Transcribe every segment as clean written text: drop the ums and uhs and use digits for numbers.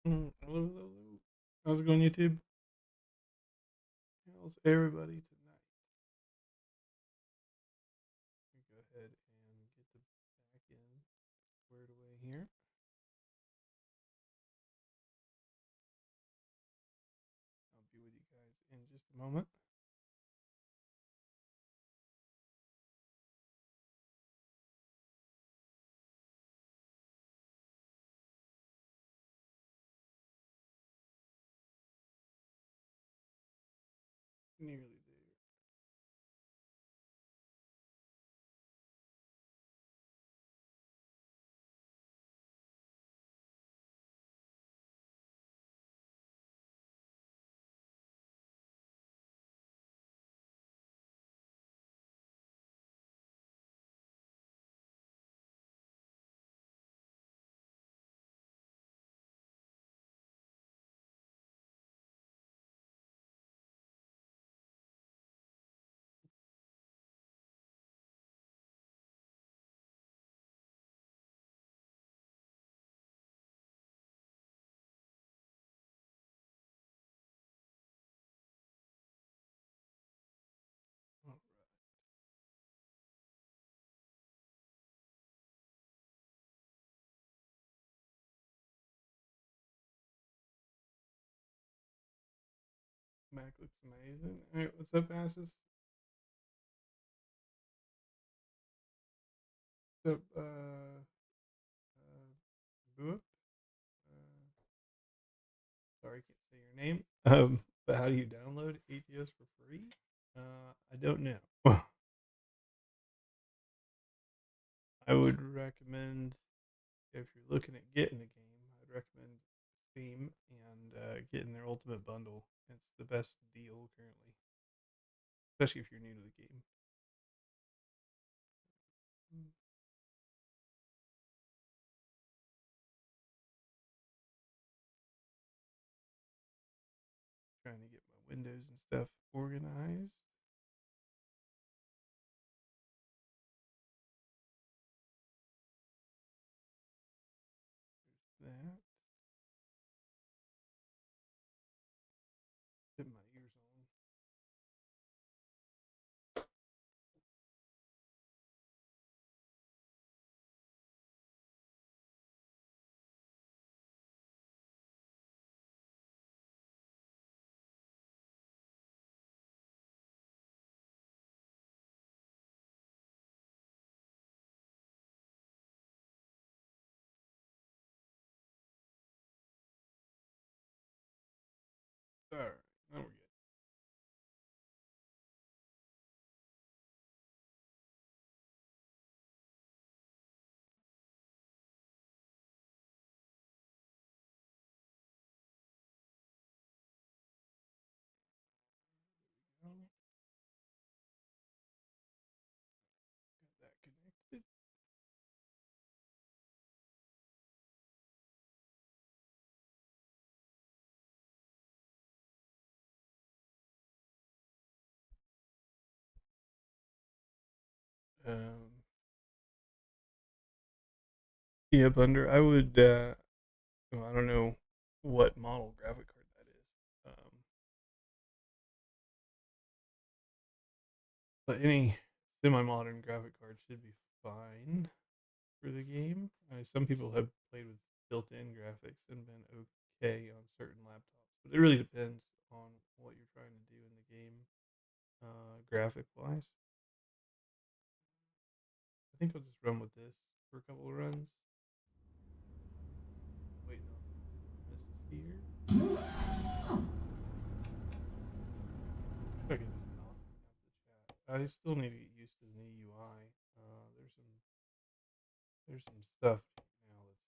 Hello, hello, hello. How's it going, YouTube? How's everybody tonight? Let me go ahead and get the back end squared away here. I'll be with you guys in just a moment. Nearly there. All right. Mac looks amazing. All right, what's up, asses? What's up, Boop? Sorry, I can't say your name. But how do you download ATS for free? I don't know. I would recommend if you're looking at getting a game, I'd recommend Steam and getting their Ultimate Bundle. It's the best deal currently, especially if you're new to the game. Trying to get my windows and stuff organized. There's that. Put my ears on. All right, now we're good. Got that connected. Um, yeah, Blender. I would. Well, I don't know what model graphic card that is. But any semi-modern graphic card should be fine for the game. Some people have played with built-in graphics and been okay on certain laptops, but it really depends on what you're trying to do in the game, graphic-wise. I think I'll just run with this for a couple of runs. Waiting on Mrs. here. Okay, just knocking out the chat. I still need to get used to the new UI. There's some stuff now that's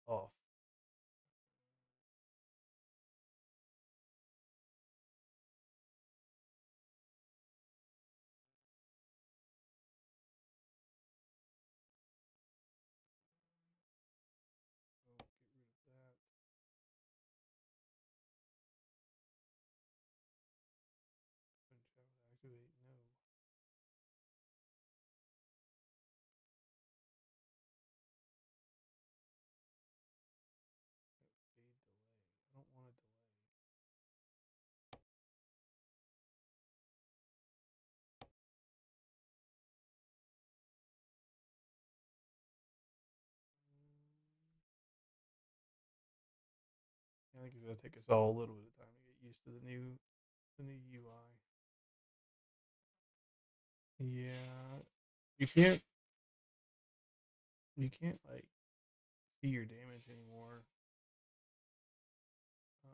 off. So get rid of that. Punch out, activate, no. think it's gonna take us all a little bit of time to get used to the new UI. Yeah, you can't like see your damage anymore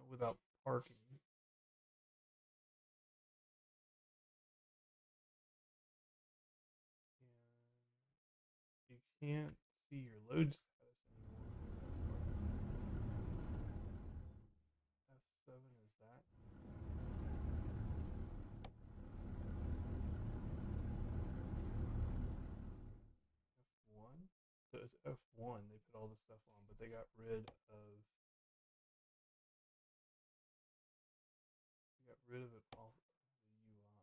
without parking. And you can't see your load status anymore without parking. F7 is that. F1? So it's F1. They put all the stuff on, but they got rid of it off of the UI.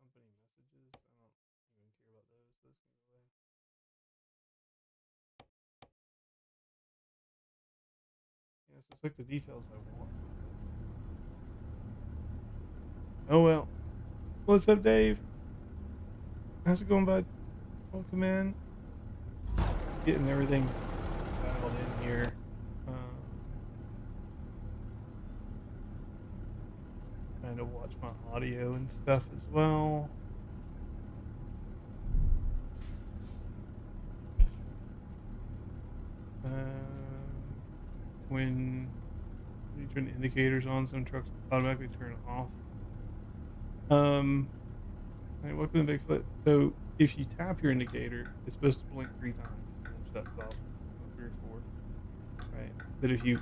Company messages. I don't even care about those. Those can go away. Yes, it's like the details I want. Oh well. What's up, Dave? How's it going, bud? Welcome in. Getting everything dialed in here. Trying to watch my audio and stuff as well. When you turn the indicators on, some trucks automatically turn off. Right, welcome to Bigfoot. So if you tap your indicator, it's supposed to blink 3 times and then shuts off, 3 or 4. Right? But if you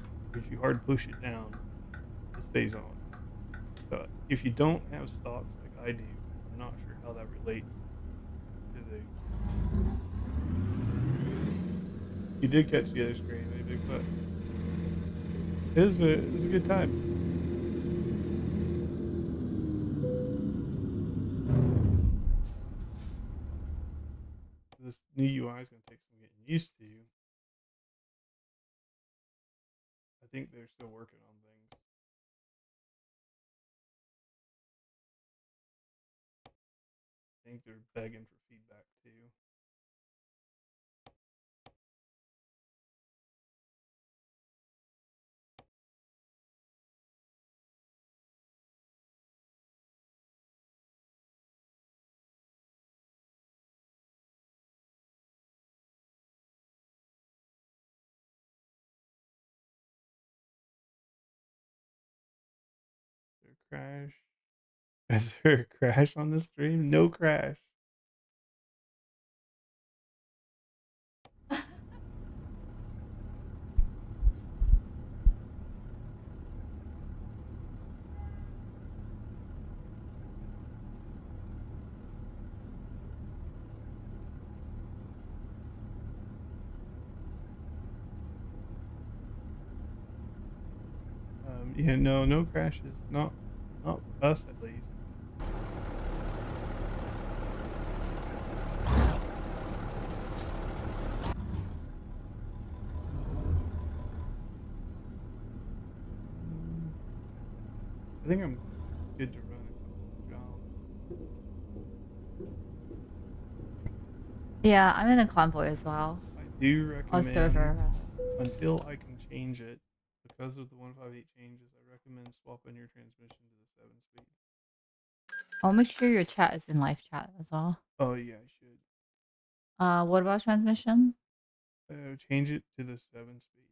hard push it down, it stays on. So if you don't have stocks like I do, I'm not sure how that relates to the. You did catch the other screen, eh, Bigfoot? It was a good time. This new UI is going to take some getting used to. I think they're still working on things. I think they're begging for feedback too. Is there a crash? Is there a crash on the stream? No crash. Yeah, no crashes. Not us at least. I think I'm good to run a couple of jobs. Yeah, I'm in a convoy as well. I do recommend Ostover. until I can change it because of the 158 changes. I recommend swapping your transmission to the 7-speed. I'll make sure your chat is in live chat as well. Oh yeah, I should. What about transmission? Change it to the 7-speed.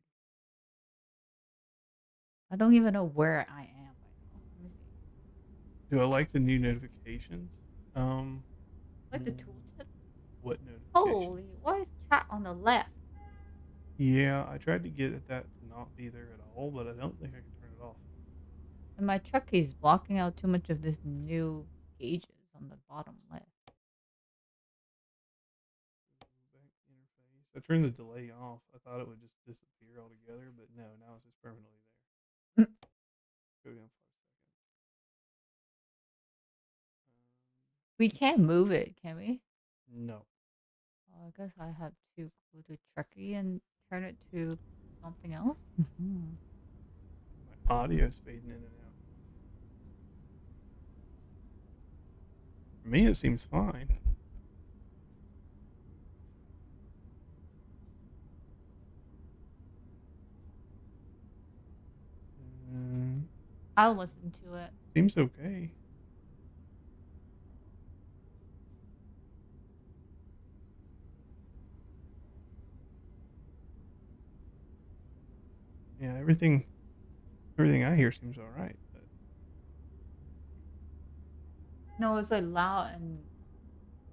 I don't even know where I am right now. Let me see. Do I like the new notifications? Like the tooltip? What notifications? Holy, why is chat on the left? Yeah, I tried to get at that to not be there at all, but I don't think I can turn it off. And my Trucky is blocking out too much of this new gauges on the bottom left. Back interface. I turned the delay off. I thought it would just disappear altogether, but no, now it's just permanently there. Go down 5 seconds. We can't move it, can we? No. I guess I have to go to Trucky and turn it to something else. My audio's fading in and out. For me, it seems fine. I'll listen to it. Seems okay. Yeah, everything I hear seems all right. But No, it's like loud and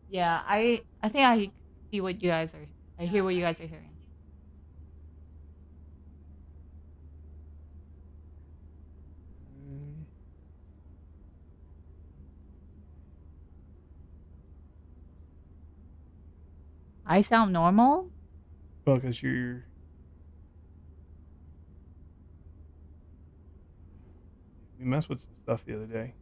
yeah, I think I see what you guys are. I hear what you guys are hearing. I sound normal? well, because we messed with some stuff the other day.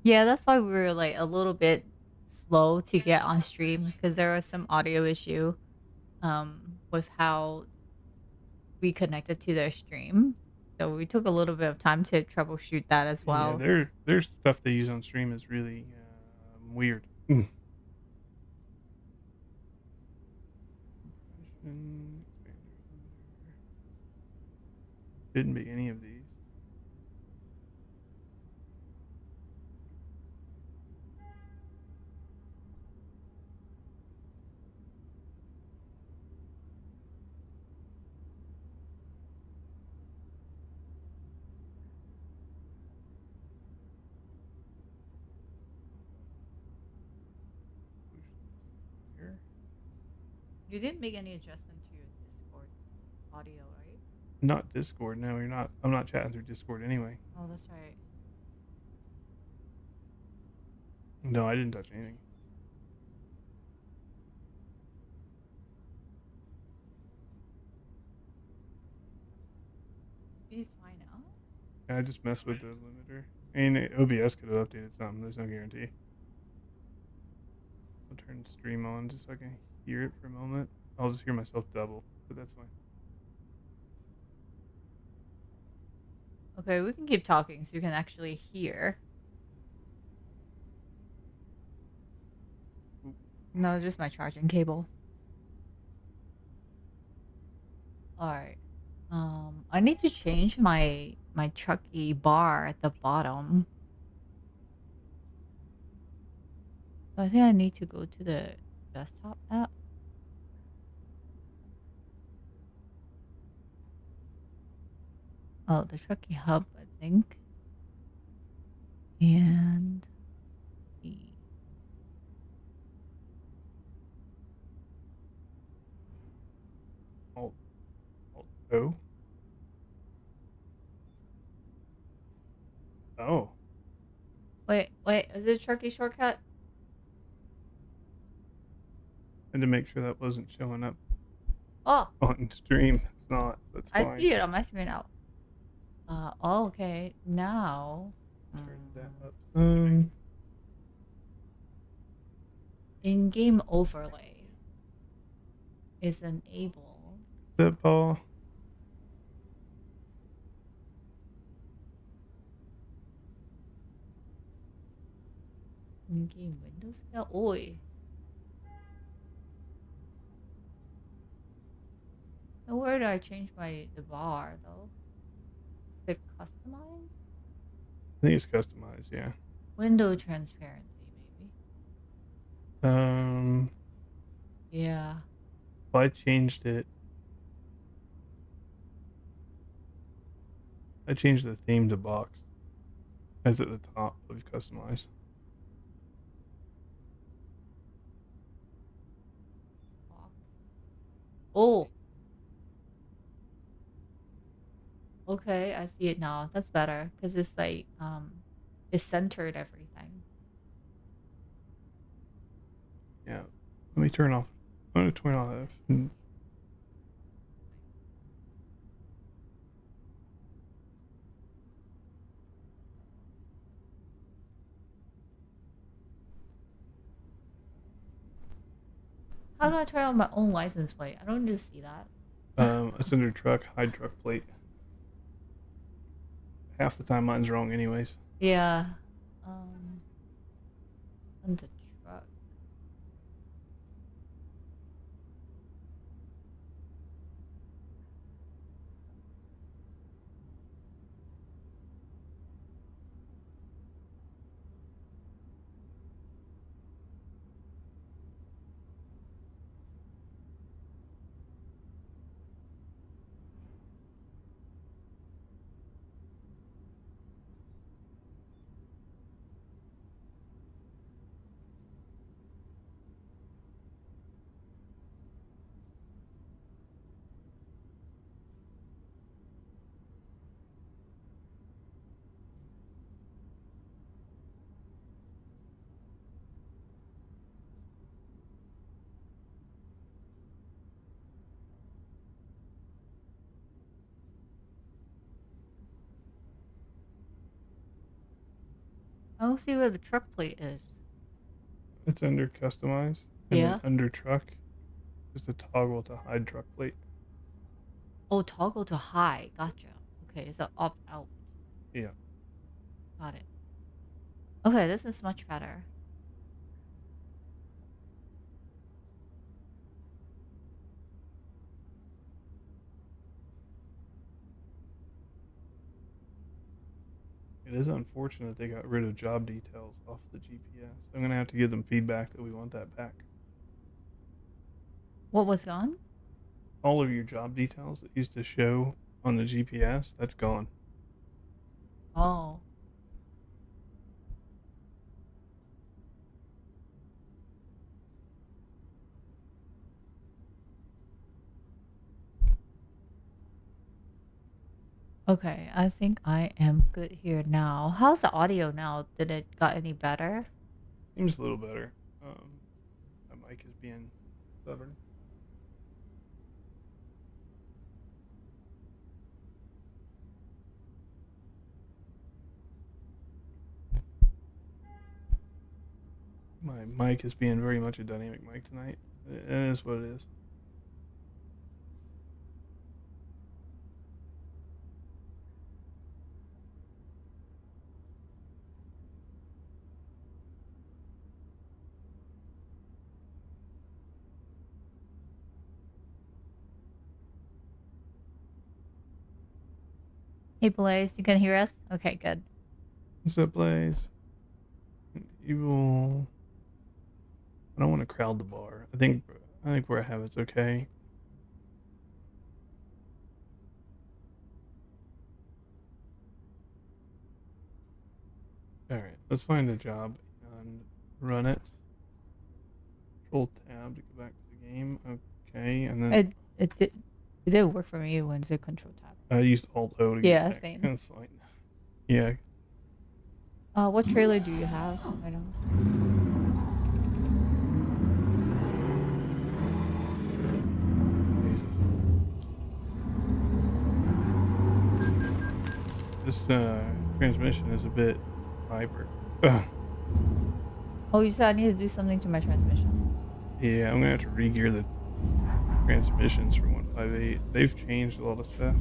Yeah, that's why we were like a little bit slow to get on stream because there was some audio issue with how we connected to their stream. So we took a little bit of time to troubleshoot that as well. Yeah, their stuff they use on stream is really weird. Didn't be any of these. Here. You didn't make any adjustment to your Discord audio, right? Not Discord. No, you're not. I'm not chatting through Discord anyway. Oh, that's right. No, I didn't touch anything. He's fine now. I just messed with the limiter. I mean, OBS could have updated something. There's no guarantee. I'll turn stream on just so I can hear it for a moment. I'll just hear myself double, but that's fine. Okay, we can keep talking so you can actually hear. No, just my charging cable. All right. I need to change my Trucky bar at the bottom. So I think I need to go to the desktop app. Oh, the Trucky hub, I think. And the Alt O. Oh. wait, is it a Trucky shortcut? And to make sure that wasn't showing up Oh, on stream. It's not. That's fine. I see it on my screen now. Oh, okay. Now Turn that up. in-game overlay is enabled. That Paul. In-game window scale. Oi. Now where do I change the bar though? Is it customized? I think it's customized. Yeah. Window transparency, maybe. Yeah. Well, I changed it. I changed the theme to box. As at the top of customize. Box. Oh. Okay, I see it now. That's better because it's like it's centered everything. Yeah. Let me turn off. I'm going to turn off How do I turn on my own license plate? I don't do see that. It's under truck, hide truck plate. Half the time mine's wrong anyways. Yeah. Um, on the truck. I don't see where the truck plate is. It's under customize, and then Yeah. under truck, just a toggle to hide truck plate. Oh, toggle to high. Gotcha. Okay, so opt out. Yeah. Got it. Okay, this is much better. It is unfortunate they got rid of job details off the GPS. I'm gonna have to give them feedback that we want that back. What was gone? All of your job details that used to show on the GPS, that's gone. Oh. Okay, I think I am good here now. How's the audio now? Did it got any better? Seems a little better. My mic is being stubborn. My mic is being very much a dynamic mic tonight. It is what it is. Hey Blaze, you can hear us? Okay, good. What's up, Blaze? Evil. I don't want to crowd the bar. I think where I have it's okay. All right, let's find a job and run it. Control tab to go back to the game. Okay, and then It did work for me when it's a control tab. I used Alt O to get Yeah, back. same. That's fine. Yeah. What trailer do you have right now? This transmission is a bit hyper. Oh, you said I need to do something to my transmission. Yeah, I'm gonna have to re-gear the transmissions from 158. They've changed a lot of stuff.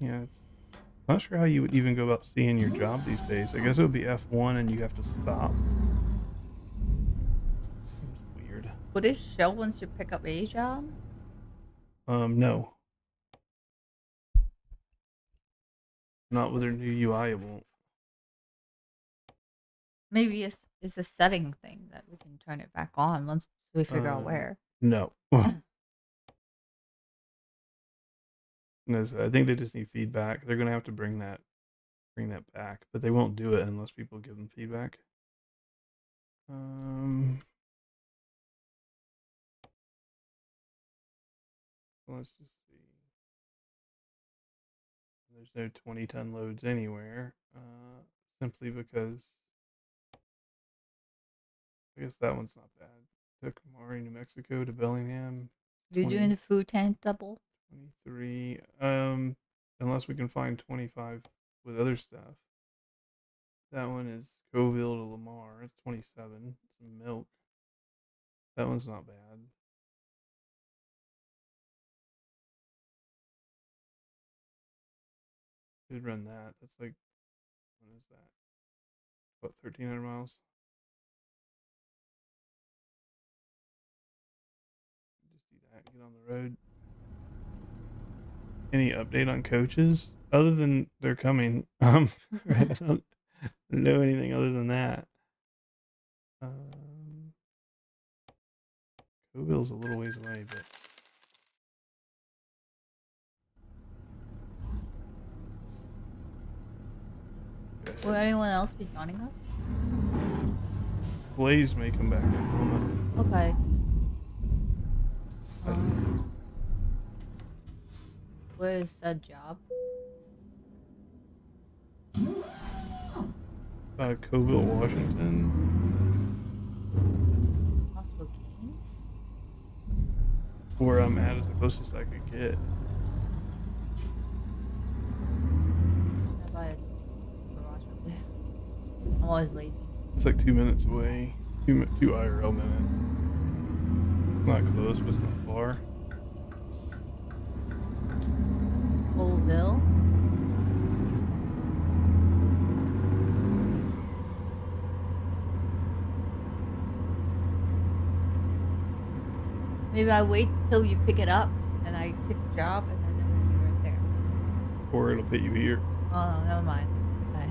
Yeah, it's not sure how you would even go about seeing your job these days. I guess it would be F1 and you have to stop. Seems weird. Would it show once you pick up a job? No. Not with their new UI, it won't. Maybe it's a setting thing that we can turn it back on once we figure out where. No. I think they just need feedback. They're gonna have to bring that back, but they won't do it unless people give them feedback. Let's just see. There's no 20-ton loads anywhere, simply because I guess that one's not bad. Took Mari, New Mexico to Bellingham. You're doing the food tank double? 23. Unless we can find 25 with other stuff. That one is Coville to Lamar. It's 27. Some milk. That one's not bad. Could run that. That's like, what is that? What, 1,300 miles? Just do that. Get on the road. Any update on coaches other than they're coming? I don't know anything other than that. Coville's a little ways away, but Will anyone else be joining us? Blaze may come back in a moment. Okay. What is that job? Coville, Washington. Possible game? Where I'm at is the closest I could get. I'm always lazy. It's like 2 minutes away. Two IRL minutes. Not close, but it's not far. Colville? Maybe I wait till you pick it up and I take the job and then it'll be right there. Or it'll put you here. Oh, no, never mind. Okay.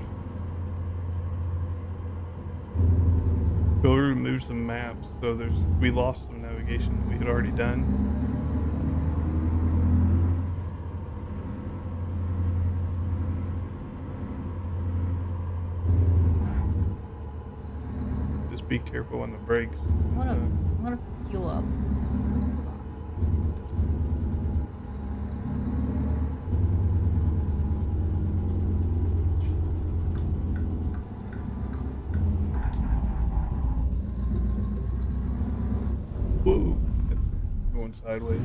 Go remove some maps. So we lost some navigation that we had already done. Just be careful on the brakes. I'm gonna fuel up. Whoa, that's going sideways.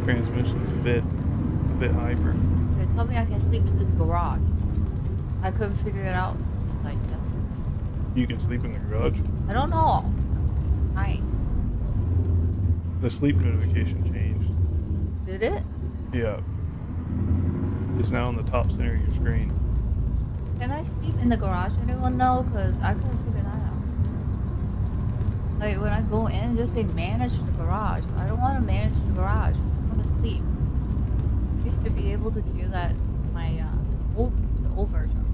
Transmission's a bit hyper. Okay, tell me I can sleep in this garage. I couldn't figure it out. Like yesterday. You can sleep in the garage. I don't know. Hi. The sleep notification changed. Did it? Yeah. It's now on the top center of your screen. Can I sleep in the garage? Anyone know? Because I couldn't figure that out. Like when I go in, just say manage the garage. I don't want to manage the garage. I want to sleep. I used to be able to do that in my the old version.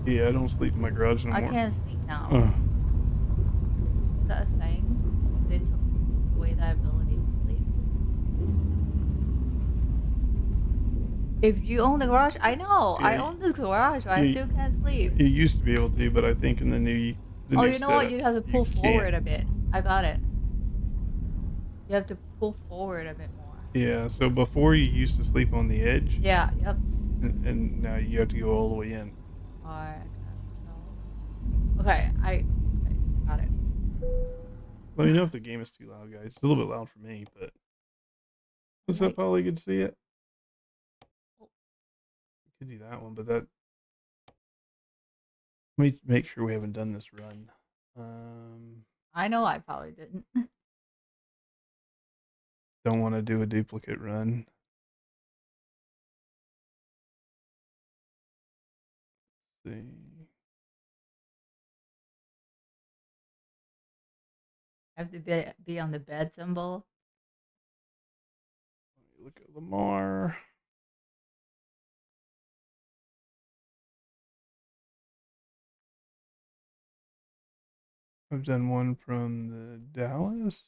Yeah, I don't sleep in my garage no more. I can't sleep now. Is that a thing? They took away that ability to sleep. If you own the garage, I know. Yeah, I own the garage, but I still can't sleep. You used to be able to, but I think in the new oh, you know what? You have to pull forward a bit. I got it. You have to pull forward a bit more. Yeah, so before you used to sleep on the edge. Yeah, yep. And now you have to go all the way in. Alright. Okay, I got it. Let me know if the game is too loud, guys. It's a little bit loud for me, but what's up, Holly? Good to see it. Could do that one, but that. Let me make sure we haven't done this run. I know I probably didn't. Don't want to do a duplicate run. Let's see. Have to be on the bed symbol. Look at Lamar. I've done one from the Dallas.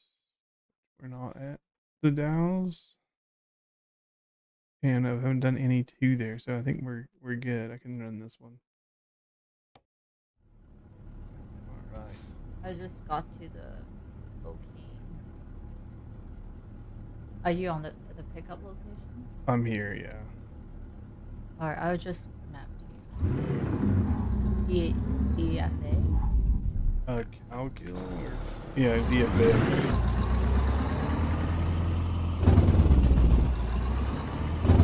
We're not at the Dallas. And I haven't done any two there, so I think we're good. I can run this one. Alright. I just got to the cocaine. Are you on the pickup location? I'm here, yeah. Alright, I'll just map to you. EFA. Calcul or yeah, VFA.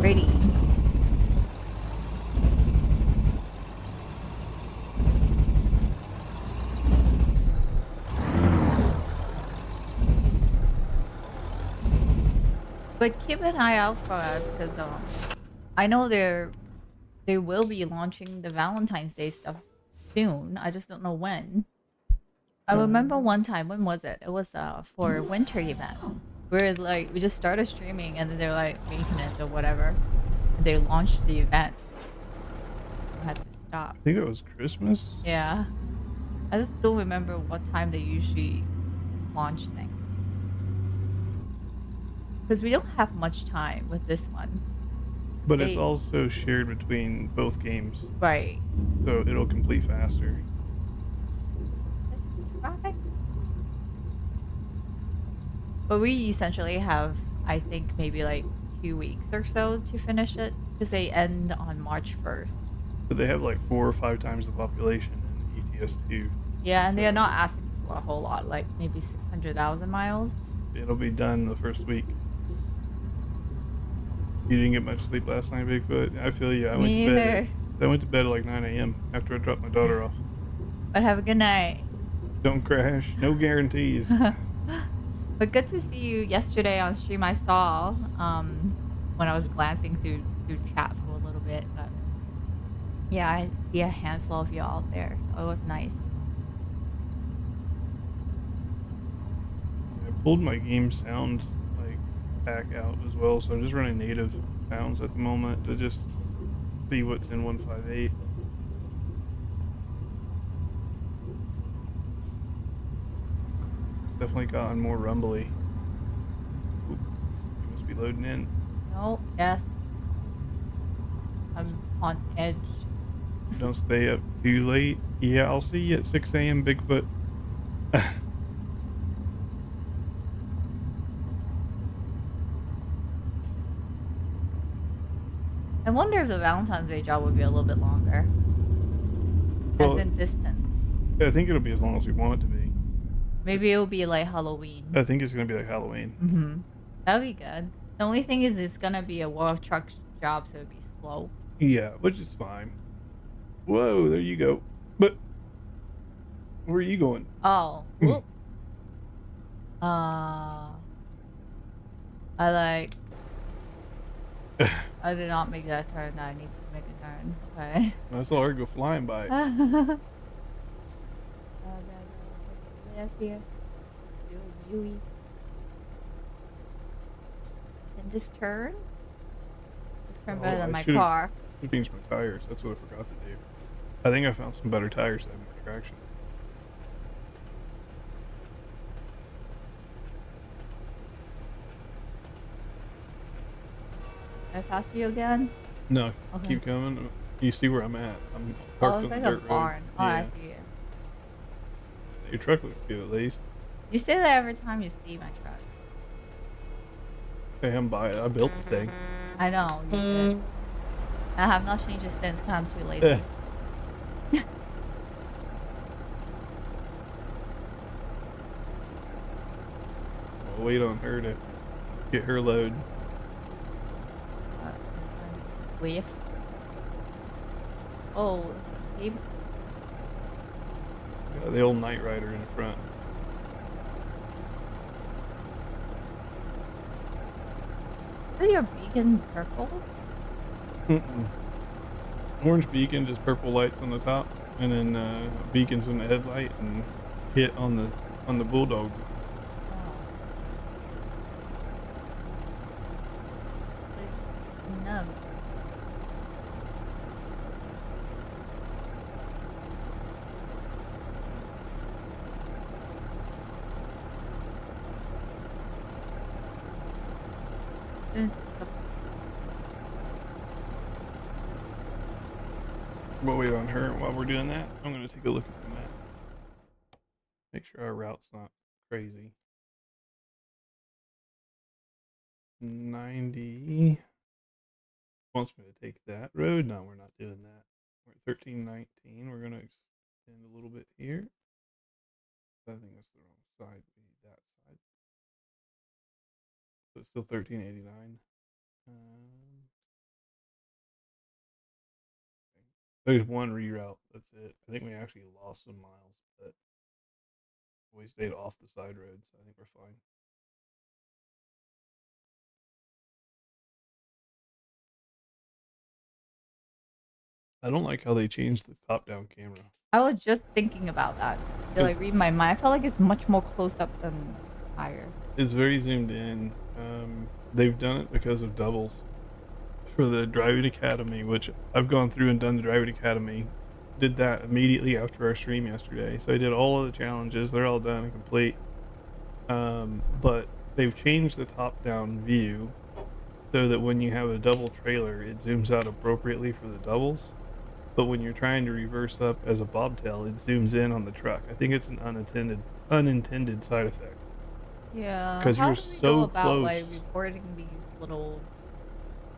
Ready. But keep an eye out for us because I know they will be launching the Valentine's Day stuff soon. I just don't know when. I remember one time, when was it? It was for a winter event. Where like we just started streaming and then they're like maintenance or whatever. And they launched the event. I had to stop. I think it was Christmas. Yeah. I just don't remember what time they usually launch things. Because we don't have much time with this one. But it's also shared between both games. Right. So it'll complete faster. Traffic. But we essentially have, I think, maybe like 2 weeks or so to finish it. Because they end on March 1st. But they have like 4 or 5 times the population in ATS 2. Yeah, and they're not asking for a whole lot, like maybe 600,000 miles. It'll be done the first week. You didn't get much sleep last night, Bigfoot? I feel you. I went to bed at like 9 a.m. after I dropped my daughter off. But have a good night. Don't crash. No guarantees. But good to see you yesterday on stream. I saw when I was glancing through chat for a little bit. But yeah, I see a handful of y'all out there, so it was nice. I pulled my game sound like back out as well, so I'm just running native sounds at the moment to just see what's in 158. Definitely gotten more rumbly. Ooh, you must be loading in. Oh, yes. I'm on edge. Don't stay up too late. Yeah, I'll see you at 6 a.m. Bigfoot. I wonder if the Valentine's Day job would be a little bit longer. Well, as in distance. I think it'll be as long as we want it to be. Maybe it'll be like Halloween. I think it's going to be like Halloween. Mm-hmm. That'll be good. The only thing is it's going to be a World of Trucks job, so it'll be slow. Yeah, which is fine. Whoa, there you go. But where are you going? Oh. I did not make that turn. I need to make a turn. Okay. I saw her go flying by. Here. And this turn? This turn better than my car. I changed my tires. That's what I forgot to do. I think I found some better tires that have more traction. Can I pass you again? No, okay. Keep coming. You see where I'm at. I'm parked on the dirt road. Barn. Oh, yeah. I see it. Your truck looks good, at least. You say that every time you see my truck. Hey, I'm by it. I built the thing. I know. You did. I have not changed it since because I'm too lazy. I'll wait on her to get her load. Wave. Oh, babe. Yeah, the old Night Rider in the front. Is your beacon purple? Orange beacon, just purple lights on the top, and then beacons in the headlight and hit on the Bulldog. Oh. No. We'll wait on her while we're doing that. I'm going to take a look at the map. Make sure our route's not crazy. 90 wants me to take that road. No, we're not doing that. We're at 1319. We're going to extend a little bit here. I think that's the wrong side. We need that side. So it's still 1389. There's one reroute. That's it. I think we actually lost some miles, but we stayed off the side roads. So I think we're fine. I don't like how they changed the top-down camera. I was just thinking about that. To like read my mind. I felt like it's much more close up than higher. It's very zoomed in. They've done it because of doubles for the driving academy, which I've gone through and done the driving academy. Did that immediately after our stream yesterday. So I did all of the challenges. They're all done and complete. But they've changed the top-down view so that when you have a double trailer, it zooms out appropriately for the doubles. But when you're trying to reverse up as a bobtail, it zooms in on the truck. I think it's an unintended side effect. Yeah. Because you're do we so go about close. like reporting these little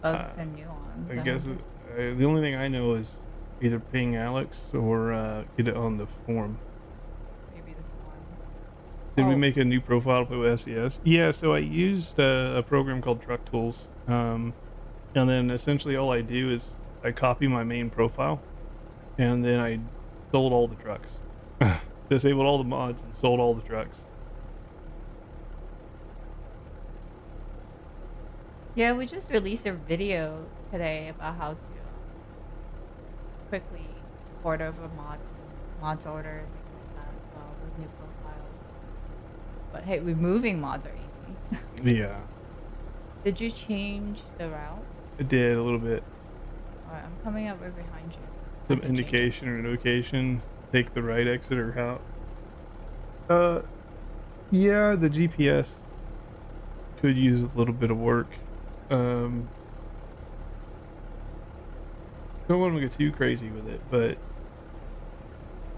bugs and nuance? I guess the only thing I know is either ping Alex or get it on the forum. Maybe the forum. Did we make a new profile to play with SCS? Yeah, so I used a program called Truck Tools. And then essentially all I do is I copy my main profile, and then I sold all the trucks. Disabled all the mods and sold all the trucks. Yeah, we just released a video today about how to quickly port over mods order, things like that as well with new profiles. But hey, removing mods are easy. Yeah. Did you change the route? I did a little bit. Alright, I'm coming up right behind you. Some indication or notification. Take the right exit or how? Yeah, the GPS could use a little bit of work. Don't want to get too crazy with it, but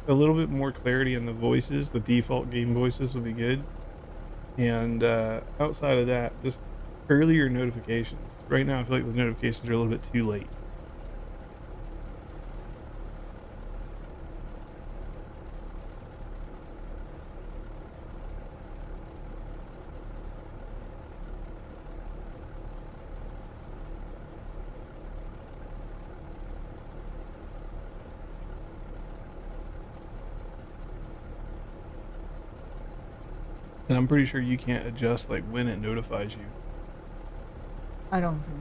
a little bit more clarity in the voices, the default game voices would be good. And outside of that, just earlier notifications. Right now I feel like the notifications are a little bit too late. And I'm pretty sure you can't adjust like when it notifies you. I don't think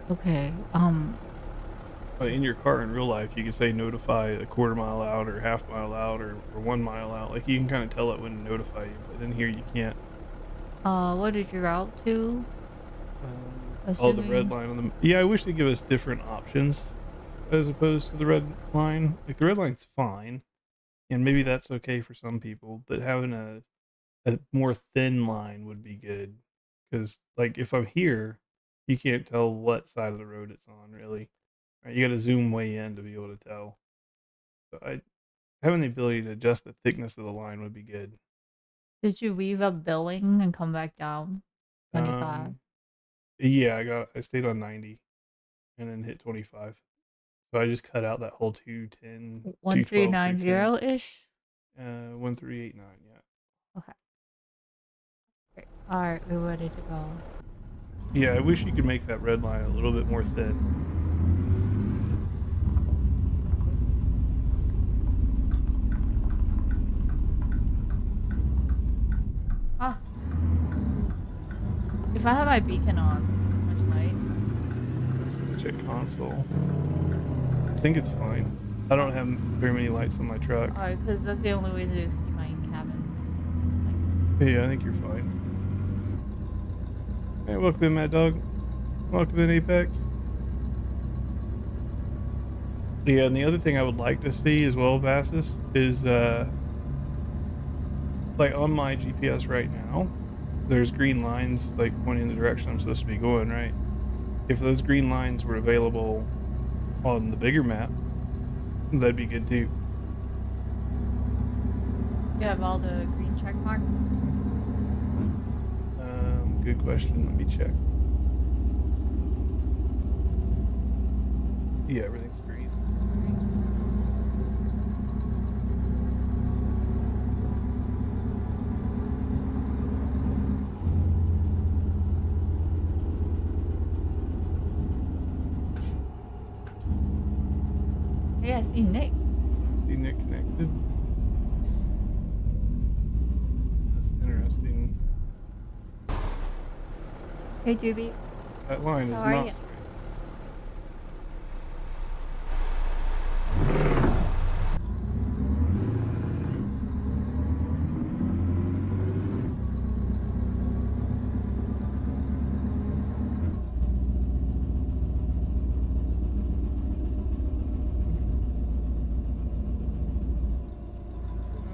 so. Okay. But in your car in real life, you can say notify a quarter mile out or half mile out or 1 mile out. Like you can kind of tell it when to notify you. But in here, you can't. What did you route to? Oh, the red line on the. Yeah, I wish they'd give us different options as opposed to the red line. Like the red line's fine, and maybe that's okay for some people. But having a more thin line would be good, because like if I'm here, you can't tell what side of the road it's on really. Right, you got to zoom way in to be able to tell. So having the ability to adjust the thickness of the line would be good. Did you weave up billing and come back down? 25. Yeah, I stayed on 90 and then hit 25. So I just cut out that whole 210, 1390-ish? 1389, yeah. Okay. Great. Alright, we're ready to go. Yeah, I wish you could make that red line a little bit more thin. Ah. If I have my beacon on, is it too much light? Let's check console. I think it's fine. I don't have very many lights on my truck. Alright, because that's the only way to see my cabin. Yeah, I think you're fine. Hey, welcome in, Mad Dog. Welcome in, Apex. Yeah, and the other thing I would like to see as well, Vassus, is like on my GPS right now, there's green lines like pointing in the direction I'm supposed to be going, right? If those green lines were available on the bigger map, that'd be good too. You have all the green check marks? Good question. Let me check. Yeah, everything's green. see Nick. I see Nick connected. That's interesting. Hey, Doobie. That line How is are not you? straight.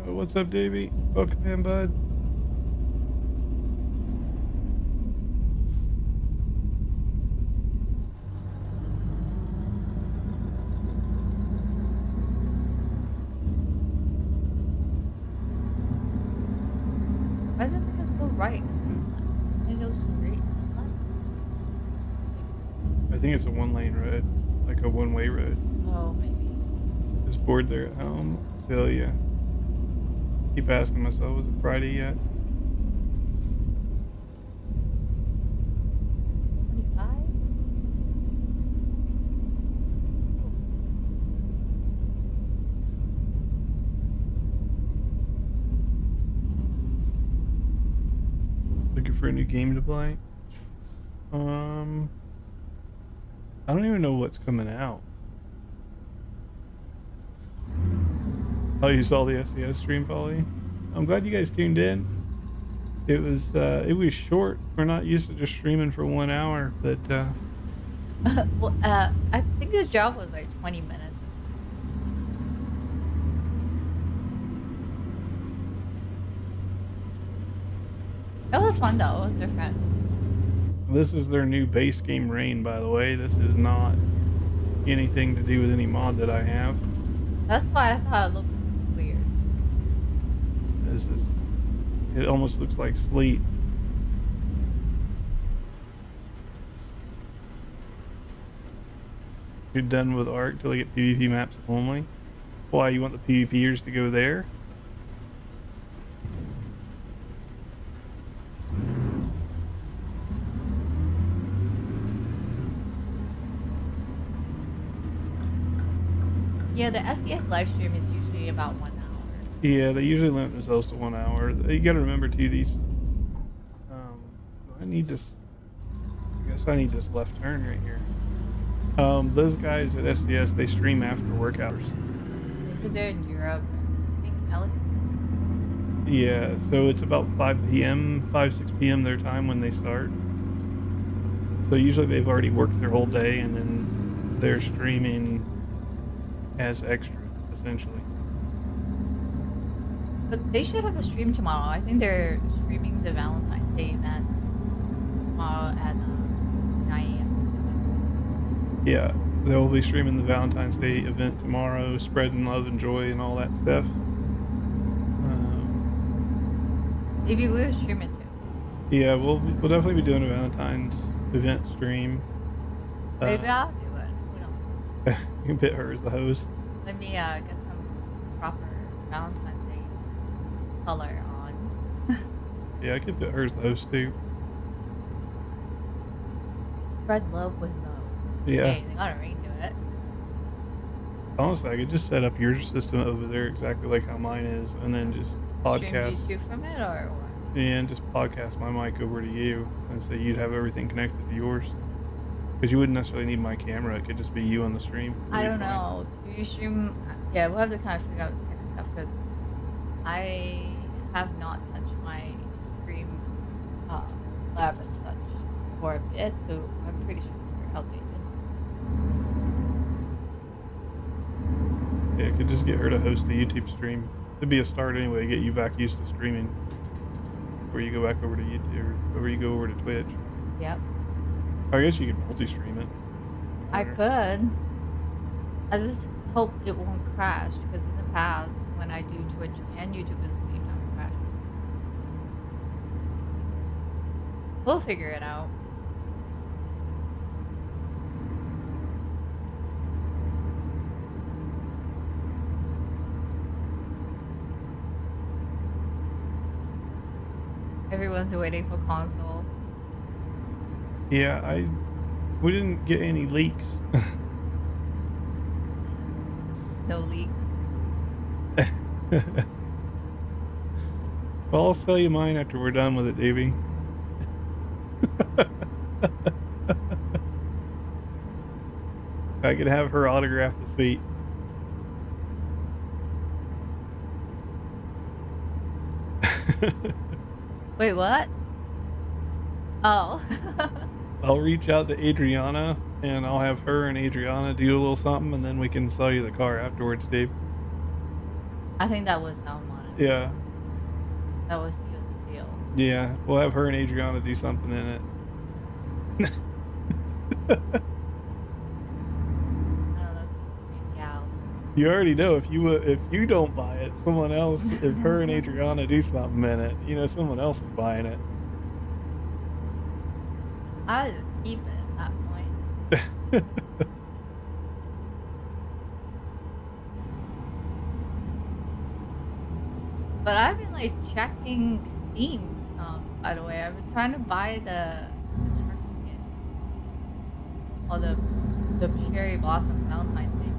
What's up, Davey? Welcome in, bud. Why does it make us go right? I go straight. I think it's a one-lane road, like a one-way road. Oh, maybe. Is bored there at home? Feel ya. Keep asking myself, was it Friday yet? 25? Looking for a new game to play? I don't even know what's coming out. Oh, you saw the SCS stream, Polly? I'm glad you guys tuned in. It was short. We're not used to just streaming for 1 hour, but Well, I think the job was like 20 minutes. It was fun though. It was different. this is their new base game Rain, by the way. This is not anything to do with any mod that I have. That's why I thought it looked weird. It almost looks like Sleet. You're done with Arc till they get PvP maps only. Why, you want the PvPers to go there? Yeah, the SCS live stream is usually about 1 hour. Yeah, they usually limit themselves to 1 hour. You gotta remember too, these I need this, I guess I need this left turn right here. Those guys at SCS, they stream after work hours. Because they're in Europe. I think Alice. Yeah, so it's about 5 p.m., 6 p.m. their time when they start. So usually they've already worked their whole day and then they're streaming as extra, essentially. But they should have a stream tomorrow. I think they're streaming the Valentine's Day event tomorrow at 9 a.m. Yeah, they'll be streaming the Valentine's Day event tomorrow, spreading love and joy and all that stuff. Maybe we'll stream it too. Yeah, we'll definitely be doing a Valentine's event stream. Maybe I'll do it. Who knows? You can pit her as the host. Let me get some proper Valentine's Day color on. Yeah, I could put her as the host too. Spread love with love. Yeah. Hey, they got a ring to it. Honestly, I could just set up your system over there exactly like how mine is, and then just podcast. Stream YouTube from it or what? And just podcast my mic over to you, and so you'd have everything connected to yours. Because you wouldn't necessarily need my camera; it could just be you on the stream. I don't know. Do you stream? Yeah, we'll have to kind of figure out the tech stuff because I have not touched my stream lab and such for a bit, so I'm pretty sure it's very outdated. Yeah, it could just get her to host the YouTube stream. It'd be a start anyway, get you back used to streaming. Before you go back over to YouTube, or you go over to Twitch. Yep. I guess you could multi-stream it. I could. I just hope it won't crash because in the past, when I do Twitch and YouTube at the same time, it crashes. We'll figure it out. Everyone's waiting for console. Yeah, we didn't get any leaks. no leaks. Well, I'll sell you mine after we're done with it, Davey. I could have her autograph the seat. Wait, what? Oh. I'll reach out to Adriana and I'll have her and Adriana do a little something, and then we can sell you the car afterwards, Dave. I think that was sound money. Yeah. That was the deal. Yeah, we'll have her and Adriana do something in it. You already know if you don't buy it, someone else, if her and Adriana do something in it, you know someone else is buying it. I just keep it at that point. But I've been like checking Steam, by the way. I've been trying to buy the Trucky skin. Or the Cherry Blossom Valentine's Day.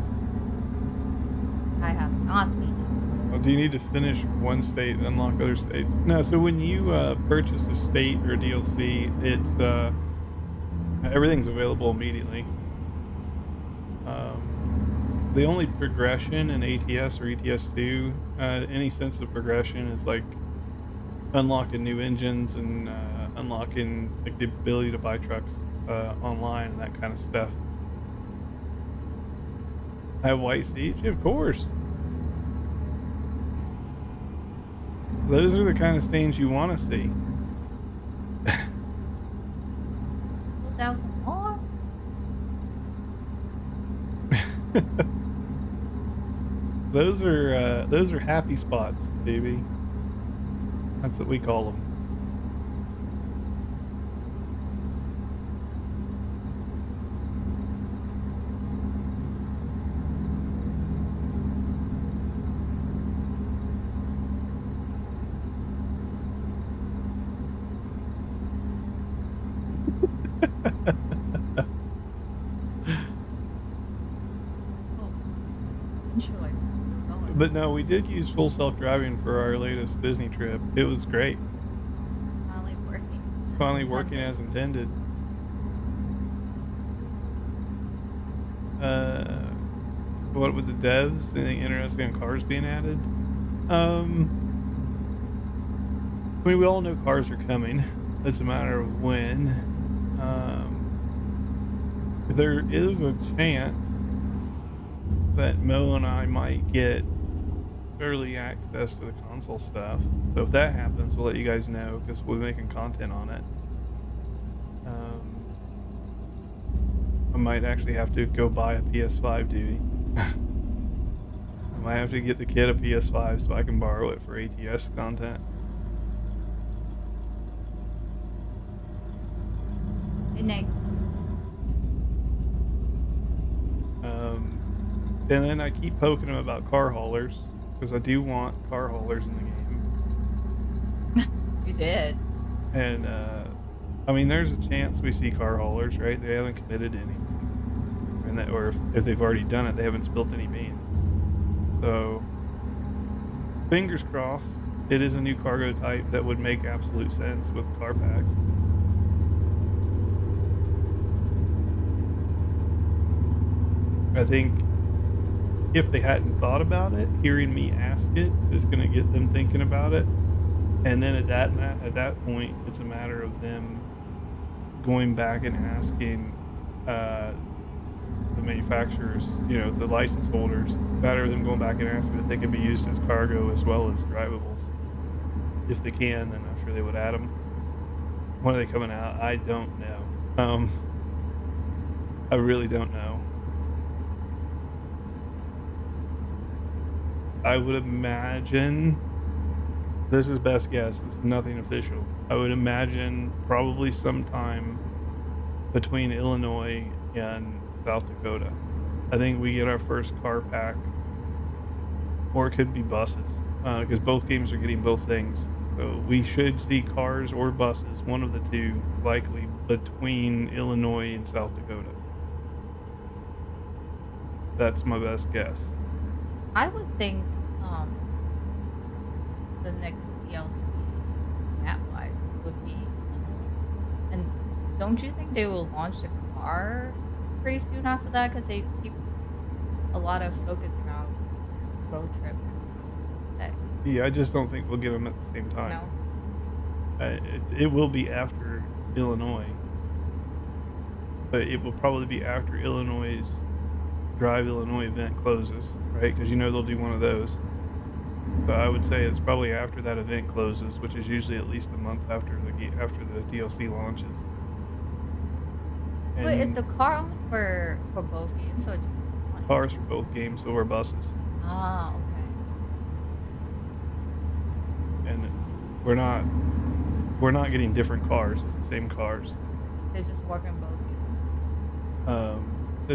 I have not seen it. Well, do you need to finish one state and unlock other states? No, so when you purchase a state or a DLC, it's everything's available immediately. The only progression in ATS or ETS2, any sense of progression, is like unlocking new engines and unlocking like the ability to buy trucks online and that kind of stuff. Have white seats? Yeah, of course. Those are the kind of stains you want to see. 2,000 more? Those are happy spots, baby. That's what we call them. But no, we did use full self-driving for our latest Disney trip. It was great. Finally working. Finally working as intended. What with the devs? Anything interesting in cars being added? I mean, we all know cars are coming. It's a matter of when. There is a chance that Mo and I might get early access to the console stuff. So if that happens, we'll let you guys know, because we'll be making content on it. I might actually have to go buy a PS5, dude. I might have to get the kid a PS5 so I can borrow it for ATS content. Hey, Nick. And then I keep poking him about car haulers, because I do want car haulers in the game. You did. And, I mean, there's a chance we see car haulers, right? They haven't committed any. And that, or if they've already done it, they haven't spilt any beans. So, fingers crossed, it is a new cargo type that would make absolute sense with car packs. I think if they hadn't thought about it, hearing me ask it is going to get them thinking about it. And then at that point, it's a matter of them going back and asking the manufacturers, you know, the license holders, matter of them going back and asking if they can be used as cargo as well as drivables. If they can, then I'm sure they would add them. When are they coming out? I don't know. I really don't know. I would imagine, this is best guess, this is nothing official. I would imagine probably sometime between Illinois and South Dakota. I think we get our first car pack, or it could be buses, because both games are getting both things. So we should see cars or buses, one of the two, likely between Illinois and South Dakota. That's my best guess. I would think, the next DLC map-wise would be Illinois. And don't you think they will launch the car pretty soon after that? Because they keep a lot of focus around road trip tech. Yeah, I just don't think we'll get them at the same time. No? It will be after Illinois, but it will probably be after Illinois' Drive Illinois event closes, right? Because they'll do one of those. So I would say it's probably after that event closes, which is usually at least a month after the DLC launches. Wait, is the car only for both games or just one? Cars for both games, so are buses. Ah, okay. And we're not getting different cars. It's the same cars. They just work in both games.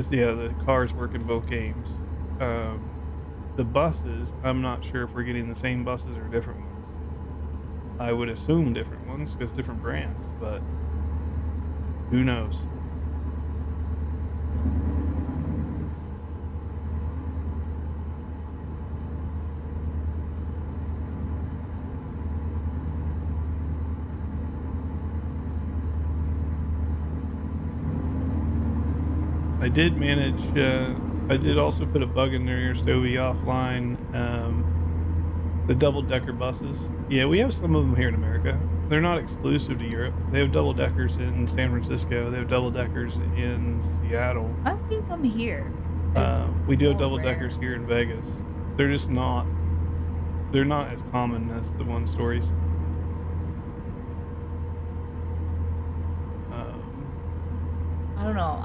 The cars work in both games. The buses, I'm not sure if we're getting the same buses or different ones. I would assume different ones because different brands, but who knows? I did manage, I did also put a bug in there, Stovey offline, the double-decker buses. Yeah, we have some of them here in America. They're not exclusive to Europe. They have double-deckers in San Francisco. They have double-deckers in Seattle. I've seen some here. We do have double-deckers here in Vegas. They're just not, they're not as common as the one-stories. I don't know.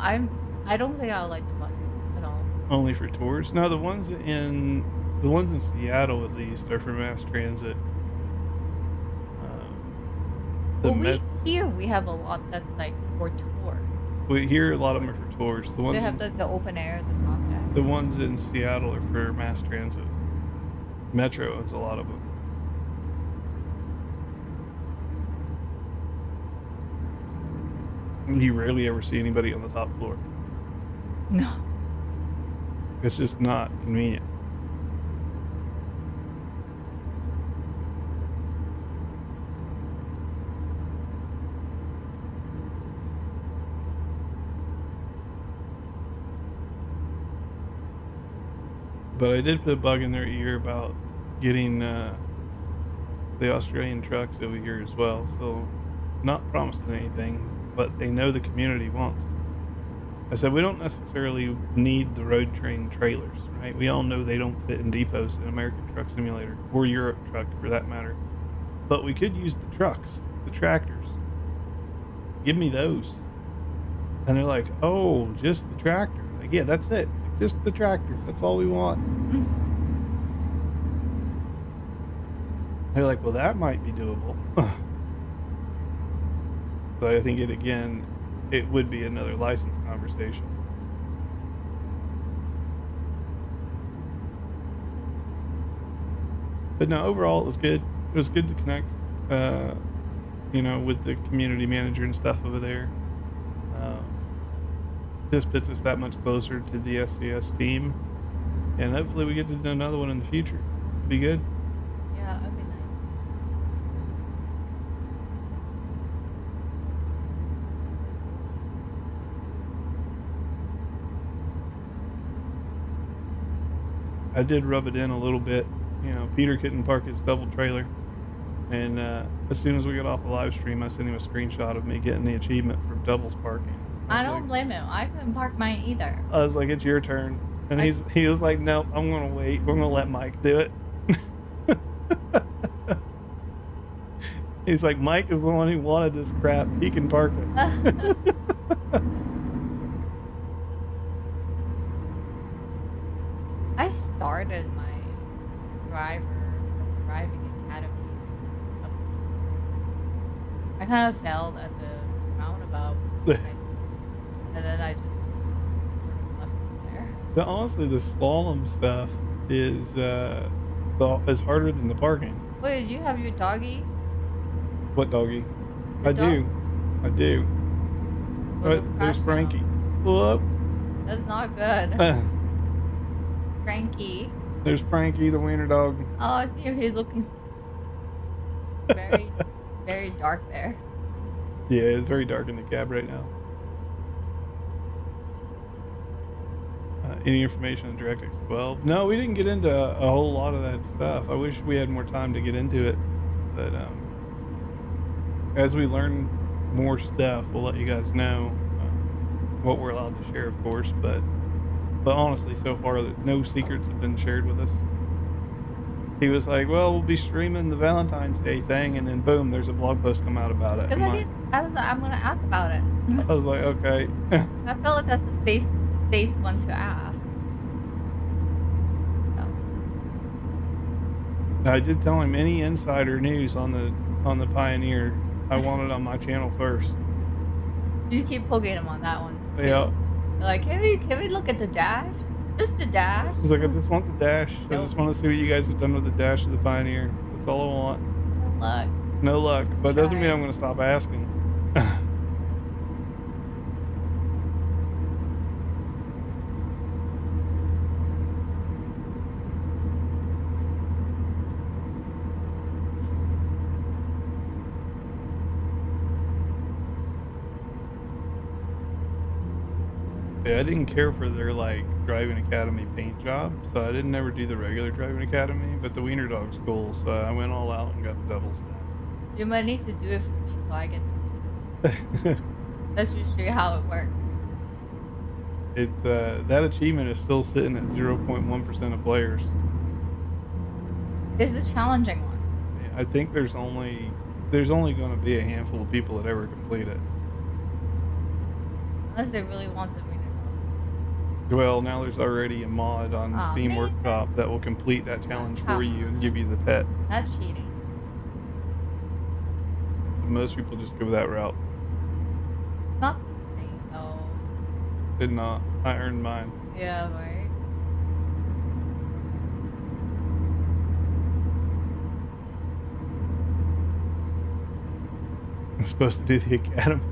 I don't think I like the buses at all. Only for tours? No, the ones in Seattle at least are for mass transit. Here we have a lot that's like for tours. Here a lot of them are for tours. The ones they have the open air, the compact. The ones in Seattle are for mass transit. Metro owns a lot of them. You rarely ever see anybody on the top floor. No. It's just not convenient. But I did put a bug in their ear about getting the Australian trucks over here as well. So, not promising anything, but they know the community wants it. I said we don't necessarily need the road train trailers, right? We all know they don't fit in depots in American Truck Simulator or Europe Truck for that matter. But we could use the trucks, the tractors. Give me those. And they're like, oh, just the tractor. Like, yeah, that's it. Just the tractor. That's all we want. They're like, well, that might be doable. So I think it would be another license conversation. But no, overall it was good. It was good to connect, with the community manager and stuff over there. This puts us that much closer to the SCS team, and hopefully we get to do another one in the future. It'd be good. Yeah, that'd be nice. I did rub it in a little bit. Peter couldn't park his double trailer, and as soon as we got off the live stream, I sent him a screenshot of me getting the achievement for doubles parking. I don't blame him. I couldn't park mine either. I was like, it's your turn. And he was like, nope, I'm going to wait. We're going to let Mike do it. He's like, Mike is the one who wanted this crap. He can park it. I started my driving academy. I kind of failed at the roundabout. And then I just left it there. But honestly, the slalom stuff is harder than the parking. Wait, did you have your doggy? What doggy? I do. But there's Frankie. Whoop. That's not good. Frankie. There's Frankie, the wiener dog. Oh, I see him. He's looking very, very dark there. Yeah, it's very dark in the cab right now. Any information on DirectX 12? No, we didn't get into a whole lot of that stuff. I wish we had more time to get into it. But as we learn more stuff, we'll let you guys know what we're allowed to share, of course. But honestly, so far, no secrets have been shared with us. He was like, well, we'll be streaming the Valentine's Day thing, and then boom, there's a blog post come out about it. I'm gonna ask about it. I was like, okay. I feel like that's a safe one to ask. So. I did tell him any insider news on the Pioneer, I want it on my channel first. You keep poking him on that one. Too. Yeah. You're like, can we look at the dash? Just the dash? He's like, I just want the dash. Nope. I just want to see what you guys have done with the dash of the Pioneer. That's all I want. No luck. No luck. But it doesn't mean I'm going to stop asking. Yeah, I didn't care for their like driving academy paint job, so I didn't ever do the regular driving academy. But the wiener dog's cool, so I went all out and got the double stack. You might need to do it for me so I get. That's usually how it works. That achievement is still sitting at 0.1% of players. It's a challenging one. Yeah, I think there's only going to be a handful of people that ever complete it. Unless they really want to. Well, now there's already a mod on Steam Workshop that will complete that challenge for you and give you the pet. That's cheating. Most people just go that route. Not the same, though. Did not. I earned mine. Yeah, right. I'm supposed to do the academy.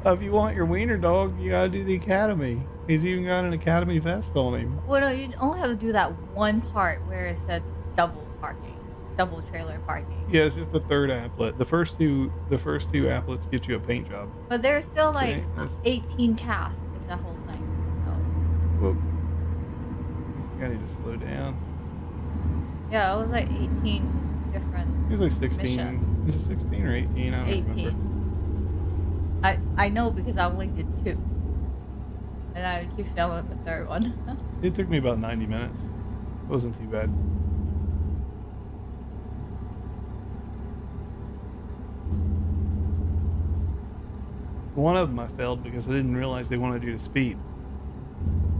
If you want your wiener dog, you gotta do the academy. He's even got an academy vest on him. Well, no, you only have to do that one part where it said double trailer parking. Yeah, it's just the third applet. The first two applets get you a paint job. But there's still like 18 tasks in the whole thing. So. Whoa. I need to slow down. Yeah, it was like 18 different. It was like 16. Missions. Is it 16 or 18? I don't 18. remember. I know because I only did 2. And I keep failing at the third one. It took me about 90 minutes. It wasn't too bad. One of them I failed because I didn't realize they wanted you to speed.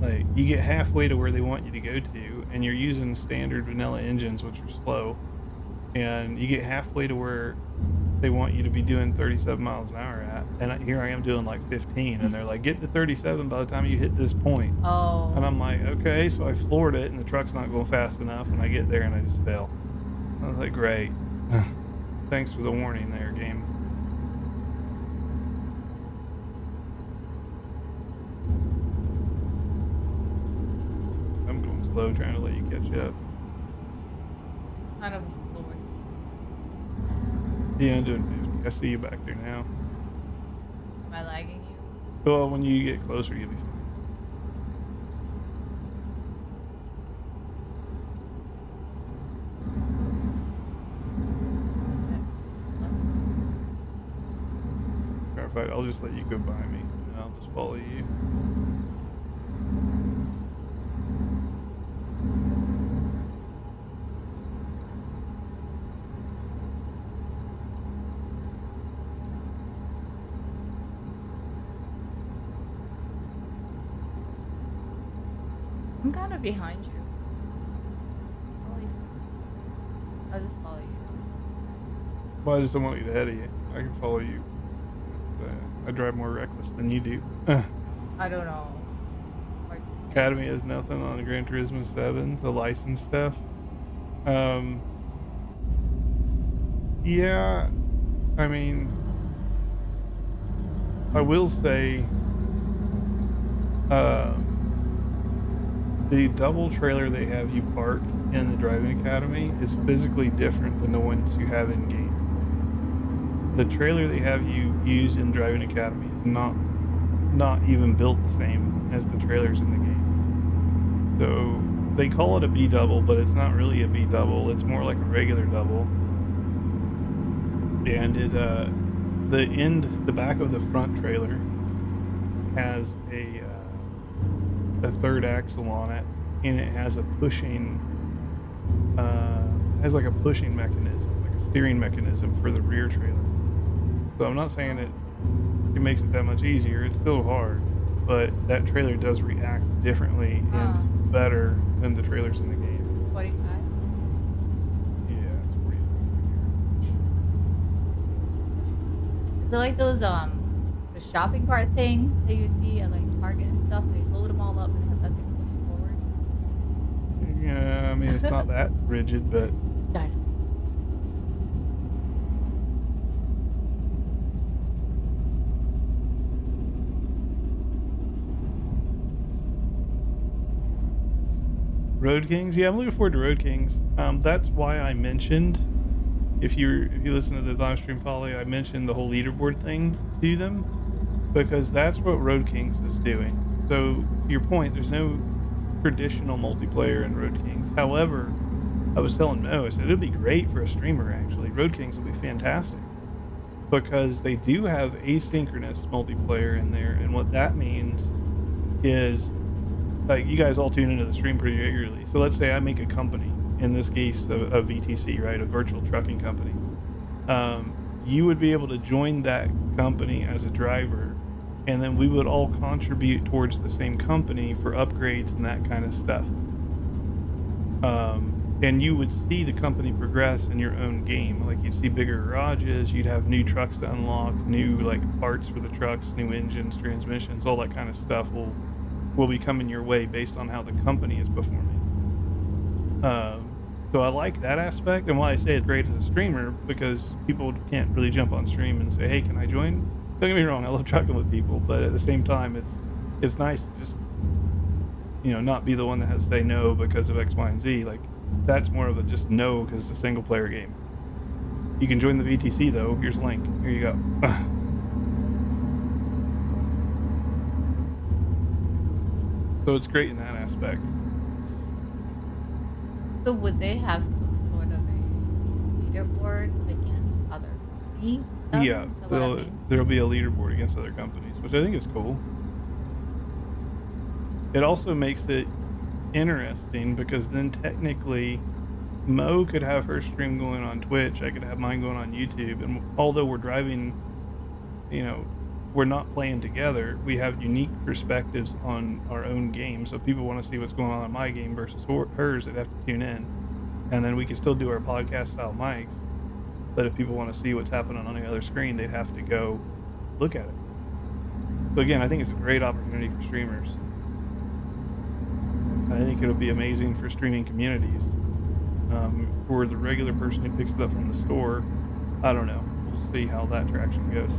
Like, you get halfway to where they want you to go to, and you're using standard vanilla engines, which are slow. And you get halfway to where they want you to be doing 37 miles an hour at, and here I am doing like 15, and they're like, get to 37 by the time you hit this point. Oh. And I'm like, okay, so I floored it, and the truck's not going fast enough, and I get there and I just fail. I was like, great. Thanks for the warning there, game. I'm going slow, trying to let you catch up. Kind of a slower. Yeah, I'm doing 50. I see you back there now. Am I lagging you? Well, when you get closer, you'll be fine. I'll just let you go by me, and I'll just follow you. I'm kind of behind you. I'll just follow you. Well, I just don't want to get ahead of you. I can follow you. I drive more reckless than you do. I don't know. Academy has nothing on the Gran Turismo 7, the license stuff. Yeah, I mean, I will say, the double trailer they have you park in the driving academy is physically different than the ones you have in game. The trailer they have you use in driving academy is not even built the same as the trailers in the game. So they call it a B double, but it's not really a B double. It's more like a regular double. And it the back of the front trailer has a third axle on it, and it has a pushing has like a pushing mechanism, like a steering mechanism for the rear trailer. So I'm not saying it makes it that much easier. It's still hard, but that trailer does react differently and better than the trailers in the game. 45? Yeah, it's 45 here. Is it like those the shopping cart thing that you see at like Target and stuff? They load them all up and have that thing push forward. Yeah, I mean it's not that rigid, but Got it. Road Kings, yeah, I'm looking forward to Road Kings. That's why I mentioned, if you listen to the live stream poly, I mentioned the whole leaderboard thing to them, because that's what Road Kings is doing. So to your point, there's no traditional multiplayer in Road Kings. However, I was telling Mo, I said it'd be great for a streamer actually. Road Kings will be fantastic because they do have asynchronous multiplayer in there, and what that means is, like, you guys all tune into the stream pretty regularly. So let's say I make a company, in this case a VTC, right, a virtual trucking company. You would be able to join that company as a driver, and then we would all contribute towards the same company for upgrades and that kind of stuff. And you would see the company progress in your own game. Like, you'd see bigger garages, you'd have new trucks to unlock, new like parts for the trucks, new engines, transmissions, all that kind of stuff will be coming your way based on how the company is performing. So I like that aspect, and why I say it's great as a streamer, because people can't really jump on stream and say, hey, can I join? Don't get me wrong, I love trucking with people, but at the same time, it's nice to just, not be the one that has to say no because of X, Y, and Z. Like, that's more of a just no because it's a single player game. You can join the VTC though. Here's a link. Here you go. So it's great in that aspect. So would they have some sort of a leaderboard against other companies? Yeah, there'll be a leaderboard against other companies, which I think is cool. It also makes it interesting because then technically Mo could have her stream going on Twitch, I could have mine going on YouTube, and although we're driving, we're not playing together, we have unique perspectives on our own game. So if people want to see what's going on in my game versus hers, they'd have to tune in, and then we can still do our podcast style mics. But if people want to see what's happening on the other screen, they'd have to go look at it. So again, I think it's a great opportunity for streamers. I think it'll be amazing for streaming communities. For the regular person who picks it up from the store, I don't know. We'll see how that traction goes.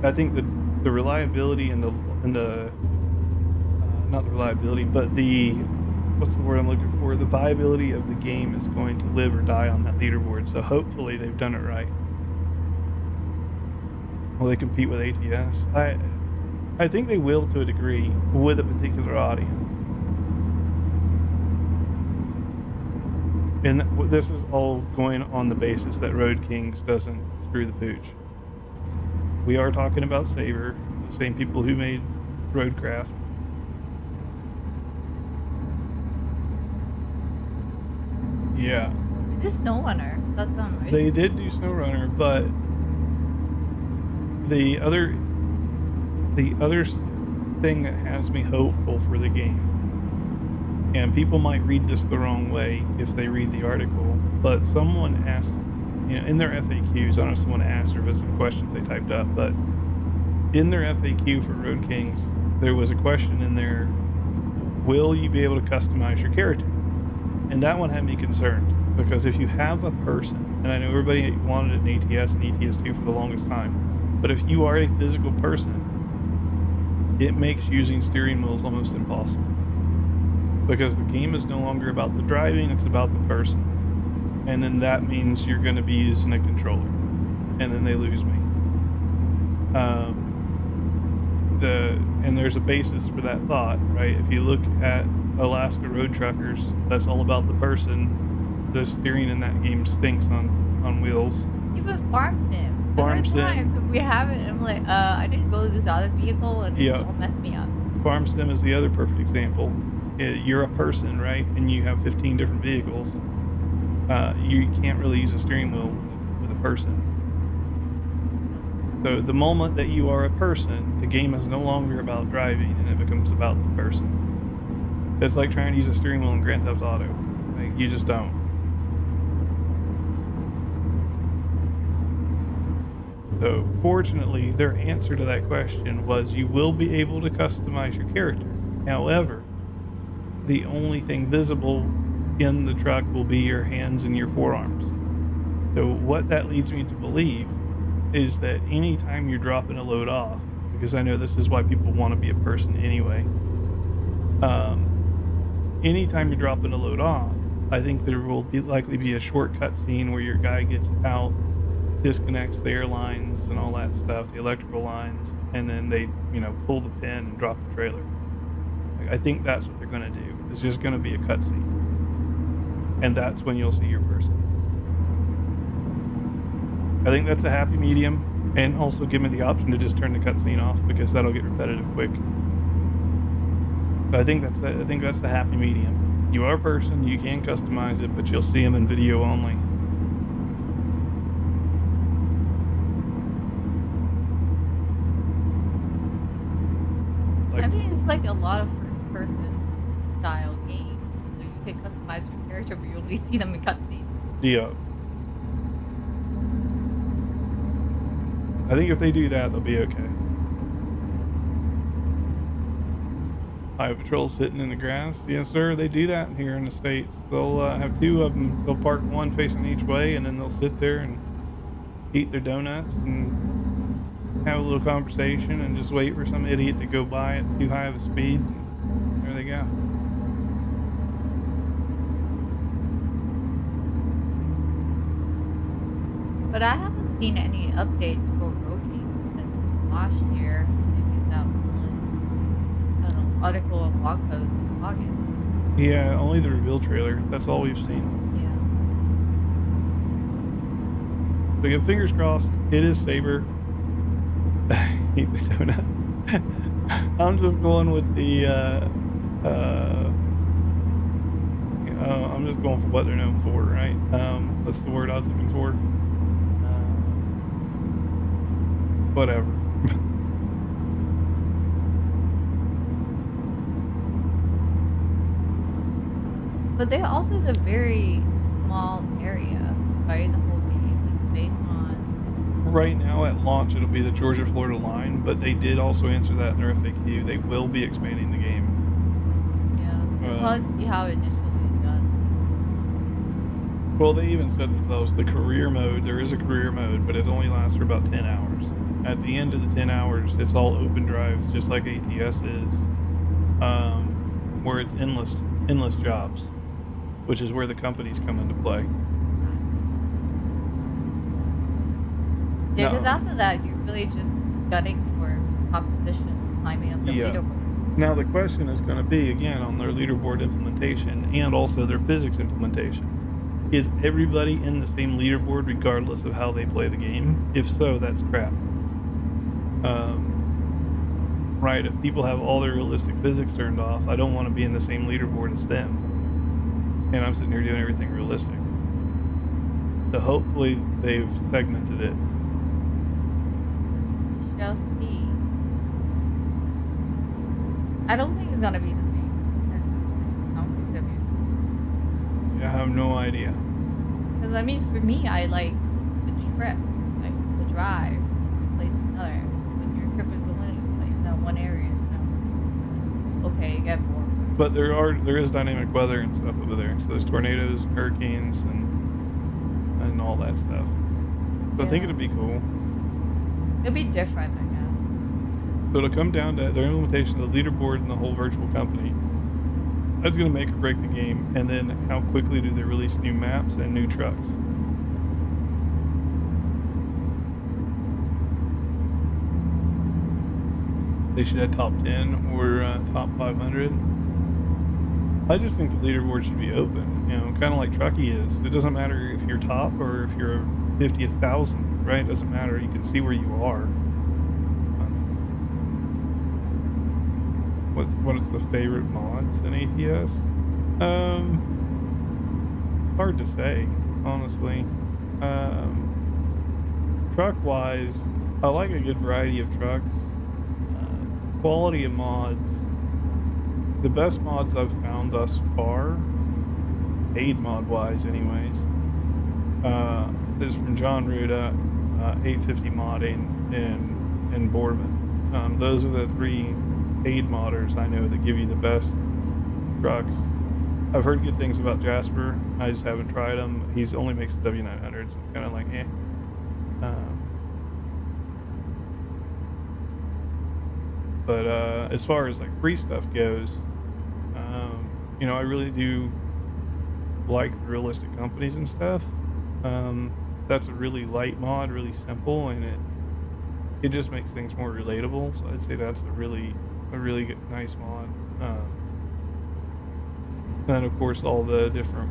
I think that the reliability and the not the reliability, but the, what's the word I'm looking for? The viability of the game is going to live or die on that leaderboard. So hopefully they've done it right. Will they compete with ATS? I think they will to a degree with a particular audience. And this is all going on the basis that Road Kings doesn't screw the pooch. We are talking about Saber, the same people who made Roadcraft. Yeah. They did SnowRunner. That's not right. They did do SnowRunner, but the other thing that has me hopeful for the game, and people might read this the wrong way if they read the article, but someone asked, in their FAQs, I don't know if someone asked or if it's some questions they typed up, but in their FAQ for Road Kings, there was a question in there, will you be able to customize your character? And that one had me concerned, because if you have a person, and I know everybody wanted an ATS and ATS2 for the longest time, but if you are a physical person, it makes using steering wheels almost impossible. Because the game is no longer about the driving, it's about the person. And then that means you're going to be using a controller. And then they lose me. And there's a basis for that thought, right? If you look at Alaska Road Truckers, that's all about the person. The steering in that game stinks on wheels. Even Farm Sim. Farm Every Sim. time we have it, I'm like, I didn't go to this other vehicle, and it's all messed me up. Farm Sim is the other perfect example. You're a person, right? And you have 15 different vehicles. You can't really use a steering wheel with a person. So the moment that you are a person, the game is no longer about driving, and it becomes about the person. It's like trying to use a steering wheel in Grand Theft Auto. Like, you just don't. So fortunately, their answer to that question was you will be able to customize your character. However, the only thing visible in the truck will be your hands and your forearms. So what that leads me to believe is that anytime you're dropping a load off, because I know this is why people want to be a person anyway, anytime you're dropping a load off, I think there will likely be a shortcut scene where your guy gets out, disconnects the air lines and all that stuff, the electrical lines, and then they, pull the pin and drop the trailer. I think that's what they're going to do. It's just going to be a cutscene. And that's when you'll see your person. I think that's a happy medium, and also give me the option to just turn the cutscene off, because that'll get repetitive quick. So I think that's the happy medium. You are a person, you can customize it, but you'll see them in video only. I mean, it's like a lot of first-person style games. Like, you can customize your character, but you only see them in cutscenes. Yeah. I think if they do that, they'll be okay. Highway Patrol sitting in the grass. Yes, sir. They do that here in the States. They'll have two of them. They'll park one facing each way, and then they'll sit there and eat their donuts and have a little conversation and just wait for some idiot to go by at too high of a speed. There they go. But I haven't seen any updates for rotating since last year. Maybe that one, I don't know, article or blog post in August. Yeah, only the reveal trailer. That's all we've seen. Yeah. So get fingers crossed. It is Saber. Eat the donut. I'm just going with the I'm just going for what they're known for, right? That's the word I was looking for. Whatever. But they're also a very small area, right? The whole game is based on... Right now at launch it'll be the Georgia-Florida line, but they did also answer that in their FAQ. They will be expanding the game. Yeah, we'll probably see how it initially does. Well, they even said themselves, the career mode, there is a career mode, but it only lasts for about 10 hours. At the end of the 10 hours, it's all open drives, just like ATS is, where it's endless jobs, which is where the companies come into play. Yeah, because after that, you're really just gunning for top position, climbing up the leaderboard. Now, the question is going to be, again, on their leaderboard implementation and also their physics implementation. Is everybody in the same leaderboard regardless of how they play the game? If so, that's crap. Right, if people have all their realistic physics turned off, I don't want to be in the same leaderboard as them. And I'm sitting here doing everything realistic. So hopefully they've segmented it. Shall see. I don't think it's gonna be the same. I don't think it's gonna be. I have no idea. Because I mean, for me, I like the trip, like the drive, from place to another. When your trip is only like that one area, okay, you get bored. But there is dynamic weather and stuff over there. So there's tornadoes, hurricanes, and all that stuff. So I think it'd be cool. It'll be different, I guess. So it'll come down to their implementation of the leaderboard and the whole virtual company. That's going to make or break the game. And then how quickly do they release new maps and new trucks? They should have top 10 or top 500. I just think the leaderboard should be open, you know, kind of like Trucky is. It doesn't matter if you're top or if you're 50th thousand, right? It doesn't matter. You can see where you are. What is the favorite mods in ATS? Hard to say, honestly. Truck-wise, I like a good variety of trucks. Quality of mods. The best mods I've found thus far, paid mod-wise anyways, is from John Ruda, 850 Modding, and Boardman. Those are the three paid modders I know that give you the best trucks. I've heard good things about Jasper. I just haven't tried him. He's only makes the W900s. I'm kind of like, eh. But as far as like free stuff goes, you know, I really do like the realistic companies and stuff. That's a really light mod, really simple, and it just makes things more relatable. So I'd say that's a really good, nice mod. And of course all the different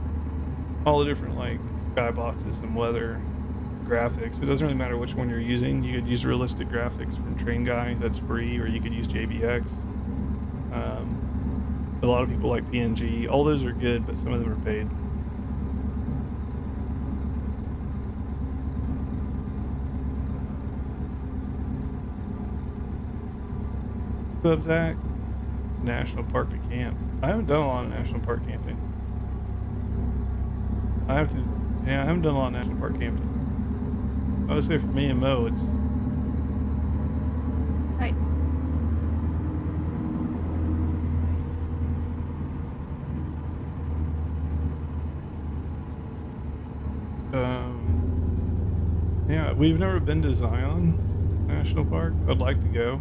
like skyboxes and weather graphics. It doesn't really matter which one you're using. You could use realistic graphics from Train Guy, that's free, or you could use JBX. A lot of people like PNG. All those are good, but some of them are paid. What's up, Zach? National Park to camp. I haven't done a lot of national park camping. I haven't done a lot of national park camping. I would say for me and Mo, it's... Right. Yeah, we've never been to Zion National Park. I'd like to go.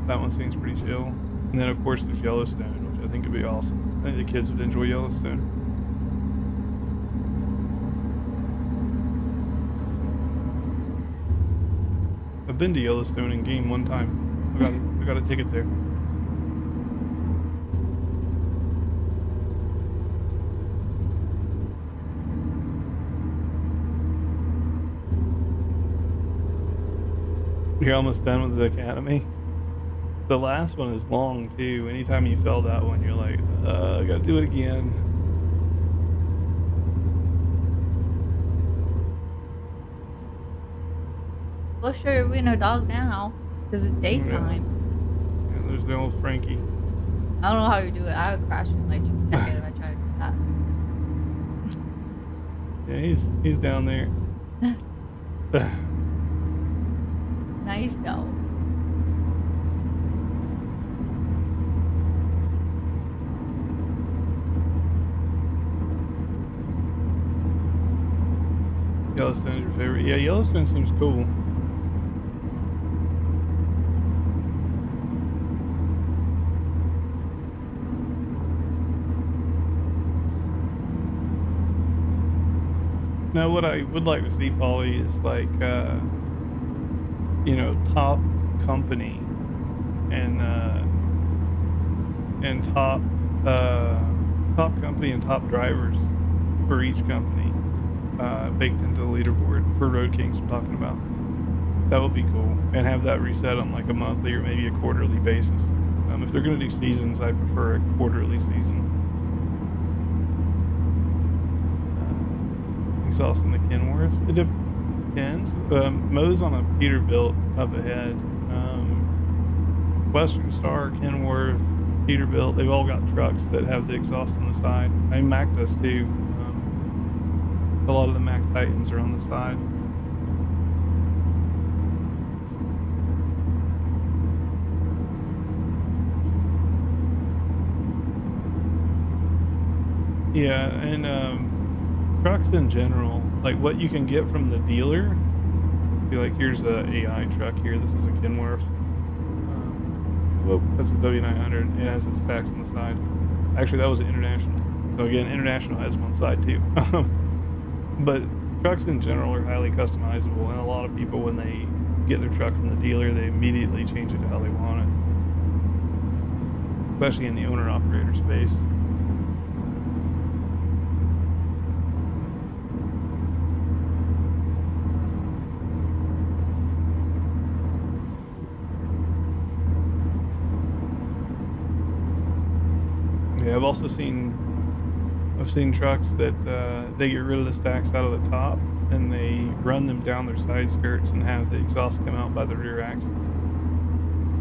That one seems pretty chill. And then of course there's Yellowstone, which I think would be awesome. I think the kids would enjoy Yellowstone. I've been to Yellowstone in game one time. I got a ticket there. You're almost done with the academy. The last one is long too. Anytime you fail that one, you're like, I gotta do it again. Well, sure, we know dog now because it's daytime. Yeah, there's the old Frankie. I don't know how you do it. I would crash in like 2 seconds if I tried to do that. Yeah, he's down there. Nice though. Yellowstone's your favorite? Yeah, Yellowstone seems cool. Now, what I would like to see, Polly, is like, you know, top company and top company and top drivers for each company baked into the leaderboard for Road Kings I'm talking about. That would be cool, and have that reset on like a monthly or maybe a quarterly basis. If they're going to do seasons, I prefer a quarterly season. Exhaust in the Kenworth. It depends. Mo's on a Peterbilt up ahead. Western Star, Kenworth, Peterbilt, they've all got trucks that have the exhaust on the side. I mean, Mac does too. A lot of the Mac Titans are on the side. Yeah, and trucks in general, like what you can get from the dealer, be like, here's a AI truck here, this is a Kenworth. Whoa, that's a W900. It has its stacks on the side. Actually, that was an International. So again, International has them on side too. But trucks in general are highly customizable, and a lot of people, when they get their truck from the dealer, they immediately change it to how they want it, especially in the owner-operator space. Yeah, I've also seen trucks that they get rid of the stacks out of the top and they run them down their side skirts and have the exhaust come out by the rear axle.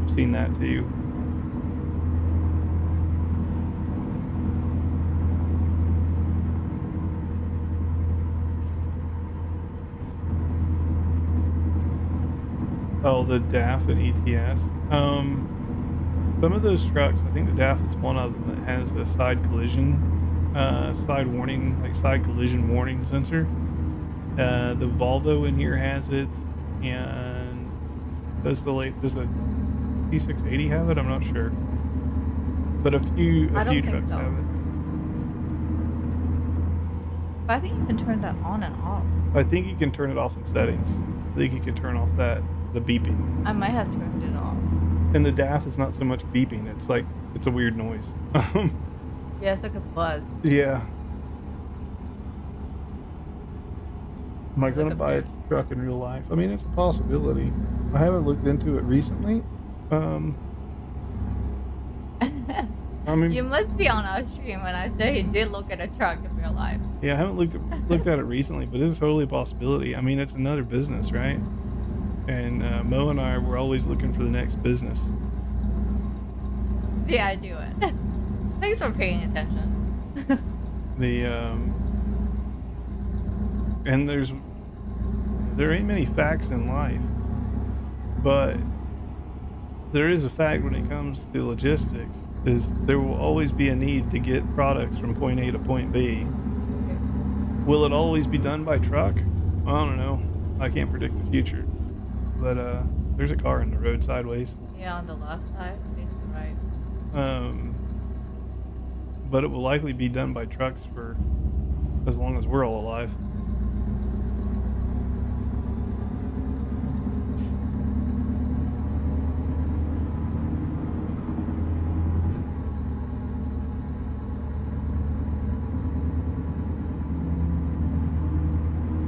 I've seen that too. Oh, the DAF and ETS. Some of those trucks, I think the DAF is one of them that has a side warning, like side collision warning sensor. The Volvo in here has it, and does the P680 have it? I'm not sure, but a few trucks so. have it. But I think you can turn that on and off. I think you can turn it off in settings. I think you can turn off the beeping. I might have turned it off. And the DAF is not so much beeping. It's a weird noise. Yeah, it's like a buzz. Yeah. Am I going to buy a truck in real life? I mean, it's a possibility. I haven't looked into it recently. I mean, You must be on our stream when I say you did look at a truck in real life. yeah, I haven't looked at it recently, but it's totally a possibility. I mean, it's another business, right? And Mo and I were always looking for the next business. Yeah, I do it. Thanks for paying attention. And there ain't many facts in life, but there is a fact when it comes to logistics, is there will always be a need to get products from point A to point B. Will it always be done by truck? I don't know. I can't predict the future. But there's a car in the road sideways. Yeah, on the left side, facing right. But it will likely be done by trucks for as long as we're all alive.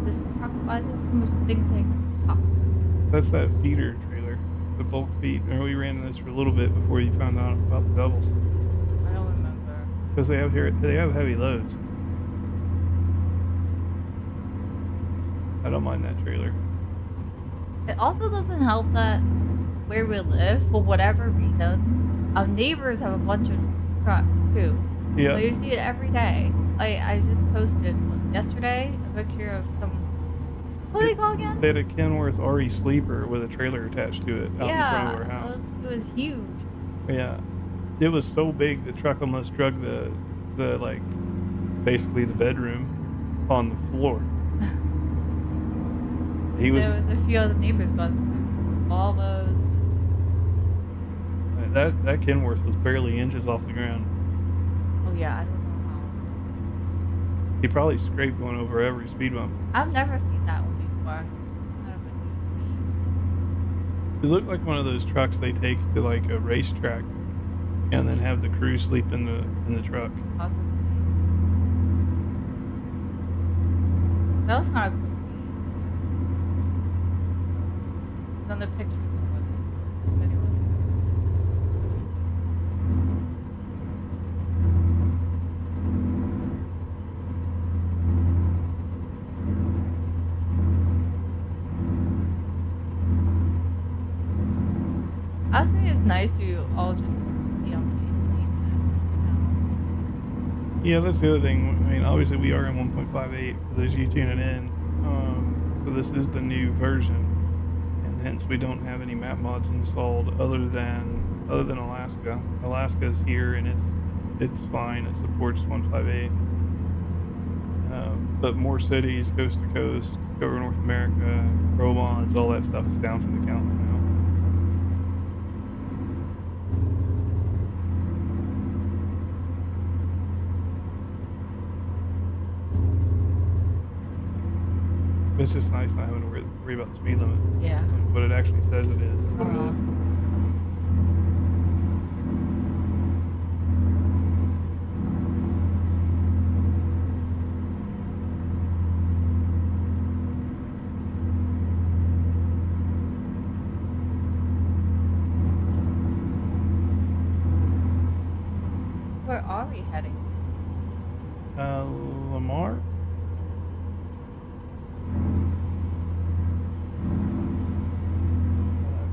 This truck buys so much things like pop. That's that feeder trailer, the bulk feed. And we ran this for a little bit before you found out about the doubles. I don't remember. Because they have heavy loads. I don't mind that trailer. It also doesn't help that where we live, for whatever reason, our neighbors have a bunch of trucks too. Yeah. Like, you see it every day. I just posted yesterday a picture of some. What do they call again? They had a Kenworth RE sleeper with a trailer attached to it out in front of our house. It was huge. Yeah. It was so big the truck almost drug the like basically the bedroom on the floor. There was a few other neighbors got Volvos. That Kenworth was barely inches off the ground. Oh yeah, I don't know He probably scraped one over every speed bump. how. I've never seen that one before. It looked like one of those trucks they take to like a racetrack and then have the crew sleep in the truck. Possibly. That was kind of cool. It's on the pictures of what this video was. I think it's nice to all just be on the Yeah, that's the other thing. I mean, obviously we are in 1.58 for those you tuning in. So this is the new version, and hence we don't have any map mods installed other than Alaska. Alaska's here and it's fine. It supports 158. But more cities, coast to coast, over North America, pro mods, all that stuff is down from the count now. it's just nice not having to worry about the speed limit. Yeah. Like what it actually says it is, or what it is. Where are we heading? Lamar?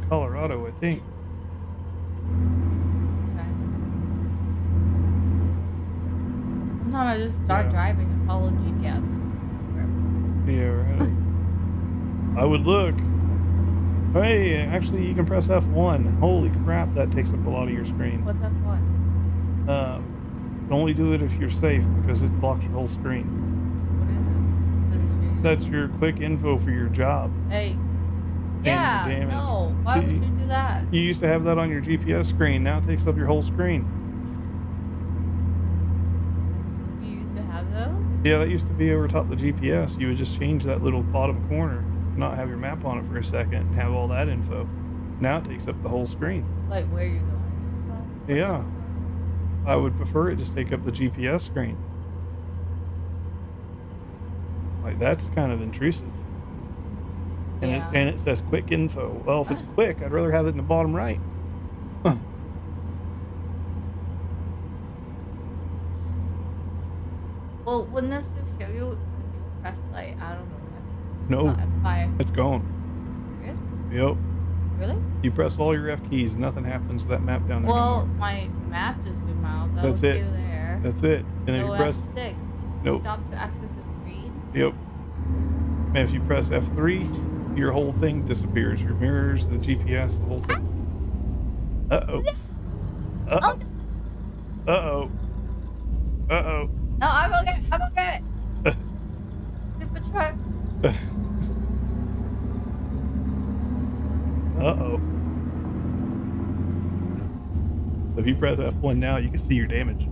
Colorado, I think. Okay. Sometimes I just start driving and follow GPS. Yeah, right. I would look. Hey, actually, you can press F1. Holy crap, that takes up a lot of your screen. What's F1? Only do it if you're safe because it blocks your whole screen. What is it? That's your quick info for your job. Hey. Yeah, no. Why would you do that? You used to have that on your GPS screen. Now it takes up your whole screen. You used to have those? Yeah, that used to be over top the GPS. You would just change that little bottom corner, not have your map on it for a second, and have all that info. Now it takes up the whole screen. Like where you're going? Yeah. I would prefer it just take up the GPS screen. Like, that's kind of intrusive. And, Yeah. it says quick info. Well, if it's quick, I'd rather have it in the bottom right. Huh. Well, wouldn't this show you if you press like, I don't know. No, F5. it's gone. Serious? Yep. Really? You press all your F keys, nothing happens to that map down there Well, anymore. my map just zoomed out. That That's was it. still there. That's it. And if No you press... F6. Nope. Stop to access the screen. Yep. And if you press F3, your whole thing disappears. Your mirrors, the GPS, the whole thing. Uh-oh. Uh-oh. Uh-oh. Uh-oh. No, I'm okay. I'm okay. Stupid truck. Uh-oh. If you press F1 now, you can see your damage.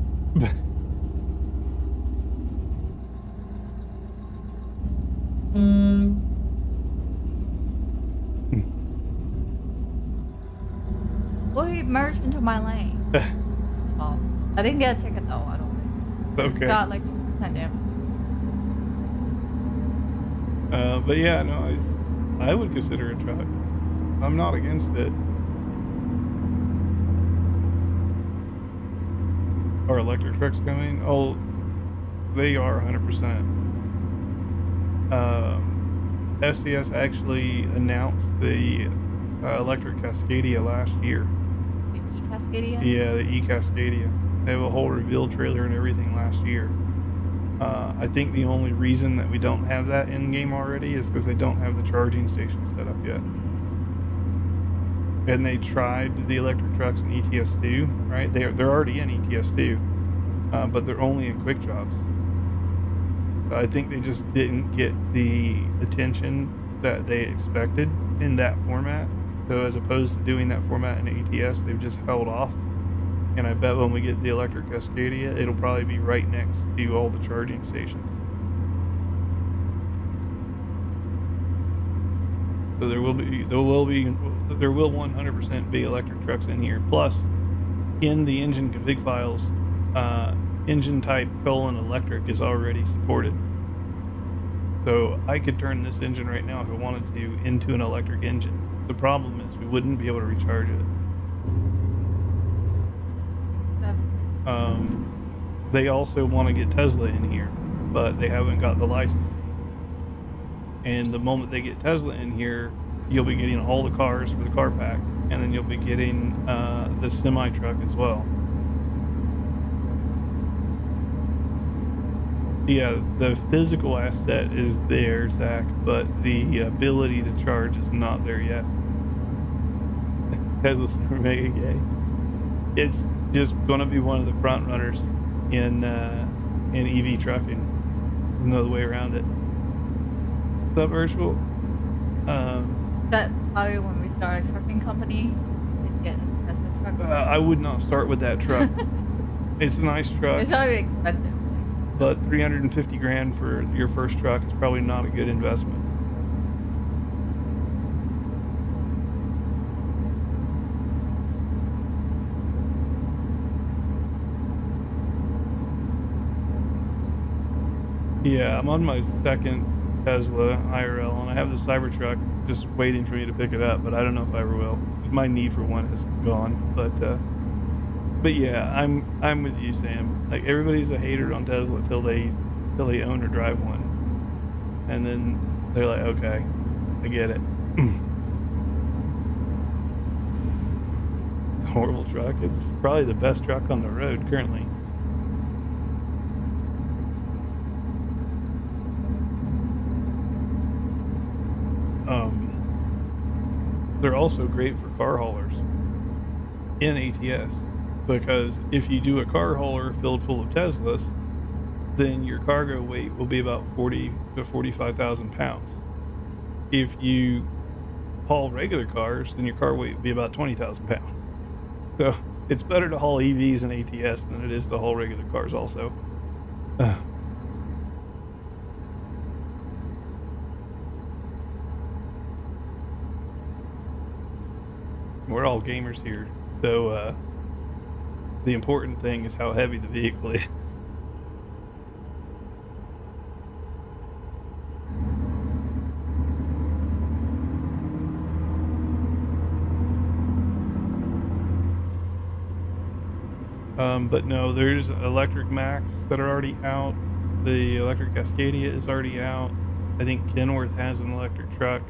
Well, he merged into my lane. Oh, I didn't get a ticket though. I don't think. Okay. It's got like 2% damage. But yeah, no, I would consider a truck. I'm not against it. Are electric trucks coming? Oh, they are 100%. SCS actually announced the electric Cascadia last year. The E-Cascadia? Yeah, the E-Cascadia. They have a whole reveal trailer and everything last year. I think the only reason that we don't have that in game already is because they don't have the charging station set up yet. And they tried the electric trucks in ETS2, right? They're already in ETS2, but they're only in quick jobs. I think they just didn't get the attention that they expected in that format. So as opposed to doing that format in ATS, they've just held off. And I bet when we get the electric Cascadia, it'll probably be right next to all the charging stations. So there will 100% be electric trucks in here. Plus, in the engine config files, engine type :electric is already supported. So I could turn this engine right now if I wanted to into an electric engine. The problem is we wouldn't be able to recharge it. They also want to get Tesla in here, but they haven't got the license. And the moment they get Tesla in here, you'll be getting all the cars for the car pack, and then you'll be getting the semi truck as well. Yeah, the physical asset is there, Zach, but the ability to charge is not there yet. Tesla's mega gay. It's just going to be one of the front runners in EV trucking. There's no other way around it. What's up, Virtual? That probably when we start a trucking company, we'd get a Tesla truck. I would not start with that truck. It's a nice truck. It's probably expensive. But $350 grand for your first truck is probably not a good investment. Yeah, I'm on my second Tesla IRL, and I have the Cybertruck just waiting for me to pick it up, but I don't know if I ever will. My need for one is gone, but yeah, I'm with you, Sam. Like, everybody's a hater on Tesla till they own or drive one, and then they're like, okay, I get it. It's a horrible truck. It's probably the best truck on the road currently. They're also great for car haulers in ATS, because if you do a car hauler filled full of Teslas, then your cargo weight will be about 40 to 45,000 pounds. If you haul regular cars, then your car weight will be about 20,000 pounds. So it's better to haul EVs in ATS than it is to haul regular cars also. We're all gamers here, so the important thing is how heavy the vehicle is. But no, there's electric Max that are already out. The electric Cascadia is already out. I think Kenworth has an electric truck.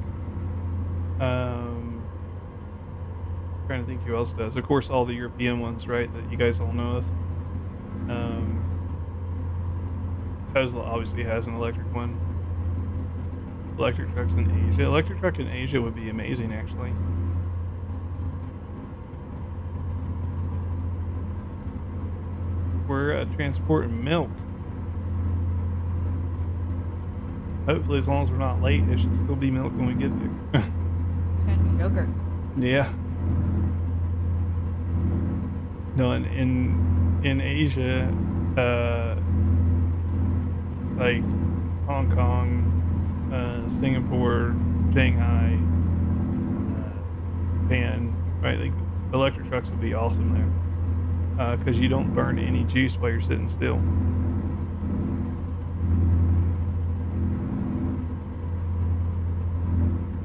Trying to think who else does. Of course, all the European ones, right, that you guys all know of. Tesla obviously has an electric one. Electric trucks in Asia. Electric truck in Asia would be amazing, actually. We're transporting milk. Hopefully, as long as we're not late, it should still be milk when we get there. And yogurt. Yeah. No, in Asia, like Hong Kong, Singapore, Shanghai, Japan, right? Like, electric trucks would be awesome there, because you don't burn any juice while you're sitting still.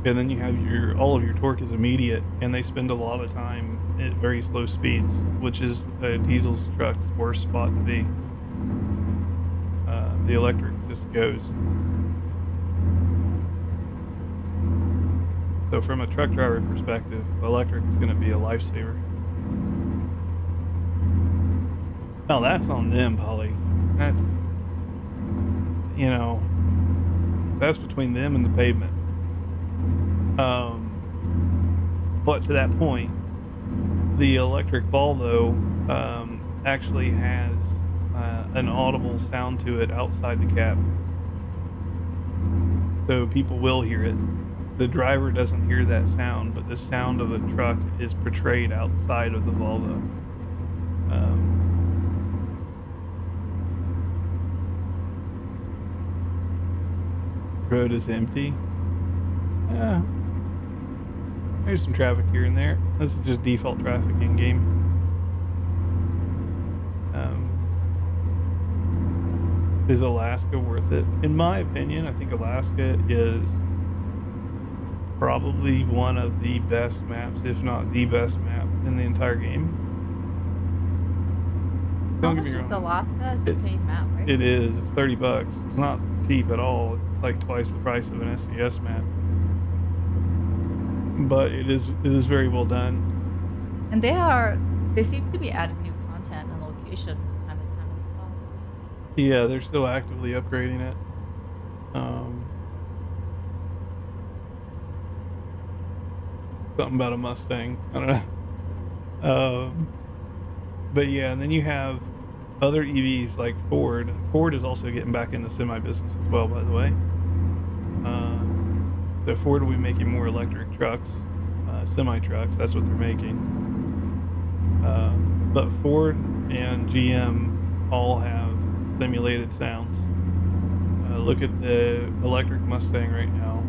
And then you have all of your torque is immediate, and they spend a lot of time at very slow speeds, which is a diesel truck's worst spot to be. The electric just goes. So from a truck driver perspective, electric is going to be a lifesaver. Now that's on them, Polly. That's, that's between them and the pavement. But to that point, the electric Volvo actually has an audible sound to it outside the cab, so people will hear it. The driver doesn't hear that sound, but the sound of the truck is portrayed outside of the Volvo. Road is empty. Yeah. There's some traffic here and there. This is just default traffic in game. Is Alaska worth it? In my opinion, I think Alaska is probably one of the best maps, if not the best map in the entire game. Don't get me wrong. Alaska is a paid map, right? It is. It's $30. It's not cheap at all. It's like twice the price of an SCS map. But it is very well done. And they seem to be adding new content and location from time to time as well. Yeah, they're still actively upgrading it. Something about a Mustang. I don't know. But yeah, and then you have other EVs like Ford. Ford is also getting back into semi-business as well, by the way. So Ford will be making more electric trucks, semi-trucks. That's what they're making. But Ford and GM all have simulated sounds. Look at the electric Mustang right now,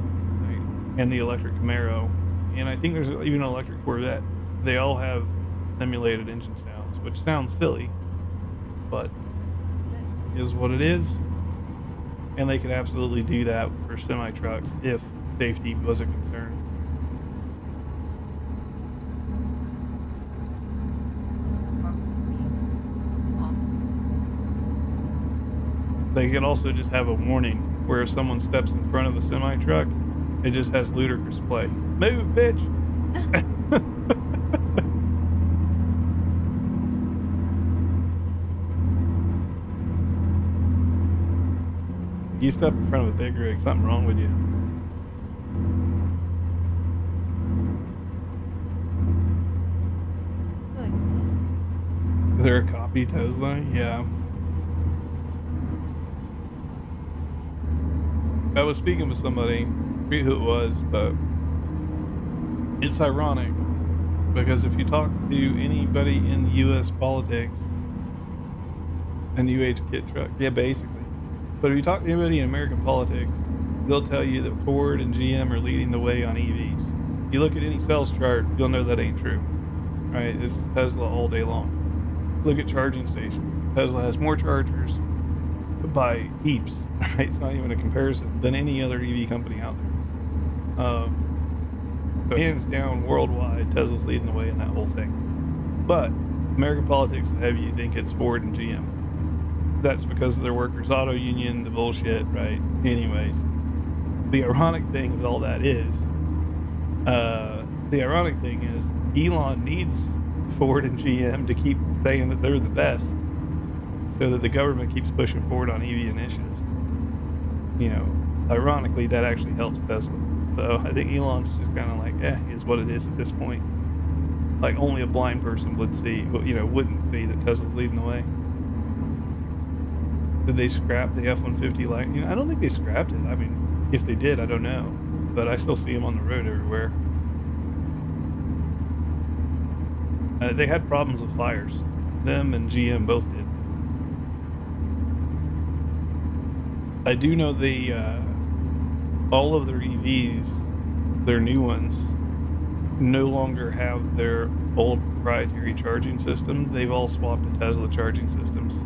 and the electric Camaro, and I think there's even an electric Corvette. They all have simulated engine sounds, which sounds silly, but is what it is. And they could absolutely do that for semi-trucks if safety was a concern. They could also just have a warning where if someone steps in front of a semi-truck, it just has ludicrous play. Move, bitch! You step in front of a big rig, something wrong with you. Is there a copy Tesla? Yeah. I was speaking with somebody, I forget who it was, but it's ironic because if you talk to anybody in US politics and kit truck, yeah, basically. But if you talk to anybody in American politics, they'll tell you that Ford and GM are leading the way on EVs. You look at any sales chart, you'll know that ain't true, right? It's Tesla all day long. Look at charging stations. Tesla has more chargers by heaps, right? It's not even a comparison than any other EV company out there. So hands down, worldwide, Tesla's leading the way in that whole thing. But American politics would have you think it's Ford and GM. That's because of their workers' auto union, the bullshit, right? Anyways, the ironic thing with all that is, Elon needs Ford and GM to keep saying that they're the best, so that the government keeps pushing forward on EV initiatives. You know, ironically, that actually helps Tesla. So I think Elon's just kind of like, is what it is at this point. Like only a blind person would see, wouldn't see that Tesla's leading the way. Did they scrap the F-150 Lightning? I don't think they scrapped it. I mean, if they did, I don't know. But I still see them on the road everywhere. They had problems with fires. Them and GM both did. I do know all of their EVs, their new ones, no longer have their old proprietary charging system. They've all swapped to Tesla charging systems.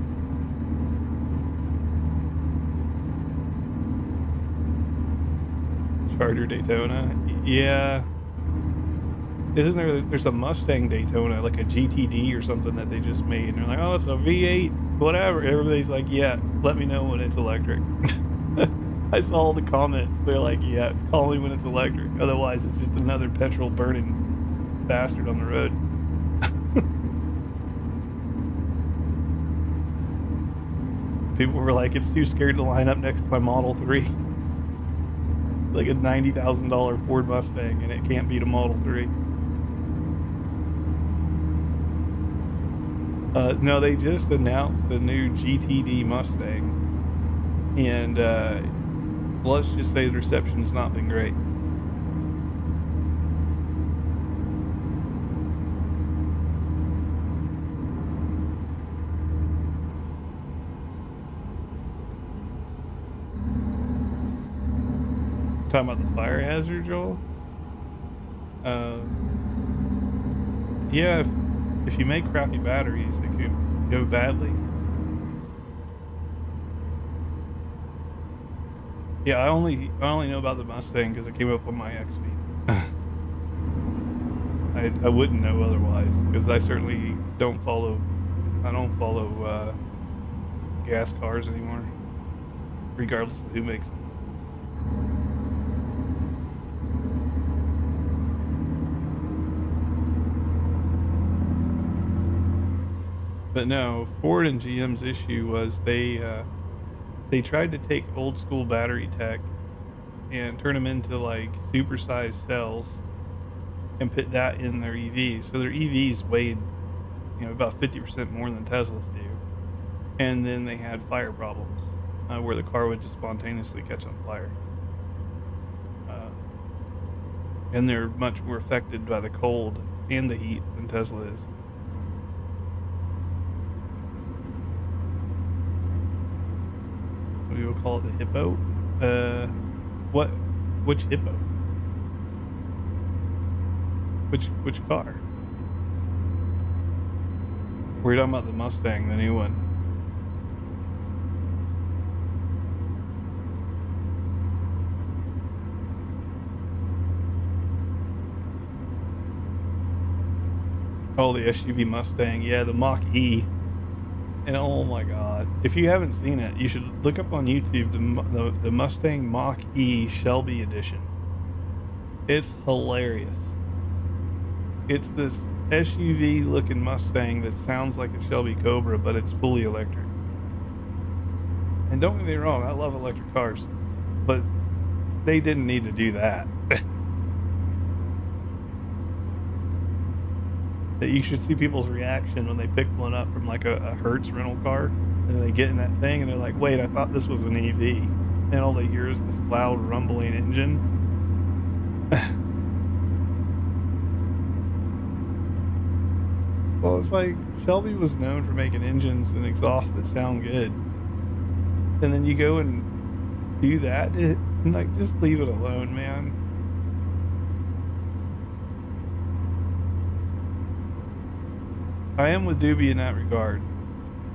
Charger Daytona, yeah. Isn't there's a Mustang Daytona, like a GTD or something that they just made, and they're like, oh, it's a V8, whatever. Everybody's like, yeah, let me know when it's electric. I saw all the comments. They're like, yeah, call me when it's electric. Otherwise, it's just another petrol burning bastard on the road. People were like, it's too scared to line up next to my Model 3. Like a $90,000 Ford Mustang, and it can't beat a Model 3. No, they just announced the new GTD Mustang, and let's just say the reception's not been great. Talking about the fire hazard, Joel? Yeah, if you make crappy batteries, it could go badly. Yeah, I only know about the Mustang because it came up on my X feed. I wouldn't know otherwise because I certainly don't follow. I don't follow gas cars anymore, regardless of who makes them. But no, Ford and GM's issue was they tried to take old school battery tech and turn them into like supersized cells and put that in their EVs. So their EVs weighed, about 50% more than Teslas do. And then they had fire problems where the car would just spontaneously catch on fire. And they're much more affected by the cold and the heat than Tesla is. We will call it the Hippo. Which Hippo? Which car? We're talking about the Mustang, the new one. Oh, the SUV Mustang. Yeah, the Mach E. And oh my god, if you haven't seen it, you should look up on YouTube the Mustang Mach E Shelby edition. It's hilarious. It's this SUV looking Mustang that sounds like a Shelby Cobra, but it's fully electric. And don't get me wrong, I love electric cars, but they didn't need to do that. That you should see people's reaction when they pick one up from like a Hertz rental car, and they get in that thing and they're like, wait, I thought this was an EV. And all they hear is this loud rumbling engine. Well, it's like Shelby was known for making engines and exhaust that sound good. And then you go and do that, like, just leave it alone, man. I am with Doobie in that regard.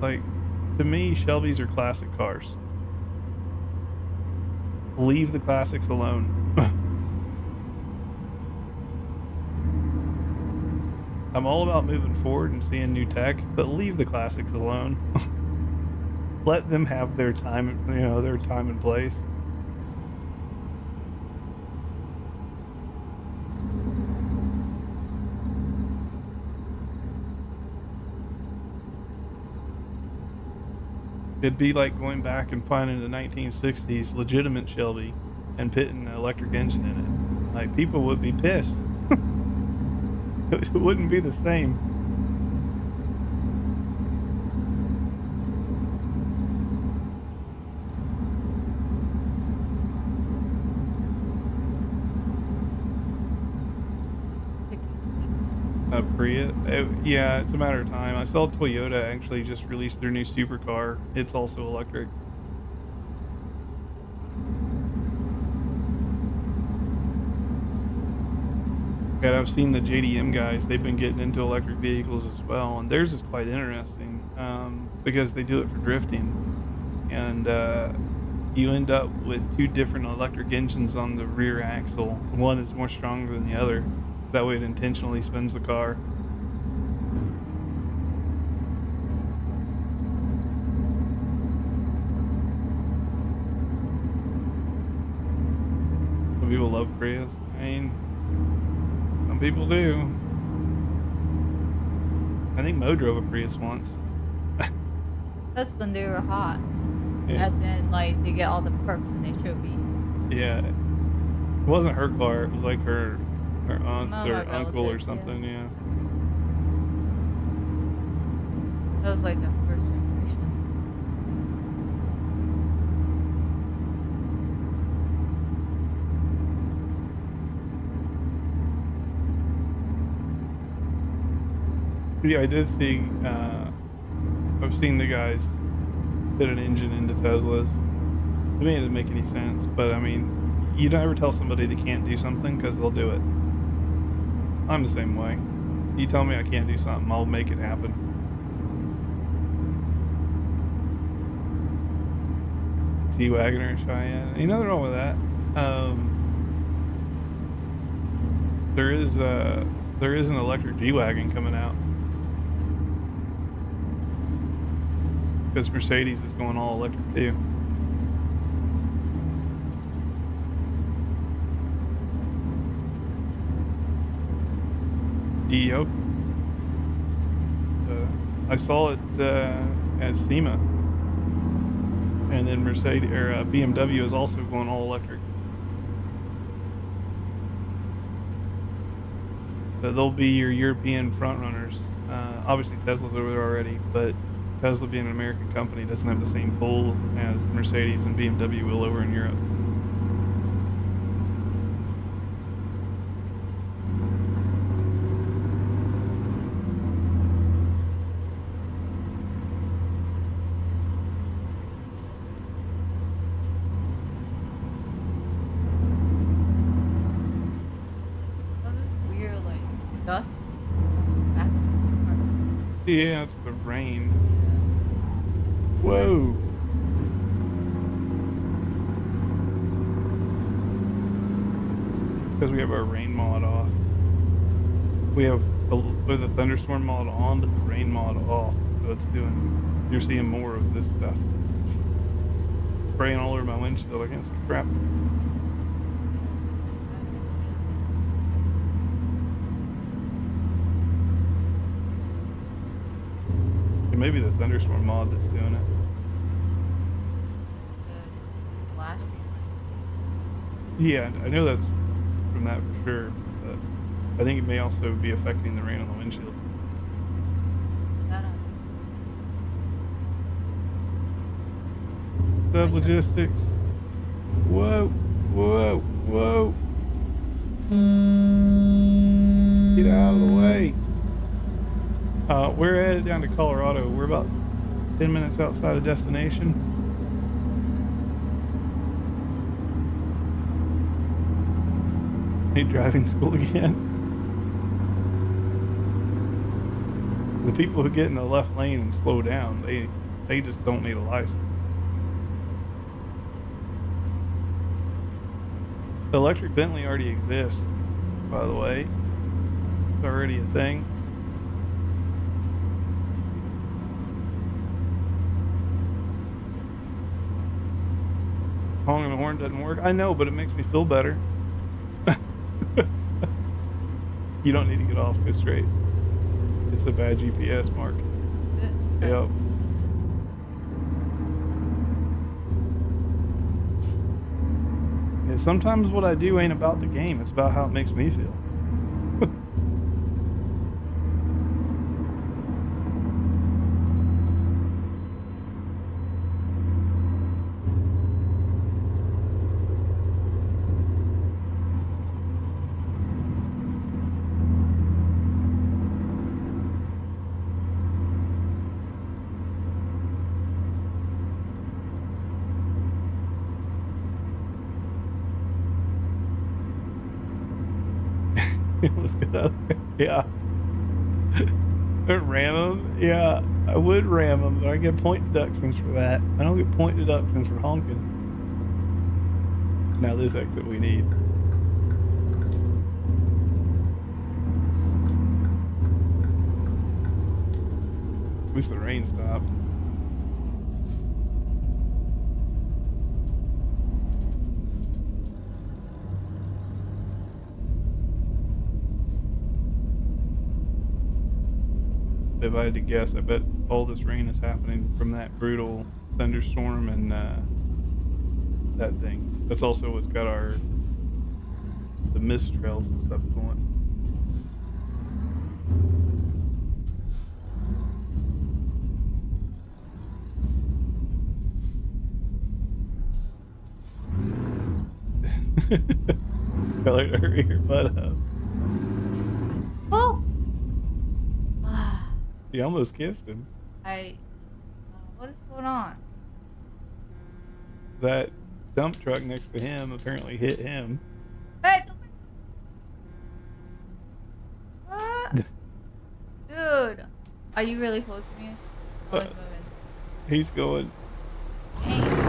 Like, to me, Shelbys are classic cars. Leave the classics alone. I'm all about moving forward and seeing new tech, but leave the classics alone. Let them have their time, their time and place. It'd be like going back and finding the 1960s legitimate Shelby and putting an electric engine in it. Like, people would be pissed. It wouldn't be the same. Prius? Yeah, it's a matter of time. I saw Toyota actually just released their new supercar. It's also electric. And I've seen the JDM guys, they've been getting into electric vehicles as well, and theirs is quite interesting because they do it for drifting. And you end up with two different electric engines on the rear axle. One is more stronger than the other. That way it intentionally spins the car. Some people love Prius. I mean, some people do. I think Mo drove a Prius once. That's when they were hot. Yeah. And then, like, they get all the perks and they should be. Yeah. It wasn't her car. It was like her aunt's or uncle or something, yeah. That was like the first generation. Yeah, I did see, I've seen the guys put an engine into Teslas. To me, it doesn't make any sense, but I mean, you never tell somebody they can't do something because they'll do it. I'm the same way. You tell me I can't do something, I'll make it happen. G-Wagoner in Cheyenne. Ain't nothing wrong with that. There is an electric G-Wagon coming out. Because Mercedes is going all electric too. Yep. I saw it at SEMA, and then Mercedes or BMW is also going all electric. So they'll be your European front runners. Obviously Tesla's over there already, but Tesla being an American company doesn't have the same pull as Mercedes and BMW will over in Europe. Dust? Yeah, it's the rain. Whoa. Because we have our rain mod off. We have with the thunderstorm mod on, but the rain mod off. So it's doing. You're seeing more of this stuff. Spraying all over my windshield. I can't see crap. It may be the thunderstorm mod that's doing it. Yeah, I know that's from that for sure, but I think it may also be affecting the rain on the windshield. Sub logistics. Whoa, whoa, whoa. Get out of the way. We're headed down to Colorado. We're about 10 minutes outside of destination. Need driving school again. The people who get in the left lane and slow down, they just don't need a license. The electric Bentley already exists, by the way. It's already a thing. Honking the horn doesn't work. I know, but it makes me feel better. You don't need to get off, go straight. It's a bad GPS mark. Yep. Yeah, sometimes what I do ain't about the game, it's about how it makes me feel. Let's go. Yeah. Ram them? Yeah, I would ram them, but I get point deductions for that. I don't get point deductions for honking. Now this exit we need. At least the rain stopped. If I had to guess, I bet all this rain is happening from that brutal thunderstorm and that thing. That's also what's got the mist trails and stuff going. Tell her to hurry your butt up. Oh! You almost kissed him. What is going on? That dump truck next to him apparently hit him. Hey, what? Dude, are you really close to me? Oh, it's moving. He's going. Dang.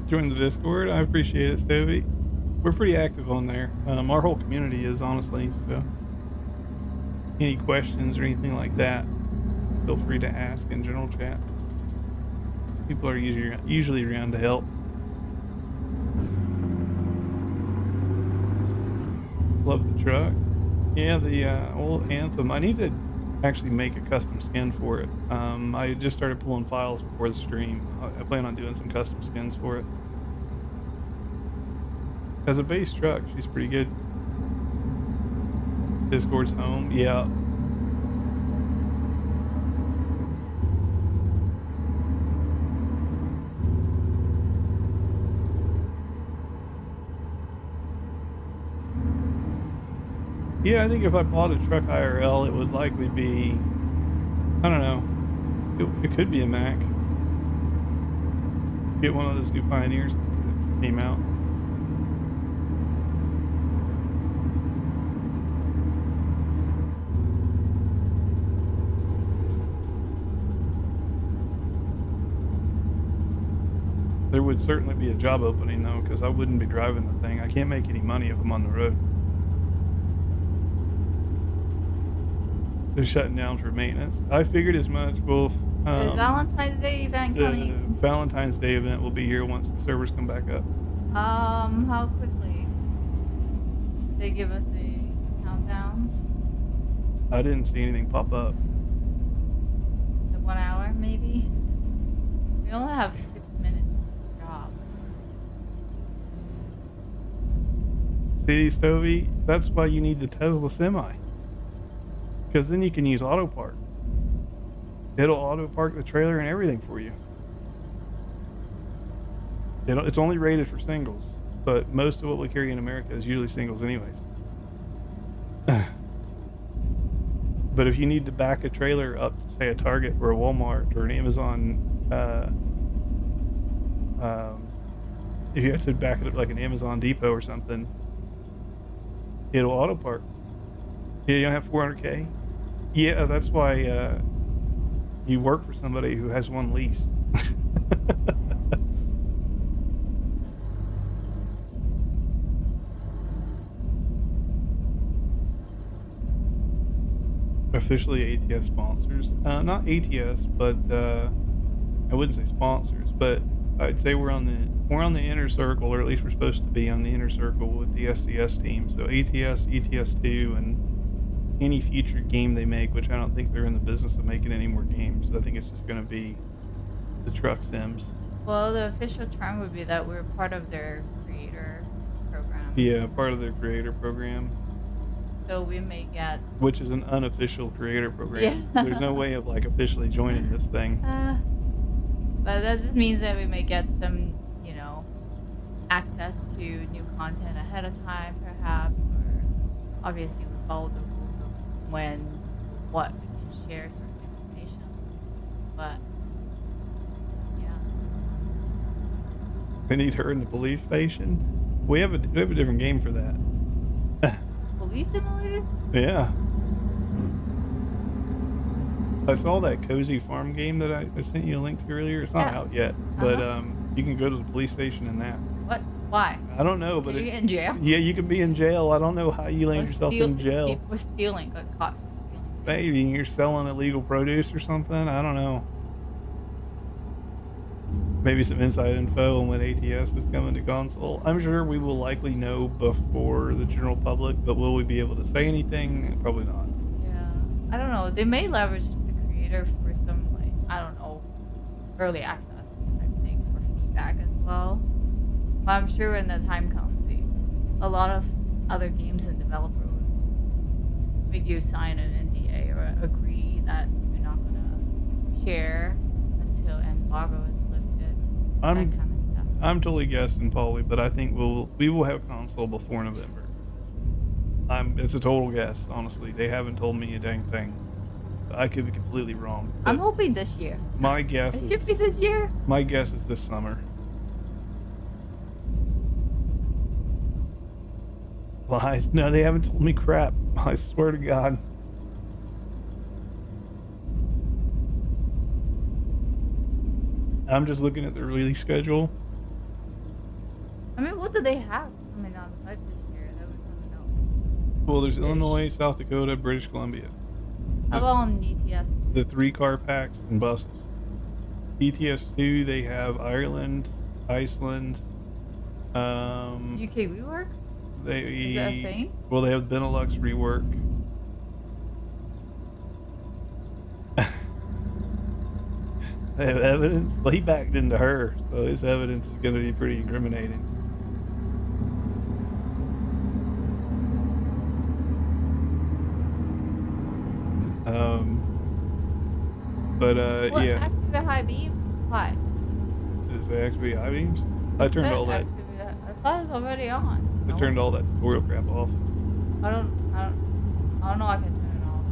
Join the Discord. I appreciate it, Stovey. We're pretty active on there. Our whole community is, honestly. So, any questions or anything like that, feel free to ask in general chat. People are usually around to help. Love the truck. Yeah, the old Anthem. I need to actually make a custom skin for it. I just started pulling files before the stream. I plan on doing some custom skins for it. As a base truck, she's pretty good. Discord's home, yeah. Yeah, I think if I bought a truck IRL, it would likely be, I don't know, it could be a Mac. Get one of those new Pioneers that came out. There would certainly be a job opening though, because I wouldn't be driving the thing. I can't make any money if I'm on the road. They're shutting down for maintenance. I figured as much. Well, The Valentine's Day event the coming. Valentine's Day event will be here once the servers come back up. How quickly? They give us a countdown? I didn't see anything pop up. The 1 hour, maybe? We only have 6 minutes on this job. See, Stovey, that's why you need the Tesla Semi. Because then you can use auto park. It'll auto park the trailer and everything for you. It's only rated for singles, but most of what we carry in America is usually singles anyways. But if you need to back a trailer up to, say, a Target or a Walmart or an Amazon, if you have to back it up like an Amazon Depot or something, it'll auto park. Yeah, you don't have 400K? Yeah, that's why you work for somebody who has one lease. Officially ATS sponsors. Not ATS, but I wouldn't say sponsors, but I'd say we're on the inner circle, or at least we're supposed to be on the inner circle with the SCS team. So ATS, ETS2, and any future game they make, which I don't think they're in the business of making any more games. I think it's just going to be the truck sims. Well, the official term would be that we're part of their creator program. Yeah, part of their creator program. So we may get... Which is an unofficial creator program. Yeah. There's no way of like officially joining this thing. But that just means that we may get some, access to new content ahead of time, perhaps, or obviously we follow the rules of what we can share certain information. But yeah, They need her in the police station. We have a different game for that. police simulator. Yeah. I saw that Cozy Farm game that I sent you a link to earlier. It's not out yet, but you can go to the police station in that. What? Why? I don't know, but Are you in jail? Yeah, you could be in jail. I don't know how you land yourself in jail. For stealing, got caught for stealing. Maybe you're selling illegal produce or something. I don't know. Maybe some inside info on when ATS is coming to console. I'm sure we will likely know before the general public, but will we be able to say anything? Probably not. Yeah, I don't know. They may leverage the creator for some, early access type thing for feedback as well. But I'm sure when the time comes, a lot of other games and developers would make you sign an NDA or agree that you're not going to share until embargo is lifted. That kind of stuff. I'm totally guessing, Paulie, but I think we will have console before November. It's a total guess, honestly. They haven't told me a dang thing. I could be completely wrong. I'm hoping this year. My guess It should be this year. My guess is this summer. Lies. No, they haven't told me crap. I swear to God. I'm just looking at the release schedule. I mean, what do they have coming on the pipe this year that we want to know? Well, there's Illinois, South Dakota, British Columbia. How about on ETS? The 3 car packs and buses. ETS2, they have Ireland, Iceland. UK rework? Is that a thing? Well, they have Benelux rework. They have evidence. Well, he backed into her, so his evidence is going to be pretty incriminating. What, yeah. Activate high beams? Why? Is it actually high beams? I turned all that. I thought it was already on. I turned all that tutorial crap off. I don't know I can turn it off.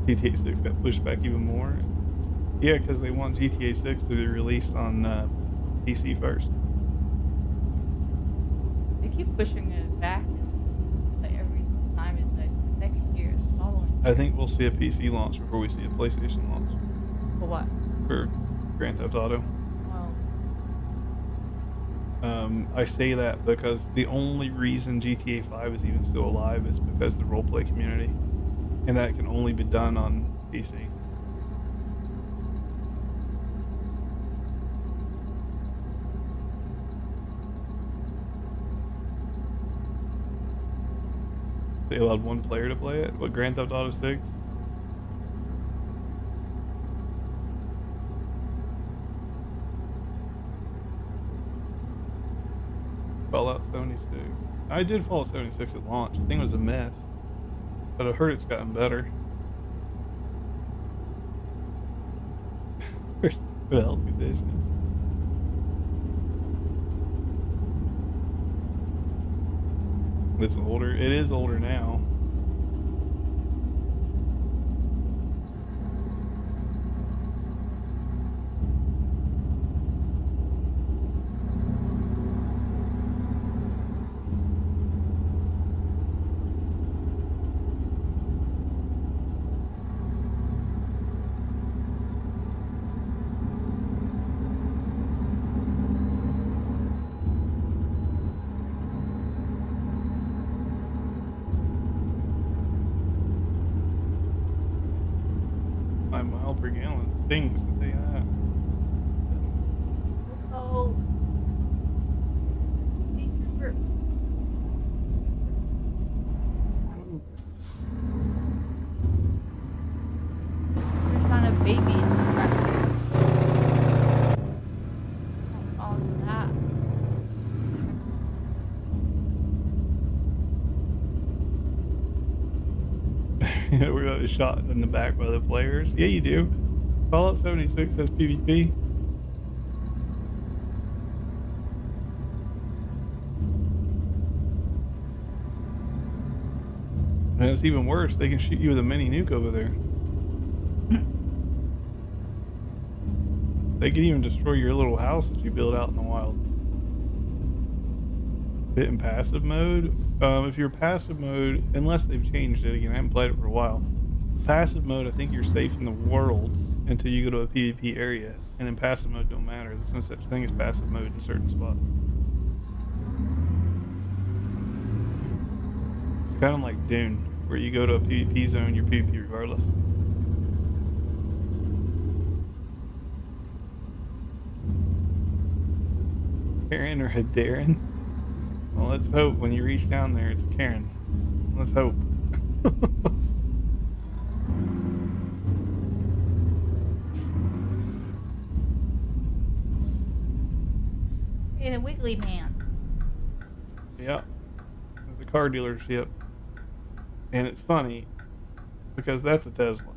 GTA 6 got pushed back even more. Yeah, because they want GTA 6 to be released on PC first. They keep pushing it back. Every time it's next year, the following year. I think we'll see a PC launch before we see a PlayStation launch. For what? For Grand Theft Auto. Well, I say that because the only reason GTA 5 is even still alive is because the roleplay community, and that can only be done on PC. They allowed one player to play it? What, Grand Theft Auto 6? Fallout 76. I did Fallout 76 at launch. The thing was a mess, but I've heard it's gotten better. There's health conditions. It's older. It is older now. Mile per gallon stings, I'll tell you that. Oh. You're trying to baby. We got shot in the back by the players. Yeah, you do. Fallout 76 has PvP. And it's even worse. They can shoot you with a mini nuke over there. They can even destroy your little house that you build out in the wild. Bit in passive mode. If you're passive mode, unless they've changed it again, I haven't played it for a while. Passive mode, I think you're safe in the world until you go to a PvP area, and in passive mode don't matter. There's no such thing as passive mode in certain spots. It's kind of like Dune, where you go to a PvP zone, you're PvP regardless. Karen or Darren? Well, let's hope when you reach down there, it's Karen. Let's hope. Hey, the Wiggly Man. Yeah. The car dealership. And it's funny because that's a Tesla.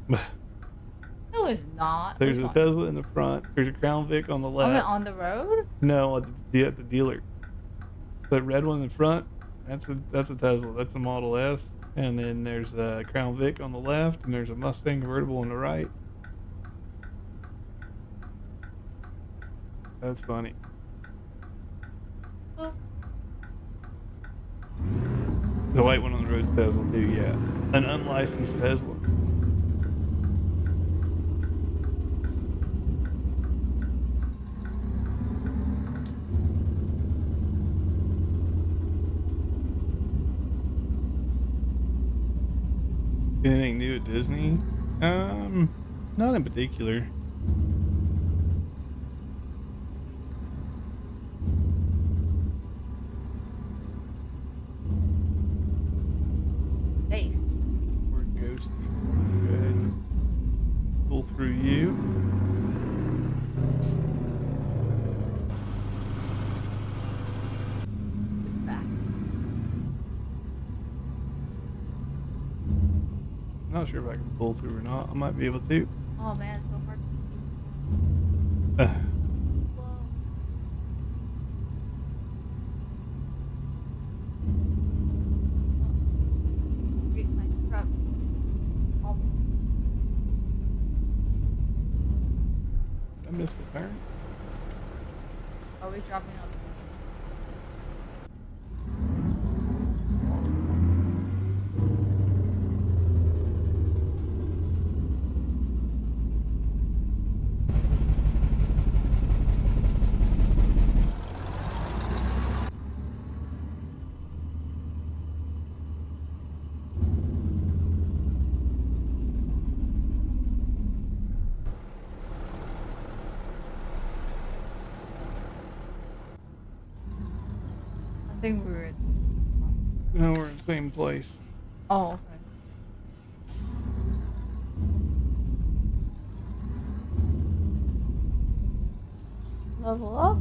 No, it's not. There's a Tesla in the front. There's a Crown Vic on the left. On the road? No, at the dealer. The red one in front, that's a Tesla. That's a Model S. And then there's a Crown Vic on the left, and there's a Mustang convertible on the right. That's funny. Oh. The white one on the road is Tesla too, yeah. An unlicensed Tesla. Anything new at Disney? Not in particular. Base. We're ghosty. Go ahead and pull through you. Back. I'm not sure if I can pull through or not. I might be able to. Oh man, it's so hard. I missed the turn. Are we dropping off? think we were. No, we're in the same place. Oh, okay. Level up.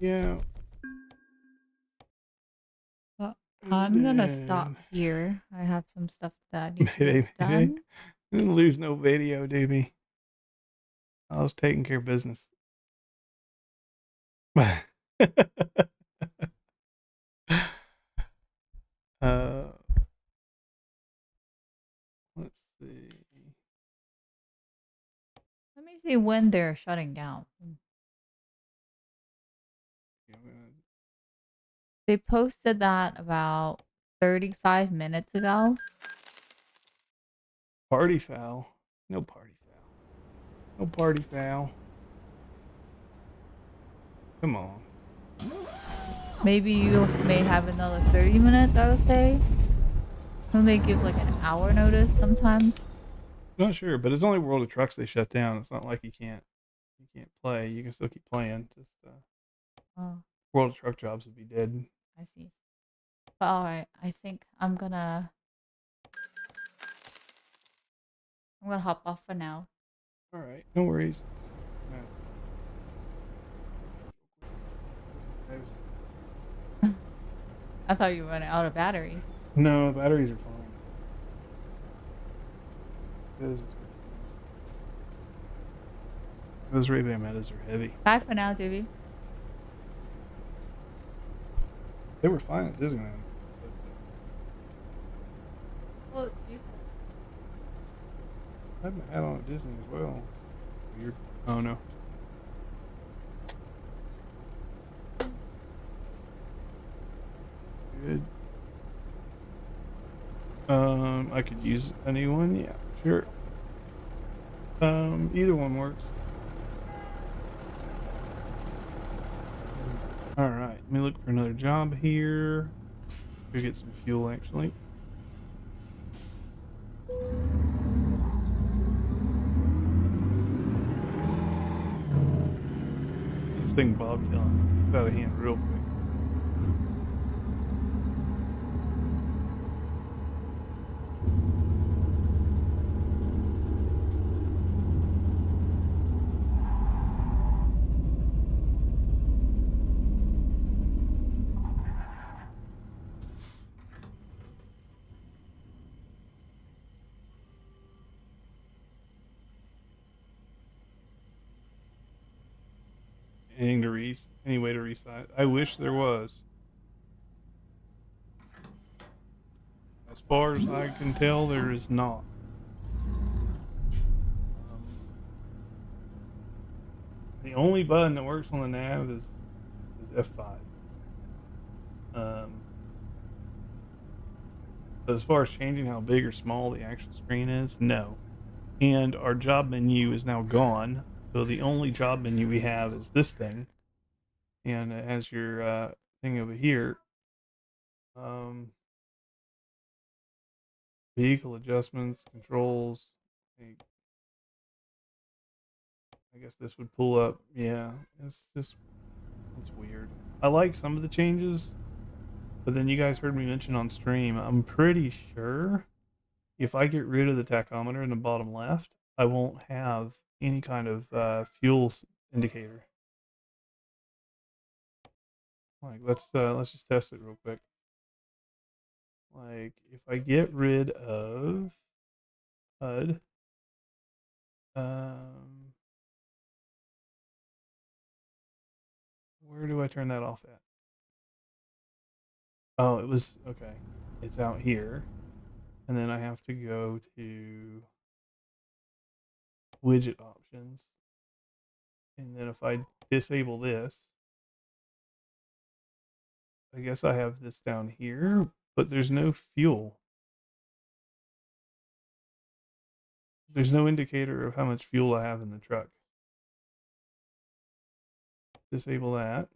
Yeah. I'm gonna stop Then here. I have some stuff that needs to get Mayday, mayday. done. Didn't lose no video, doobie. I was taking care of business. uh, let's see. Let me see when they're shutting down. They posted that about 35 minutes ago. Party foul. No party foul. No party foul. Come on. Maybe you may have another 30 minutes, I would say. Don't they give like an hour notice sometimes? Not sure, but it's only World of Trucks they shut down. It's not like you can't play. You can still keep playing. Just Oh, World of Truck jobs would be dead. I see. But all right, I think I'm gonna hop off for now. All right, no worries. I thought you were running out of batteries. No, batteries are fine. Those Ray-Ban Metas are heavy. Bye for now, Doobie. They were fine at Disneyland. Well, I had my hat on at Disney as well. Weird. Oh no. Good. I could use a new one. Yeah, sure. Either one works. All right, let me look for another job here. Go get some fuel, actually. This thing bobtailing. It's out of hand real quick. Any way to resize? I wish there was. As far as I can tell, there is not. The only button that works on the nav is F5. But as far as changing how big or small the actual screen is, no. And our job menu is now gone. So the only job menu we have is this thing. And it has your thing over here. Vehicle adjustments, controls. I guess this would pull up. Yeah, it's weird. I like some of the changes, but then you guys heard me mention on stream, I'm pretty sure if I get rid of the tachometer in the bottom left, I won't have any kind of fuel indicator. Like let's just test it real quick. Like if I get rid of HUD, where do I turn that off at? Oh, it was okay. It's out here, and then I have to go to widget options, and then if I disable this, I guess I have this down here, but there's no fuel. There's no indicator of how much fuel I have in the truck. Disable that.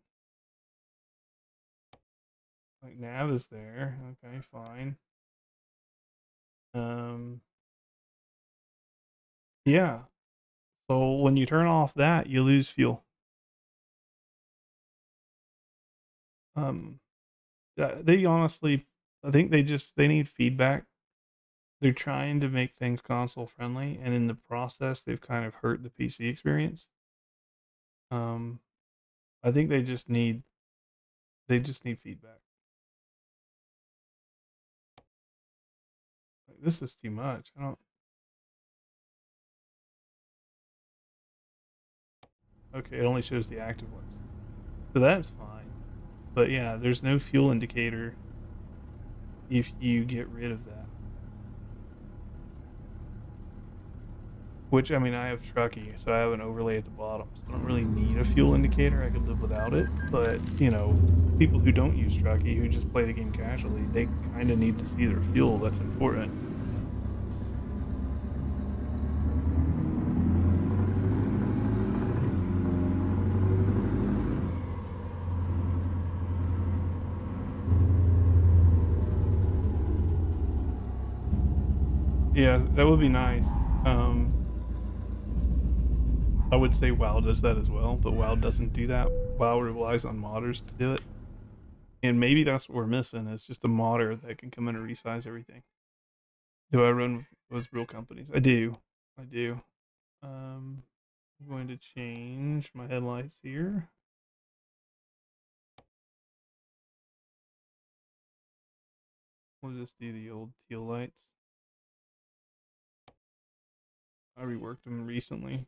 Like nav is there. Okay, fine. Yeah. So when you turn off that, you lose fuel. They honestly, I think they need feedback. They're trying to make things console friendly, and in the process, they've kind of hurt the PC experience. I think they just need feedback. Like, this is too much. I don't. Okay, it only shows the active ones, so that's fine. But yeah, there's no fuel indicator if you get rid of that. Which, I mean, I have Trucky, so I have an overlay at the bottom. So I don't really need a fuel indicator. I could live without it. But, you know, people who don't use Trucky, who just play the game casually, they kind of need to see their fuel. That's important. Yeah, that would be nice. I would say WoW does that as well, but WoW doesn't do that. WoW relies on modders to do it. And maybe that's what we're missing. It's just a modder that can come in and resize everything. Do I run with real companies? I do. I do. I'm going to change my headlights here. We'll just do the old teal lights. I reworked them recently,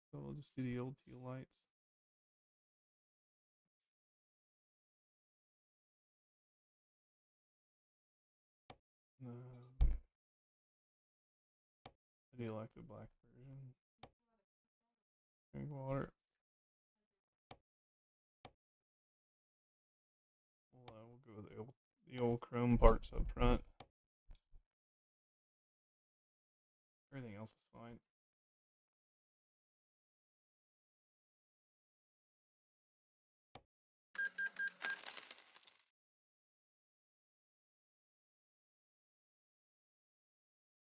so we'll just do the old teal lights. I do like the black version. Drink water. We'll go with the old chrome parts up front. Everything else is fine.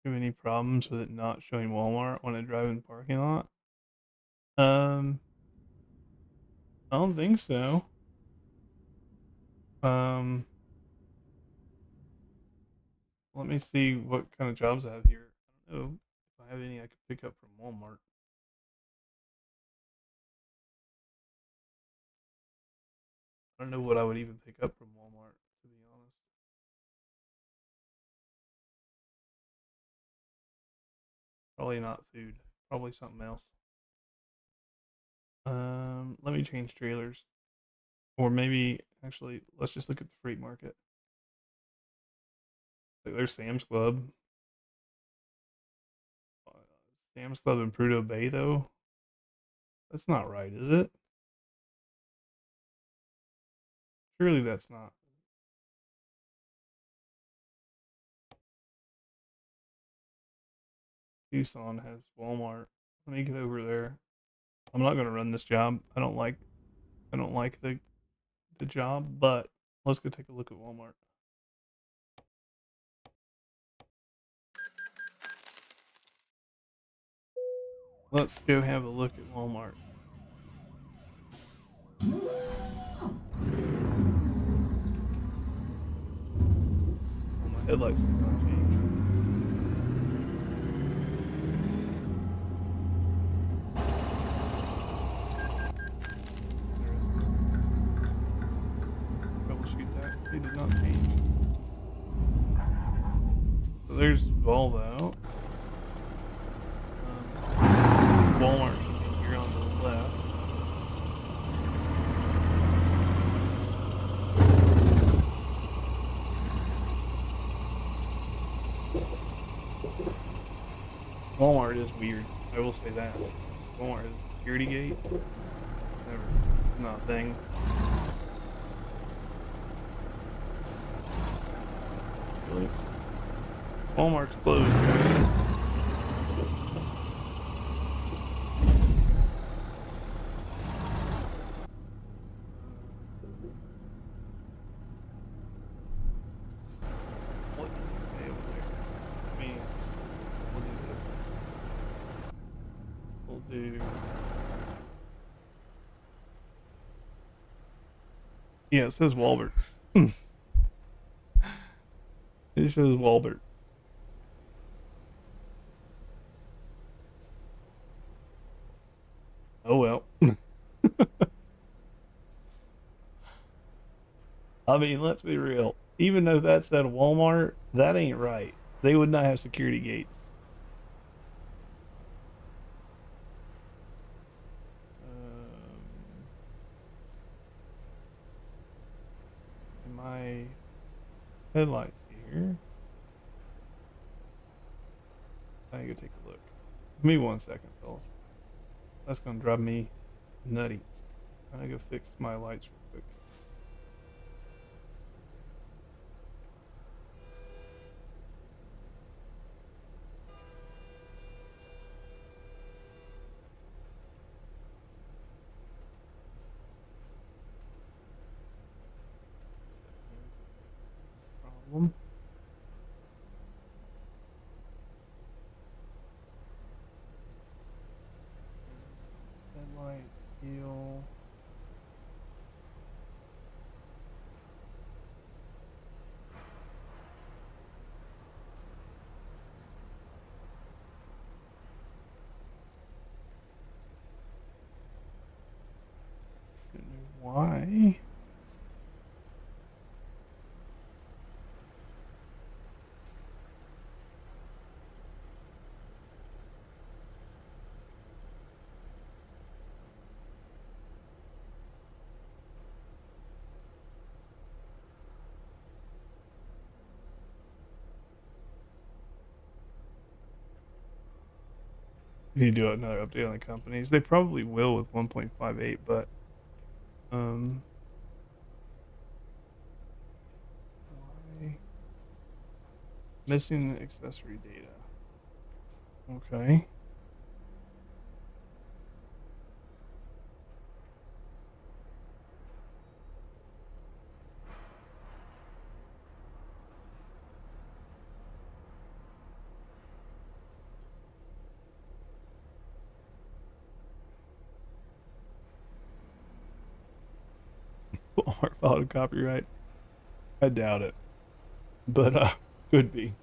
Do you have any problems with it not showing Walmart when I drive in the parking lot? I don't think so. Let me see what kind of jobs I have here. I don't know if I have any I could pick up from Walmart. I don't know what I would even pick up from Walmart, to be honest. Probably not food. Probably something else. Let me change trailers. Or maybe, actually, let's just look at the freight market. Like, there's Sam's Club. Sam's Club in Prudhoe Bay, though? That's not right, is it? Surely that's not. Tucson has Walmart. Let me get over there. I'm not gonna run this job. I don't like the job, but let's go take a look at Walmart. Let's go have a look at Walmart. Oh, my headlights did not change. Troubleshoot that. They did not change. So there's Volvo. Walmart should be here on the left. Walmart is weird. I will say that. Walmart has a security gate. Never, not a thing. Really? Walmart's closed, right? to... Yeah, it says Walbert. It says Walbert. Oh well. I mean, let's be real. Even though that said Walmart, that ain't right. They would not have security gates. My headlights here. I gotta take a look. Give me 1 second, fellas. That's gonna drive me nutty. I gotta go fix my lights real quick. Problem. Headlight, heel. Don't know why. If you do another update on the companies, they probably will with 1.58, but why? Missing accessory data. Okay. Walmart filed copyright. I doubt it, but could be.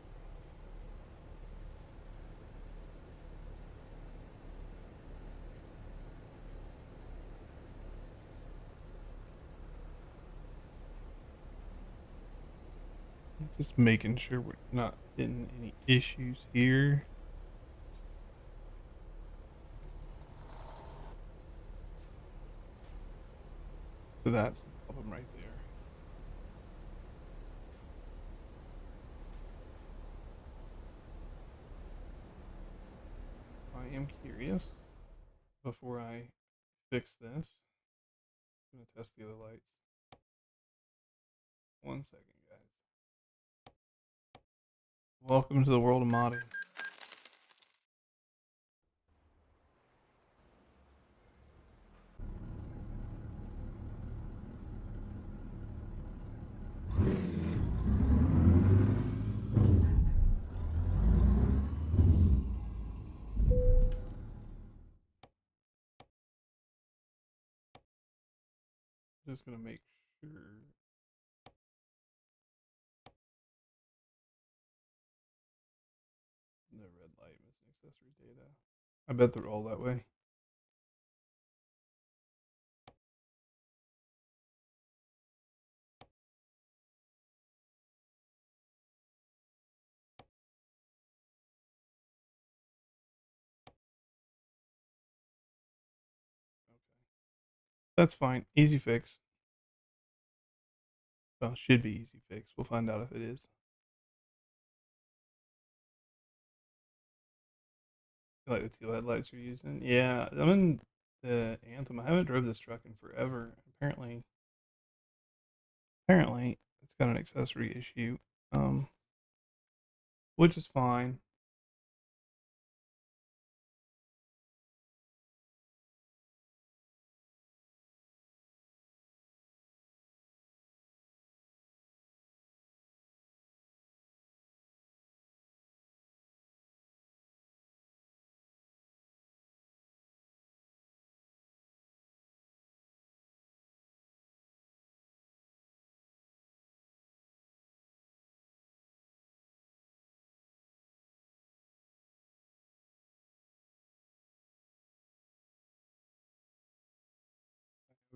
Just making sure we're not getting any issues here. So that's the problem right there. I am curious before I fix this. I'm gonna test the other lights. 1 second, guys. Welcome to the world of modding. Just gonna make sure. No red light, missing accessory data. I bet they're all that way. Okay. That's fine. Easy fix. Well, should be easy fix. We'll find out if it is. Like the teal headlights you're using? Yeah, I'm in the Anthem. I haven't drove this truck in forever. Apparently, it's got an accessory issue, which is fine.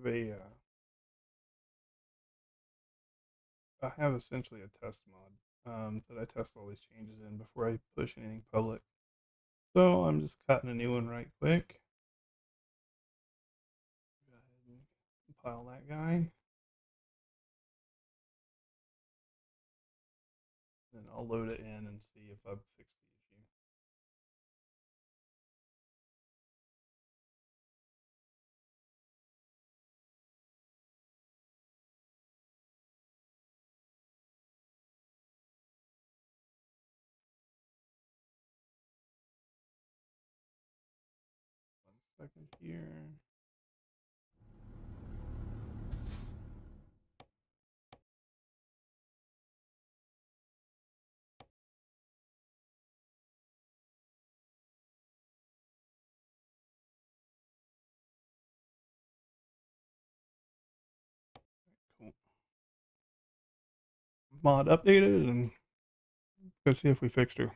I have essentially a test mod that I test all these changes in before I push anything public. So I'm just cutting a new one right quick. Go ahead and compile that guy. Then I'll load it in and see if I've fixed the issue. One second here. Cool. Mod updated, and go see if we fixed her.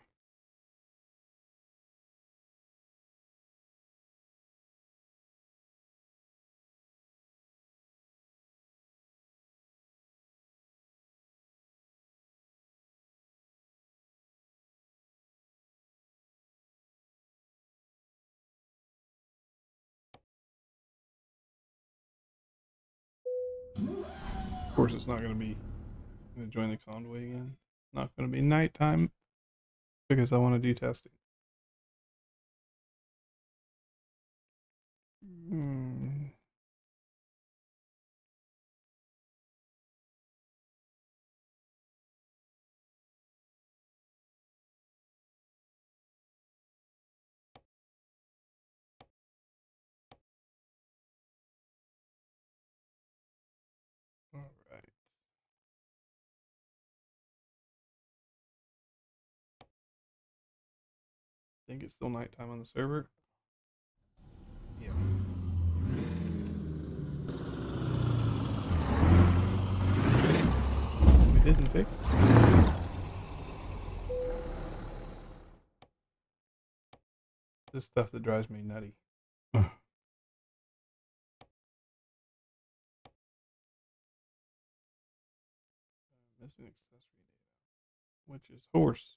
Of course, it's not going to be. I'm going to join the Convoy again. Not going to be nighttime because I want to do testing. All right. I think it's still nighttime on the server. Yeah. We didn't fix it. This stuff that drives me nutty. Missing accessory data, which is horse.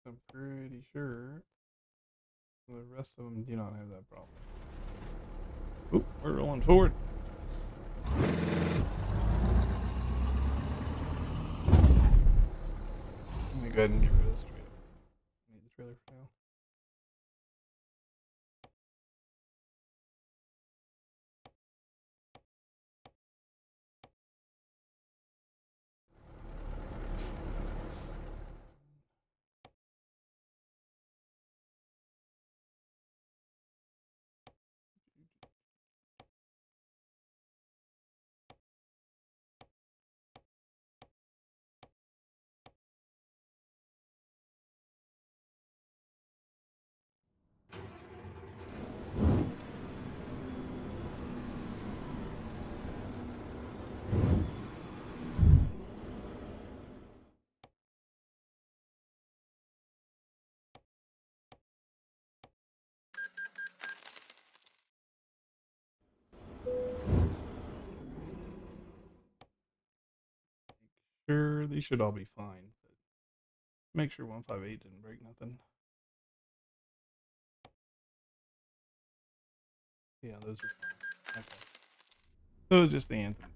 I'm pretty sure the rest of them do not have that problem. Oop, we're rolling forward. Let me go ahead and get rid of this trailer. I need the trailer for now. Sure, these should all be fine. But make sure 158 didn't break nothing. Yeah, those are fine. Okay. So it's just the anthem.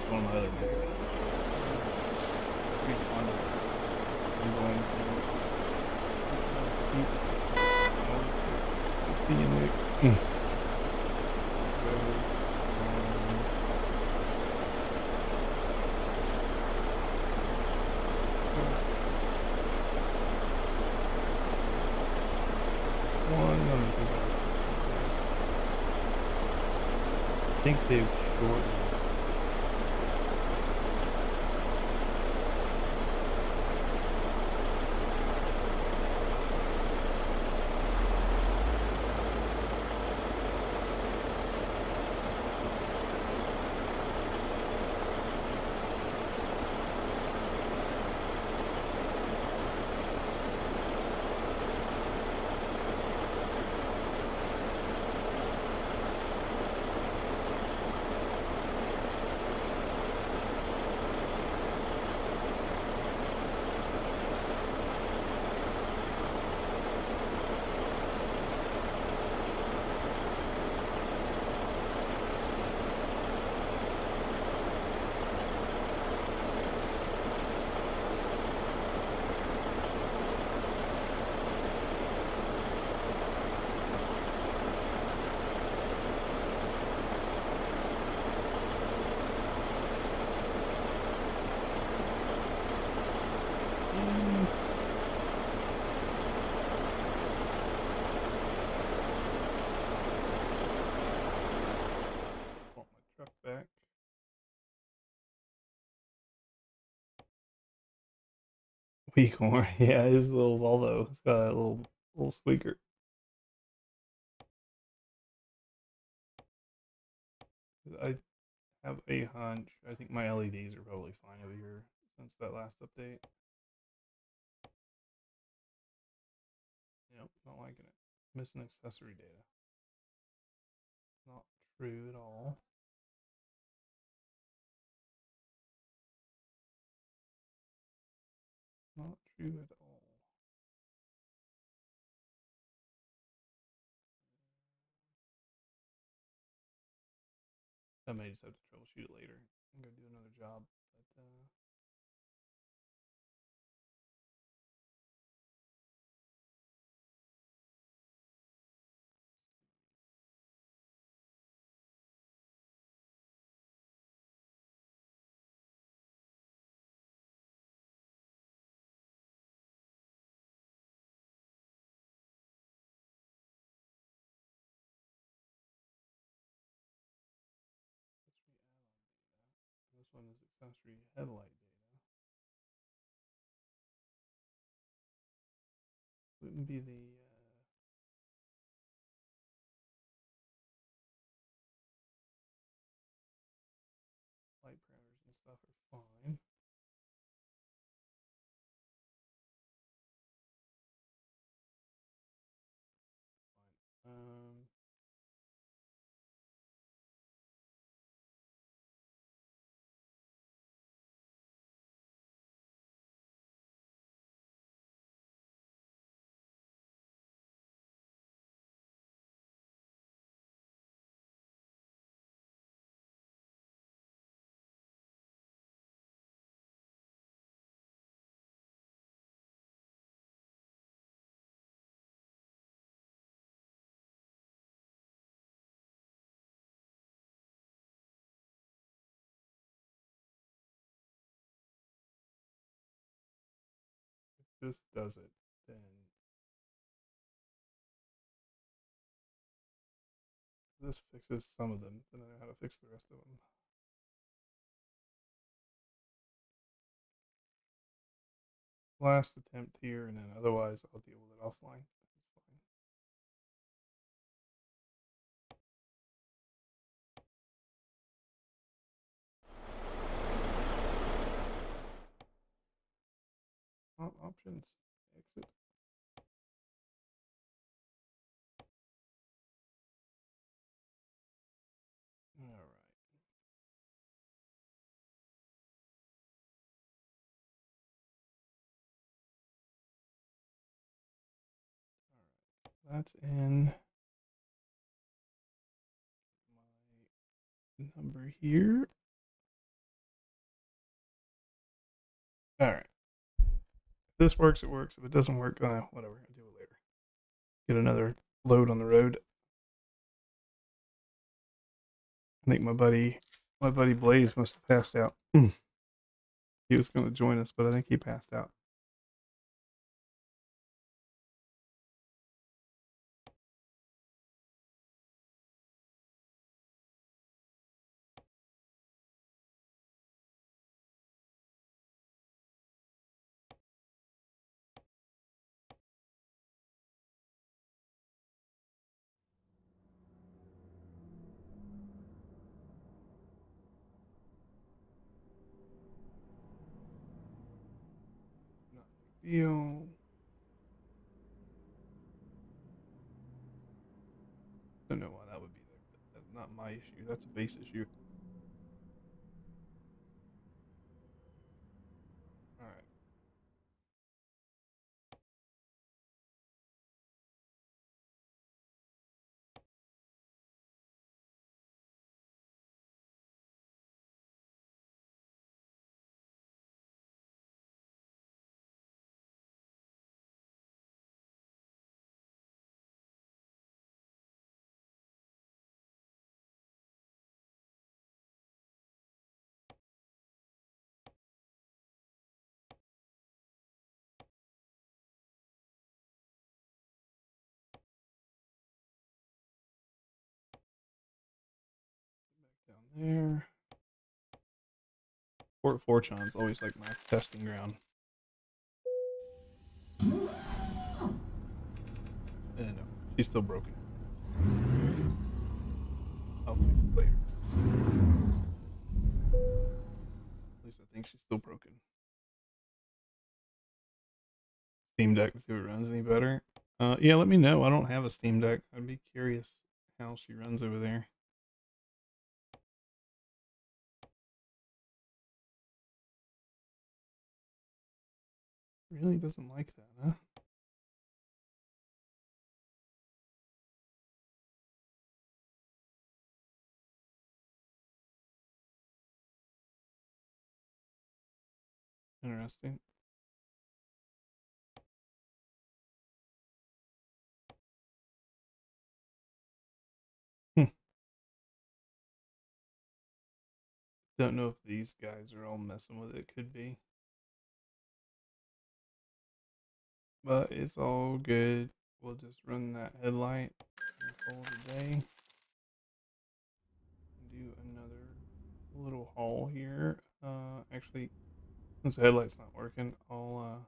One of my other things. I'm going to keep Nick. think they've shortened. Want my truck back. Weak horn. Yeah, his little Volvo. It's got a little squeaker. I have a hunch. I think my LEDs are probably fine over here since that last update. Yep, not liking it. Missing accessory data. Not true at all. Not true at all. I may just have to troubleshoot it later. I'm gonna do another job, but this one is accessory headlight data. Wouldn't be the light parameters and stuff are fine. Fine. If this does it, then this fixes some of them. Then I know how to fix the rest of them. Last attempt here, and then otherwise I'll deal with it offline. It's fine. Options. Exit. All right. That's in my number here. All right. If this works, it works. If it doesn't work, whatever. I'll do it later. Get another load on the road. I think my buddy Blaze must have passed out. He was going to join us, but I think he passed out. feel. Don't know why that would be there, but that's not my issue. That's a base issue. All right. Down there. Fort Fortron's always like my testing ground. No, she's still broken. I'll fix it later. At least I think she's still broken. Steam Deck to see if it runs any better. Yeah, let me know. I don't have a Steam Deck. I'd be curious how she runs over there. Really doesn't like that, huh? Interesting. Don't know if these guys are all messing with it. Could be. But it's all good. We'll just run that headlight and call it a day. Do another little haul here. Actually, since the headlight's not working, I'll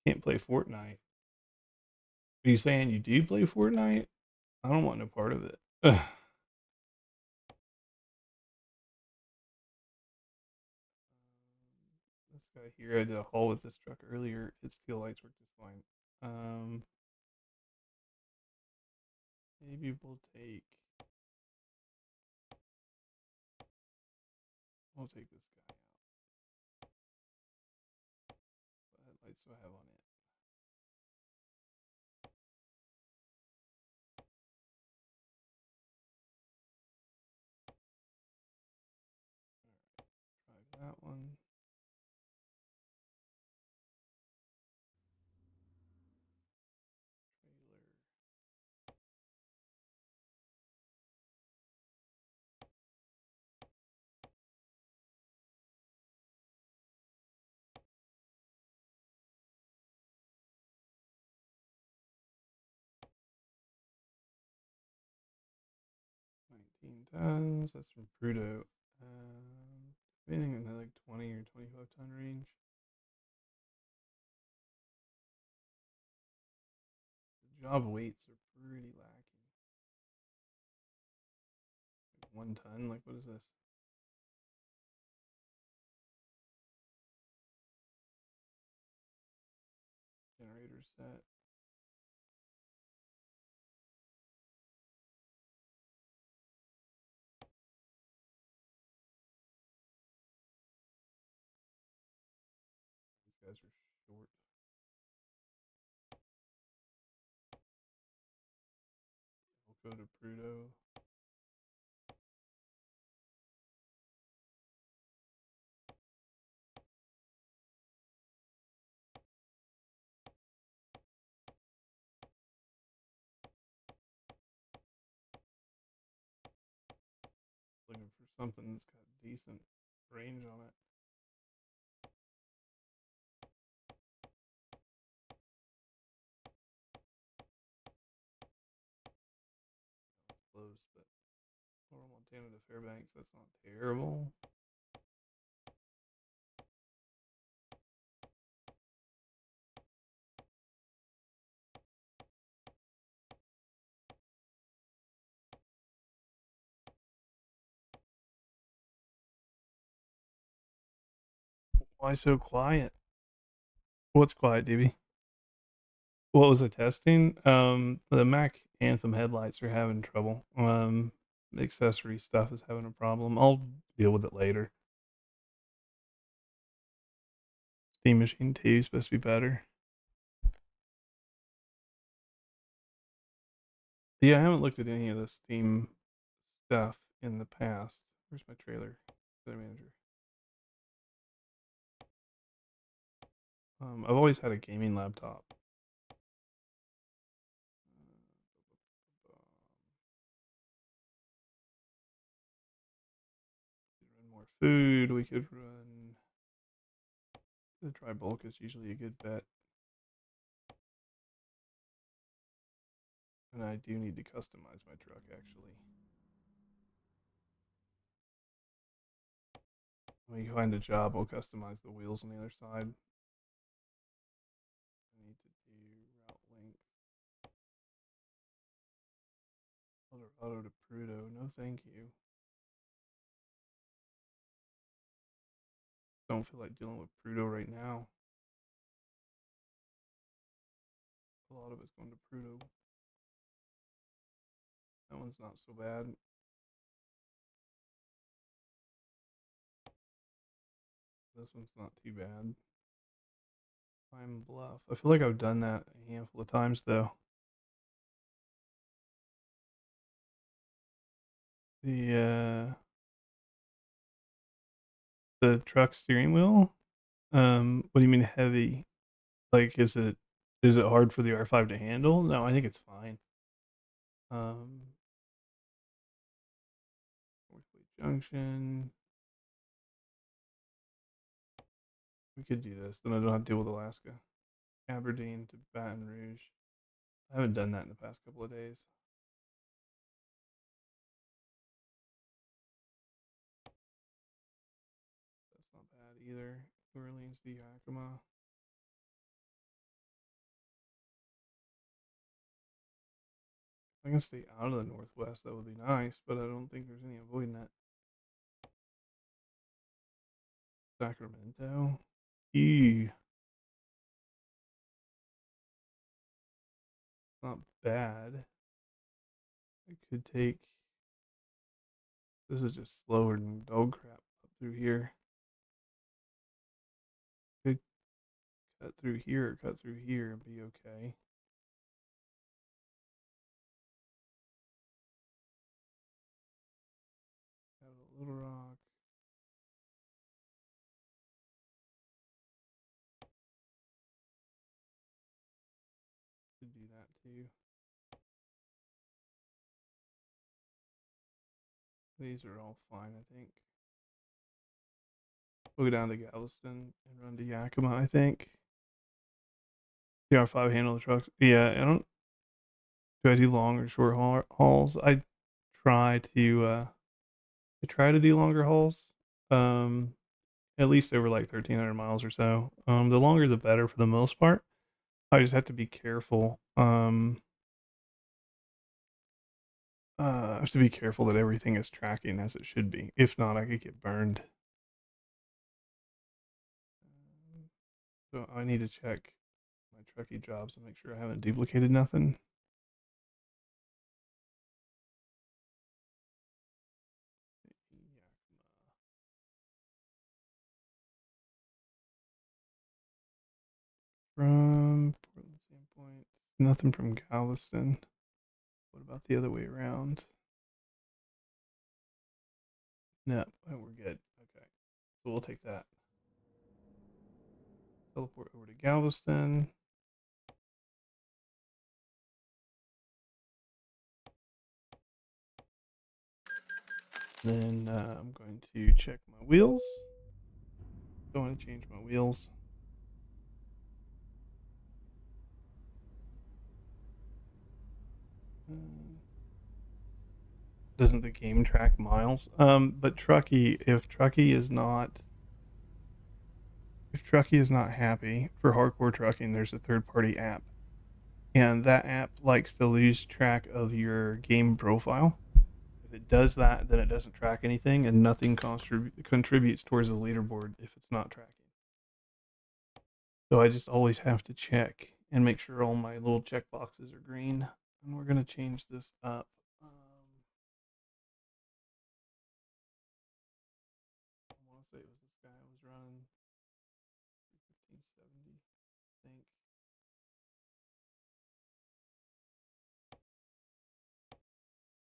can't play Fortnite. Are you saying you do play Fortnite? I don't want no part of it. This guy here, I did a haul with this truck earlier. Its tail lights work just fine. Maybe we'll take this guy out. What headlights do I have on it? Try that one. Trailer. 19 tons. That's from Prudo. Anything in the like 20 or 25 ton range. The job weights are pretty lacking. Like 1 ton. Like what is this? Generator set. These guys are short. We'll go to Prudo. Looking for something that's got decent range on it. Close, but Laurel, Montana to Fairbanks, that's not terrible. Why so quiet? What's quiet, DB? What was it testing? The Mac Anthem headlights are having trouble. The accessory stuff is having a problem. I'll deal with it later. Steam Machine 2 is supposed to be better. Yeah, I haven't looked at any of the Steam stuff in the past. Where's my trailer manager? I've always had a gaming laptop. Run more food. We could run. The dry bulk is usually a good bet. And I do need to customize my truck, actually. When you find a job, I'll customize the wheels on the other side. I need to do route length. Auto to Prudo. No, thank you. Don't feel like dealing with Prudo right now. A lot of it's going to Prudo. That one's not so bad. This one's not too bad. Pine Bluff. I feel like I've done that a handful of times though. The truck steering wheel. What do you mean heavy? Like, is it hard for the R5 to handle? No, I think it's fine. Northway Junction. We could do this. Then I don't have to deal with Alaska. Aberdeen to Baton Rouge. I haven't done that in the past couple of days. That's not bad either. New Orleans to Yakima. If I can stay out of the Northwest, that would be nice, but I don't think there's any avoiding that. Sacramento. Ew. Not bad. I could take. This is just slower than dog crap up through here. Could cut through here or cut through here and be okay. Out of Little Rock. Could do that too. These are all fine, I think. We'll go down to Galveston and run to Yakima, I think. The R5 handle the trucks. Yeah, I don't. Do I do long or short hauls? I try to do longer hauls. At least over like 1,300 miles or so. The longer the better for the most part. I just have to be careful. I have to be careful that everything is tracking as it should be. If not, I could get burned. So I need to check my Trucky jobs and make sure I haven't duplicated nothing. From Portland standpoint, nothing from Galveston. What about the other way around? No, oh, we're good. Okay, so we'll take that. Teleport over to Galveston. Then I'm going to check my wheels. Don't want to change my wheels. Doesn't the game track miles? But Trucky, if Trucky is not happy for hardcore trucking, there's a third-party app, and that app likes to lose track of your game profile. If it does that, then it doesn't track anything, and nothing contributes towards the leaderboard if it's not tracking. So I just always have to check and make sure all my little check boxes are green. And we're going to change this up. I want to say it was this guy I was running 1570, I think.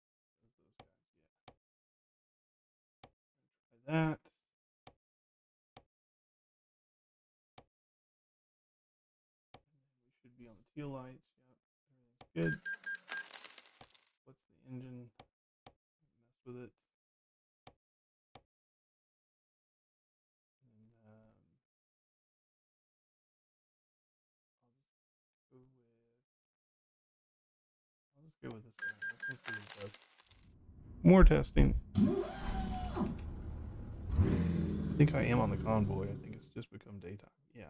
Those guys, yeah. Try that. We should be on the teal lights. Yep, everything's good. What's the engine? Mess with it. And, I'll just go with this guy. Let's see what it does. More testing. I think I am on the Convoy. I think it's just become daytime. Yeah.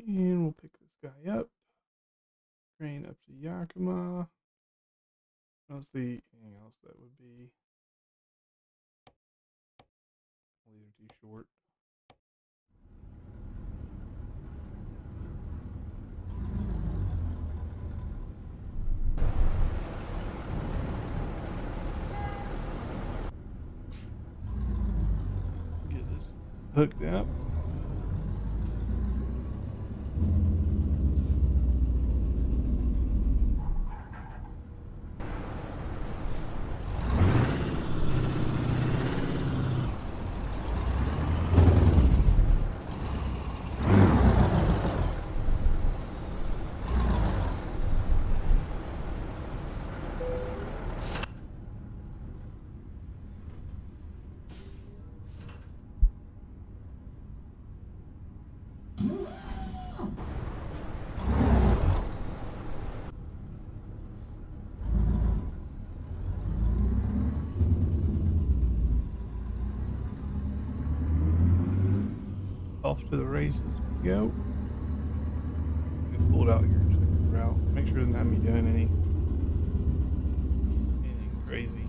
And we'll pick this guy up. Train up to Yakima. I don't see anything else that would be. These are too short. Get this hooked up. Off to the races we go. Just pull it out here and check the route. Make sure it doesn't have me doing anything crazy.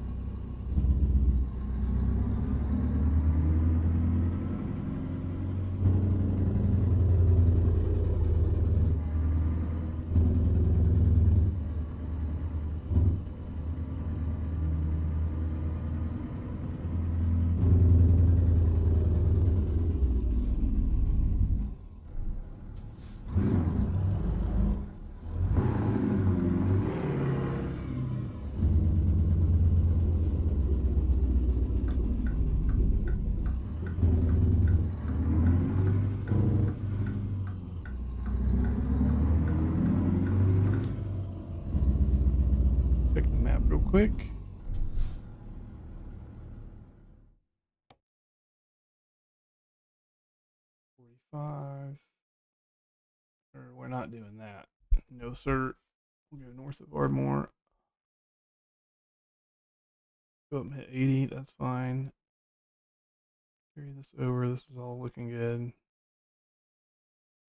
Check the map real quick. Or we're not doing that. No, sir. We'll go north of Ardmore. Go up and hit 80. That's fine. Carry this over. This is all looking good.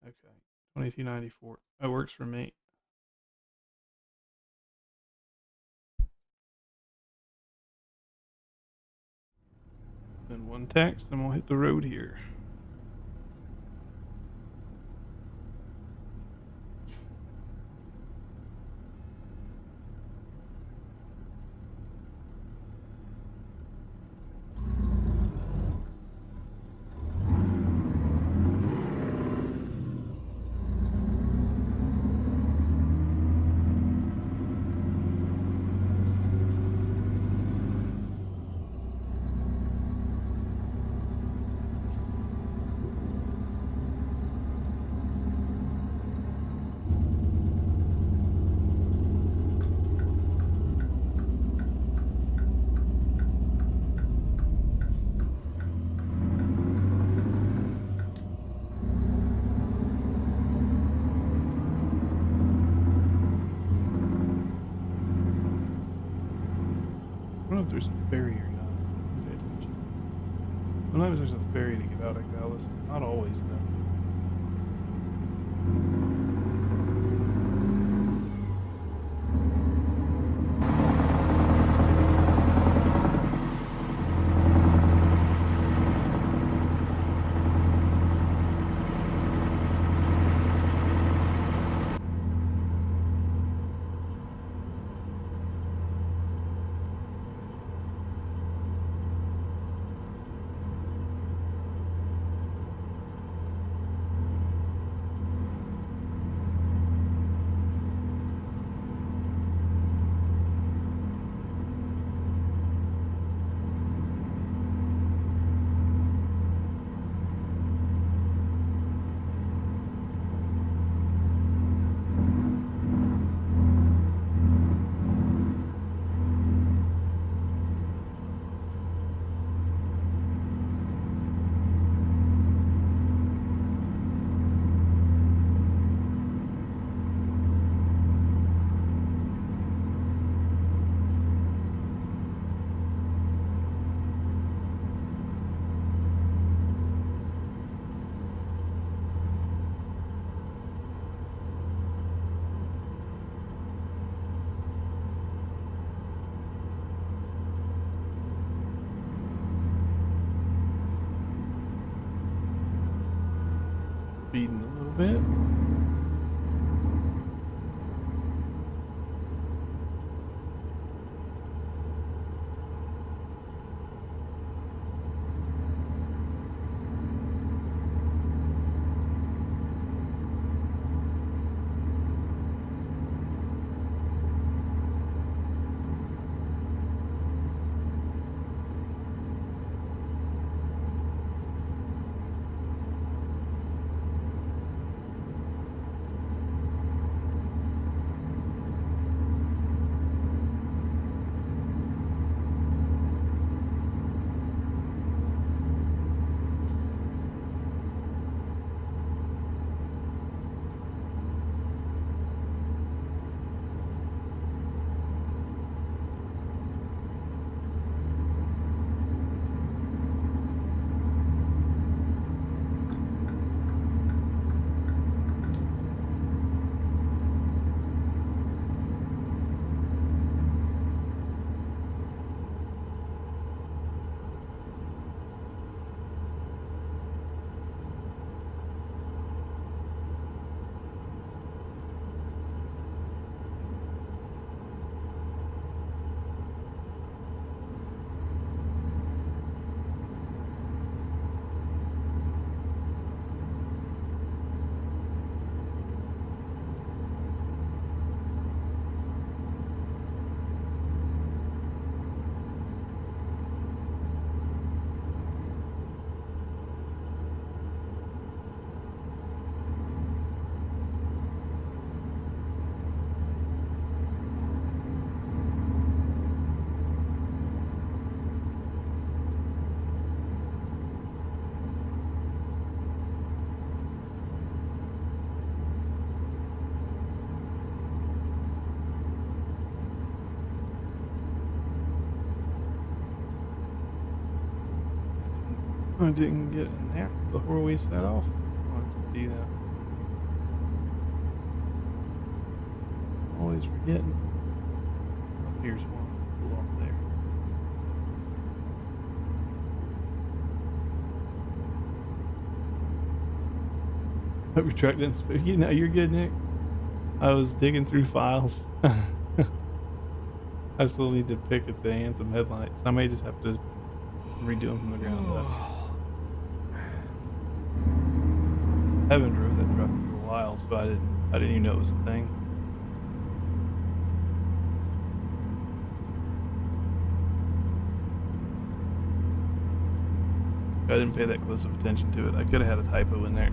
Okay. 2294. That works for me. Then one text, and we'll hit the road here. there's a ferry or not. Pay attention. Sometimes there's a ferry to get out of Galveston. Not always, though. Speeding a little bit. I didn't get a nap before we set off. I wanted to do that. Always forgetting. Oh, here's one. Pull off there. Hope your truck didn't spook you. No, you're good, Nick. I was digging through files. I still need to pick at the Anthem headlights. I may just have to redo them from the ground up. I haven't driven that truck for a while, so I didn't even know it was a thing. I didn't pay that close of attention to it. I could have had a typo in there.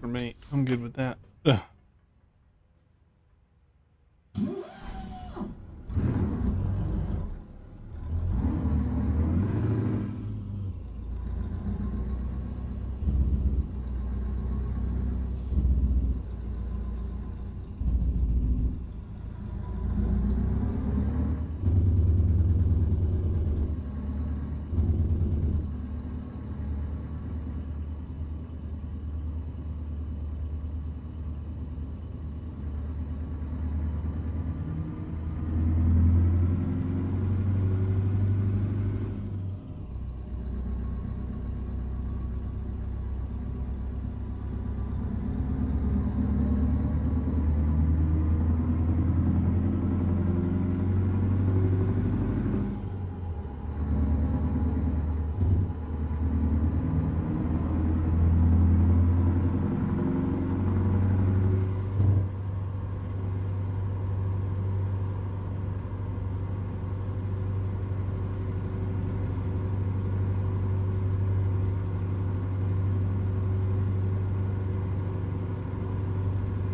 for me. I'm good with that. Ugh.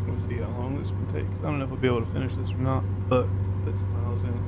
We'll see how long this one takes. I don't know if we'll be able to finish this or not, but put some miles in at least.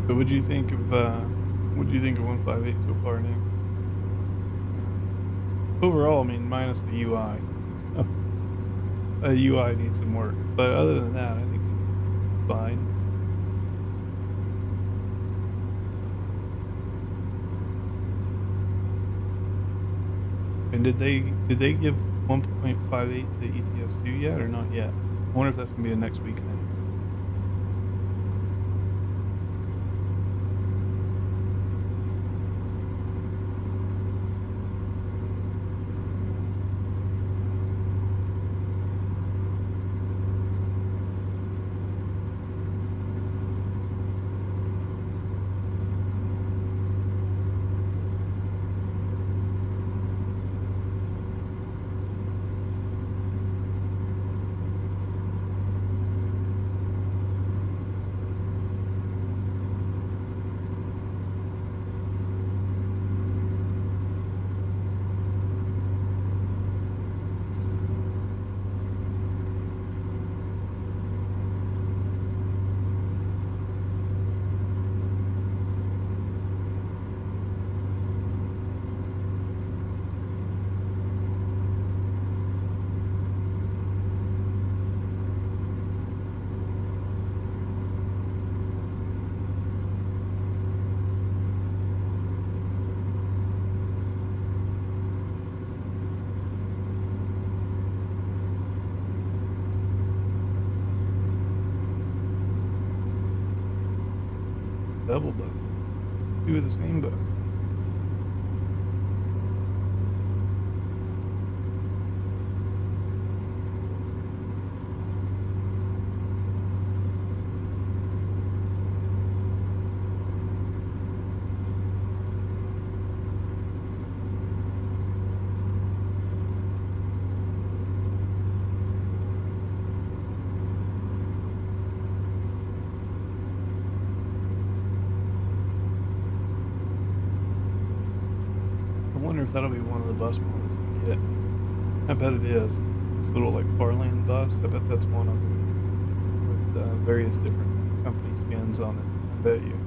So what do you think of 158 so far, Nick? Overall, I mean, minus the UI. UI needs some work, but other than that, I think it's fine. And did they give 1.58 to ETS2 yet or not yet? I wonder if that's gonna be a next week thing. Double does. two of the same book. I wonder if that'll be one of the bus models we get. I bet it is. This little like Farland bus. I bet that's one of them with various different company skins on it. I bet you.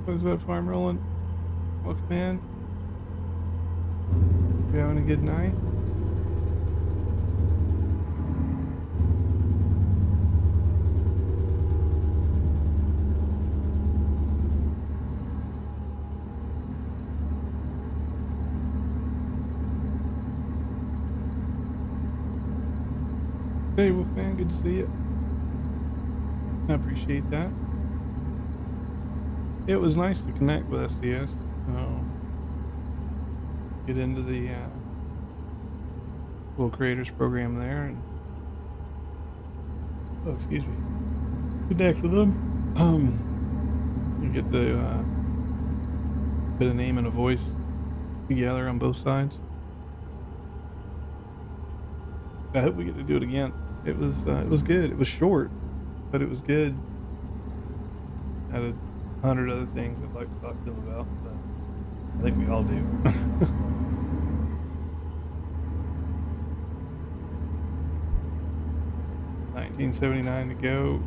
What's up, Farm Rolling? Welcome in. You having a good night? Hey, Wolfman, good to see you. I appreciate that. It was nice to connect with SCS. Get into the little creators program there, and excuse me, connect with them. You get the bit of name and a voice together on both sides. I hope we get to do it again. It was good. It was short, but it was good. Had 100 other things I'd like to talk to them about, but I think we all do. 1979 to go.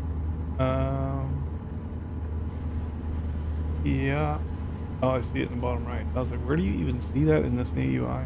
Yeah, Oh, I see it in the bottom right. I was like, where do you even see that in this new UI?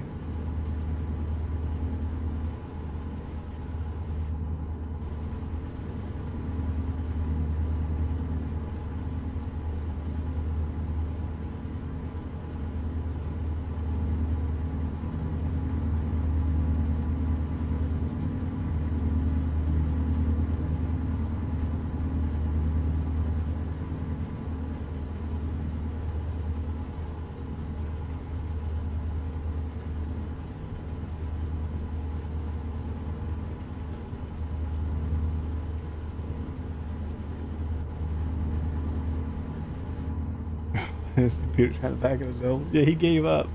His computer trying to back at himself. Yeah, he gave up.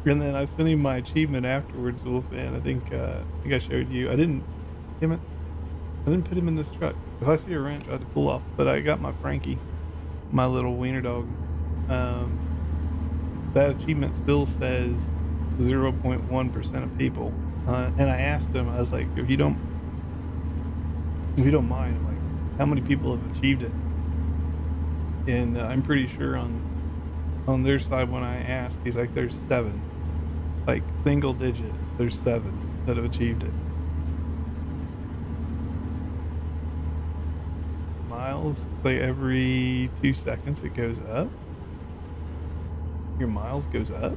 And then I sent him my achievement afterwards, Wolfman. I think I showed you. Damn it. I didn't put him in this truck. If I see a wrench, I have to pull off. But I got my Frankie, my little wiener dog. That achievement still says 0.1% of people. And I asked him, I was like, if you don't mind, I'm like, how many people have achieved it? And I'm pretty sure on their side when I asked, he's like, there's 7. Like single digit, there's 7 that have achieved it. Miles, like every 2 seconds it goes up. Your miles goes up.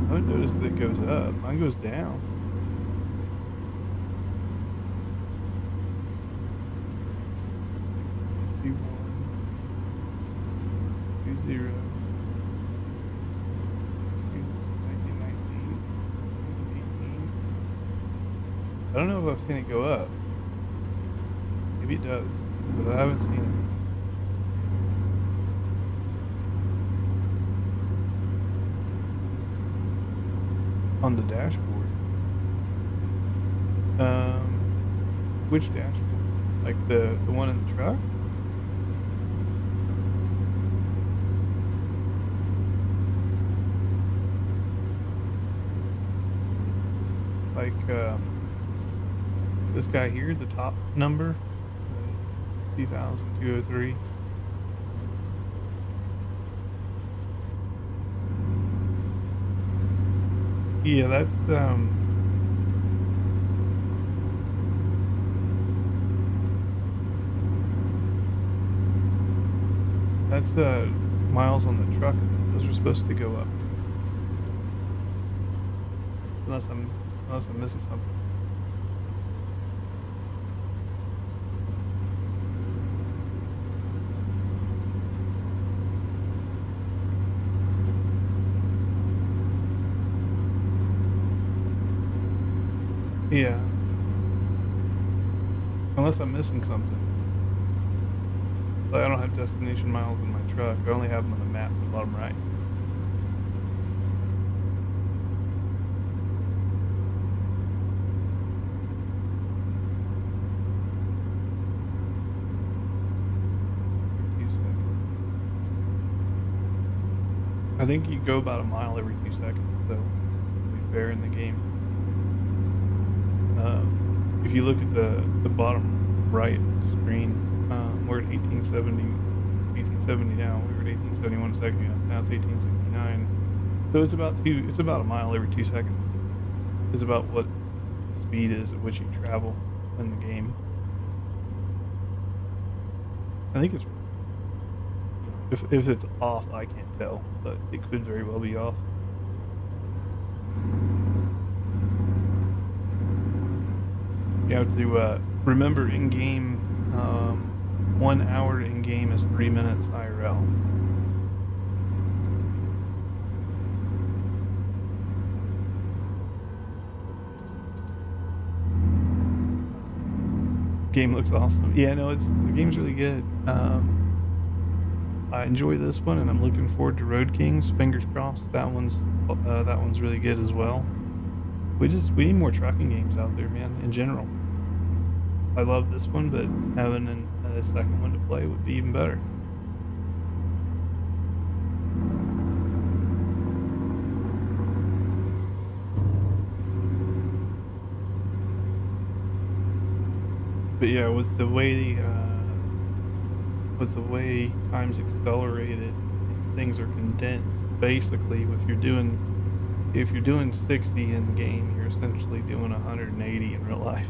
I haven't noticed that it goes up. Mine goes down. I don't know if I've seen it go up. Maybe it does, but I haven't seen it. On the dashboard. Which dashboard? Like the one in the truck? Like this guy here, the top number, 2,203. Yeah, that's miles on the truck. Those are supposed to go up. Unless I'm missing something. Yeah. Unless I'm missing something. Like I don't have destination miles in my truck. I only have them on the map in the bottom right. I think you go about a mile every 2 seconds, so to be fair in the game. If you look at the bottom right of the screen, we're at 1870 now. We were at 1871 a second ago. Now it's 1869. So it's about a mile every 2 seconds. Is about what the speed is at which you travel in the game. I think it's, if it's off, I can't tell, but it could very well be off. You have to remember in-game, 1 hour in-game is 3 minutes IRL. Game looks awesome. Yeah, no, the game's really good. I enjoy this one, and I'm looking forward to Road Kings. Fingers crossed, that one's really good as well. We need more trucking games out there, man. In general, I love this one, but having a second one to play would be even better. But yeah, with the way time's accelerated, things are condensed. Basically, if you're doing 60 in game, you're essentially doing 180 in real life.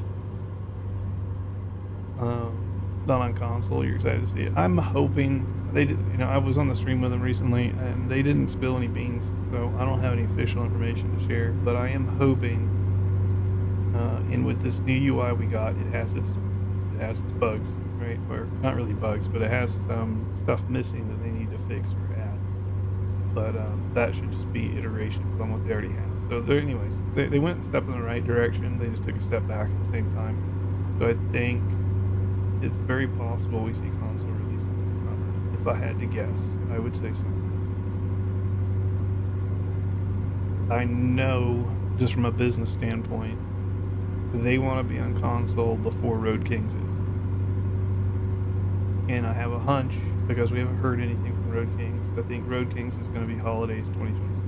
Not on console. You're excited to see it. I'm hoping they did. You know, I was on the stream with them recently, and they didn't spill any beans, so I don't have any official information to share. But I am hoping, and with this new UI we got, it has its bugs, right? Or not really bugs, but it has some stuff missing that they need to fix or add. But that should just be iterations on what they already have. So anyways, they went a step in the right direction. They just took a step back at the same time. So I think it's very possible we see console releases this summer. If I had to guess, I would say so. I know, just from a business standpoint, they want to be on console before Road Kings is. And I have a hunch, because we haven't heard anything from Road Kings, I think Road Kings is going to be holidays 2026.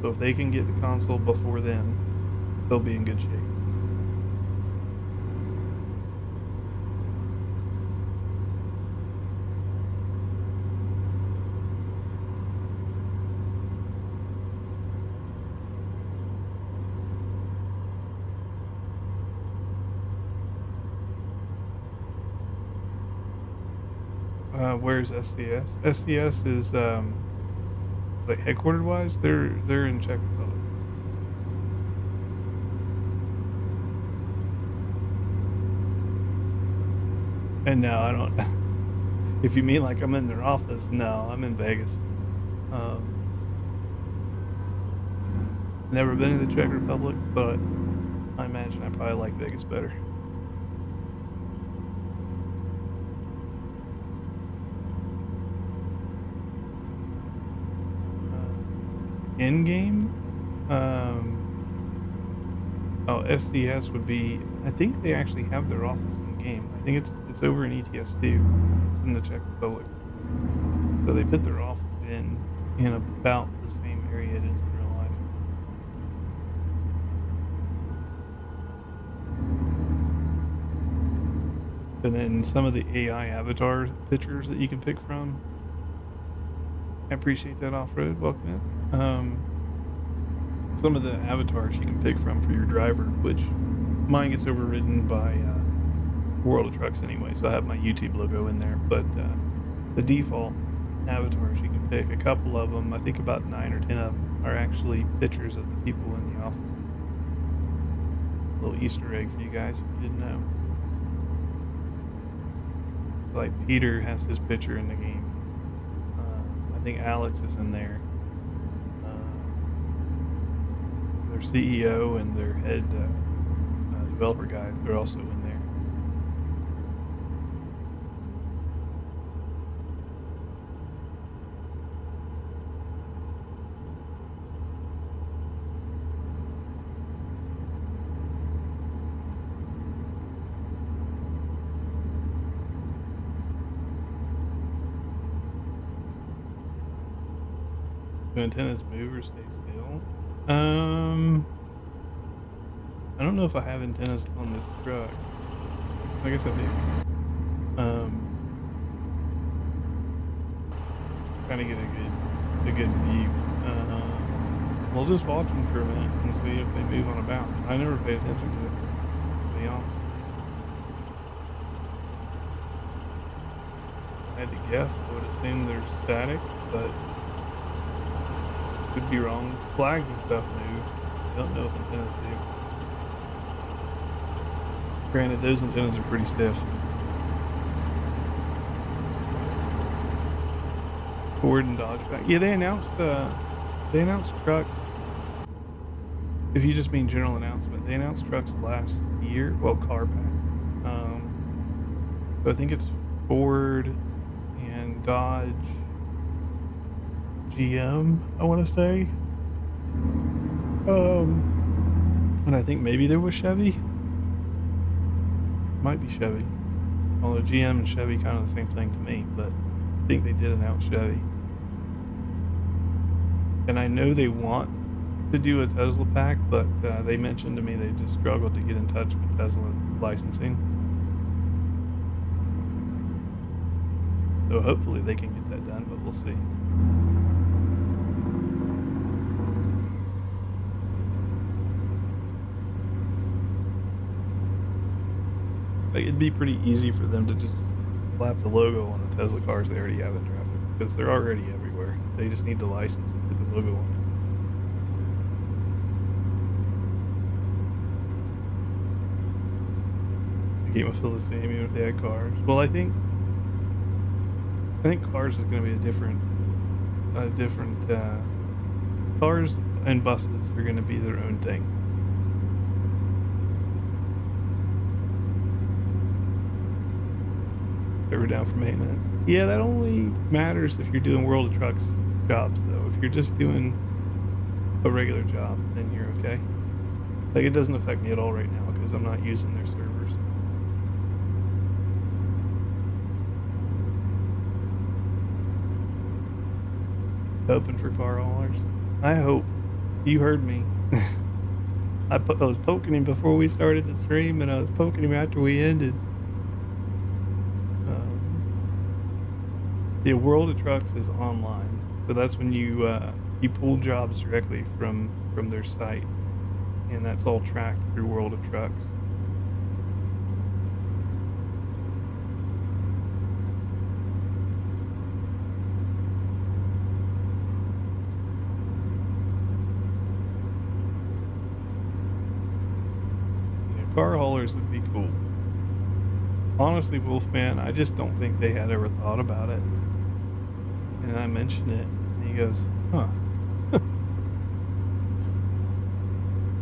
So if they can get the console before then, they'll be in good shape. Where's SCS? SCS is like headquartered wise, they're in Czech Republic. And no, I don't. If you mean like I'm in their office, no, I'm in Vegas. Never been to the Czech Republic, but I imagine I probably like Vegas better. In-game? SCS would be, I think they actually have their office in-game. I think it's over in ETS 2. It's in the Czech Republic. So they put their office in about the same area it is in real life. And then some of the AI avatar pictures that you can pick from. I appreciate that, Off-Road. Welcome in. Some of the avatars you can pick from for your driver, which mine gets overridden by World of Trucks anyway, so I have my YouTube logo in there. But the default avatars you can pick, a couple of them, I think about 9 or 10 of them, are actually pictures of the people in the office. A little Easter egg for you guys if you didn't know. Like Peter has his picture in the game. I think Alex is in there. Their CEO and their head developer guy, they're also in there. Do antennas move or stay still? I don't know if I have antennas on this truck. I guess I do. Trying to get a good view. We'll just watch them for a minute and see if they move on a bounce. I never paid attention to it, to be honest. I had to guess. I would assume they're static, but could be wrong. Flags and stuff move. I don't know if antennas do. Granted, those antennas are pretty stiff. Ford and Dodge back. Yeah, they announced trucks. If you just mean general announcement, they announced trucks last year. Well, car pack. So I think it's Ford and Dodge, GM, I want to say. And I think maybe there was Chevy. Might be Chevy. Although GM and Chevy kind of the same thing to me, but I think they did announce Chevy. And I know they want to do a Tesla pack, but they mentioned to me they just struggled to get in touch with Tesla licensing. So hopefully they can get that done, but we'll see. Like, it'd be pretty easy for them to just slap the logo on the Tesla cars they already have in traffic, because they're already everywhere. They just need the license and put the logo on it. The game would feel the same even if they had cars. Well, I think cars is going to be a different cars and buses are going to be their own thing. They were down for maintenance. Yeah, that only matters if you're doing World of Trucks jobs, though. If you're just doing a regular job, then you're okay. Like, it doesn't affect me at all right now because I'm not using their servers. Open for car haulers. I hope. You heard me. I was poking him before we started the stream, and I was poking him after we ended. The World of Trucks is online, so that's when you pull jobs directly from their site, and that's all tracked through World of Trucks. Car haulers would be cool. Honestly, Wolfman, I just don't think they had ever thought about it. And I mentioned it, and he goes, huh.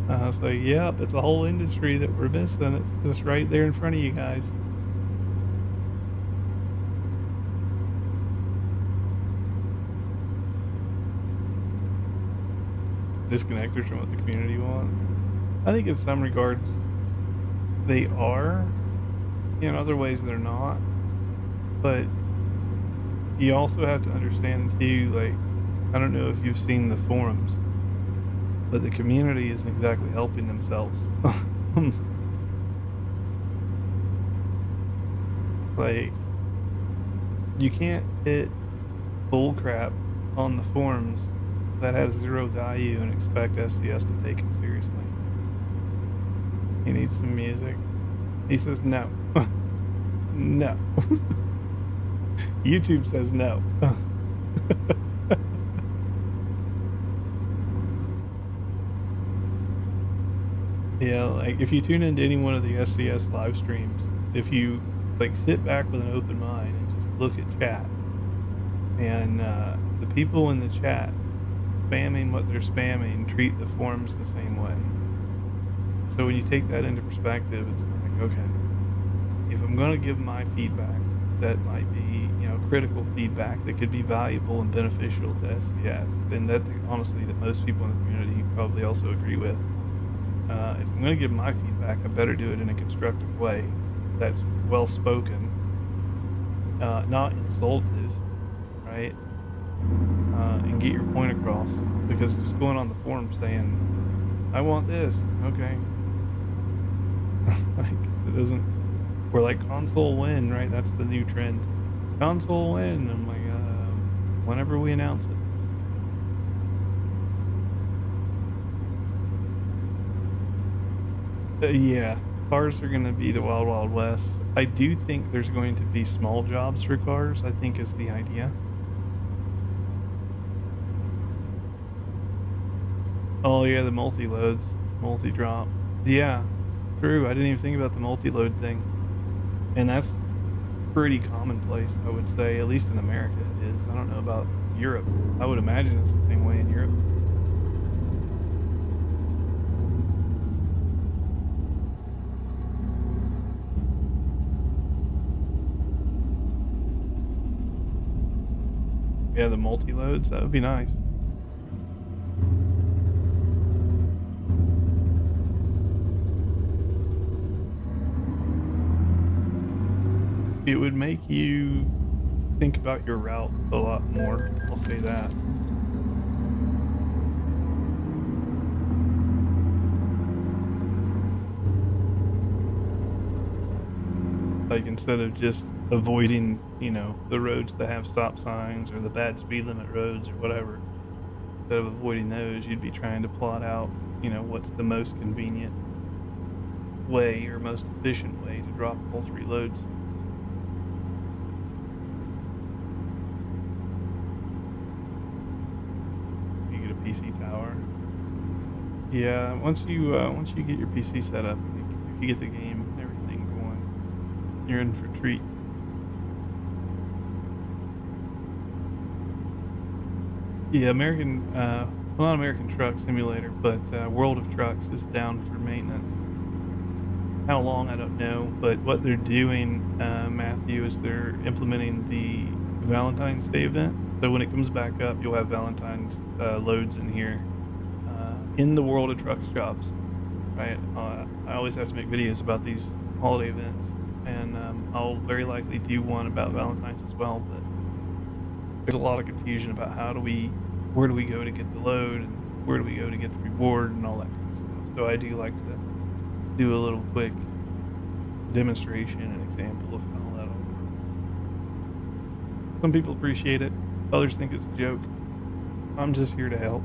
I was like, yep, it's a whole industry that we're missing. It's just right there in front of you guys. Disconnectors from what the community wants. I think in some regards, they are. In other ways, they're not. But you also have to understand, too, like, I don't know if you've seen the forums, but the community isn't exactly helping themselves. Like, you can't hit bullcrap on the forums that has zero value and expect SCS to take it seriously. He needs some music. He says no. No. YouTube says no. Yeah, like if you tune into any one of the SCS live streams, if you like sit back with an open mind and just look at chat, and the people in the chat spamming what they're spamming treat the forums the same way. So when you take that into perspective, it's like, okay, if I'm going to give my feedback that might be, critical feedback that could be valuable and beneficial to SCS, then that honestly that most people in the community probably also agree with. If I'm going to give my feedback, I better do it in a constructive way that's well spoken, not insultive, right? And get your point across. Because just going on the forum saying, I want this, okay. Like, it doesn't. We're like console win, right? That's the new trend. Console win. I'm like, whenever we announce it. Yeah, cars are going to be the wild, wild west. I do think there's going to be small jobs for cars, I think is the idea. Oh yeah, the multi-loads, multi-drop. Yeah, true. I didn't even think about the multi-load thing. And that's pretty commonplace, I would say, at least in America it is. I don't know about Europe. I would imagine it's the same way in Europe. Yeah, the multi-loads, that would be nice. It would make you think about your route a lot more, I'll say that. Like, instead of just avoiding, you know, the roads that have stop signs or the bad speed limit roads or whatever, instead of avoiding those, you'd be trying to plot out, you know, what's the most convenient way or most efficient way to drop all 3 loads. You get a PC tower. Yeah, once you get your PC set up, if you get the game and everything going, you're in for a treat. Yeah, not American Truck Simulator, but World of Trucks is down for maintenance. How long, I don't know, but what they're doing, Matthew, is they're implementing the Valentine's Day event. So when it comes back up, you'll have Valentine's loads in here in the World of Trucks jobs, right? I always have to make videos about these holiday events, and I'll very likely do one about Valentine's as well, but there's a lot of confusion about where do we go to get the load, and where do we go to get the reward, and all that kind of stuff. So I do like to do a little quick demonstration and example of how that'll work. Some people appreciate it, others think it's a joke. I'm just here to help.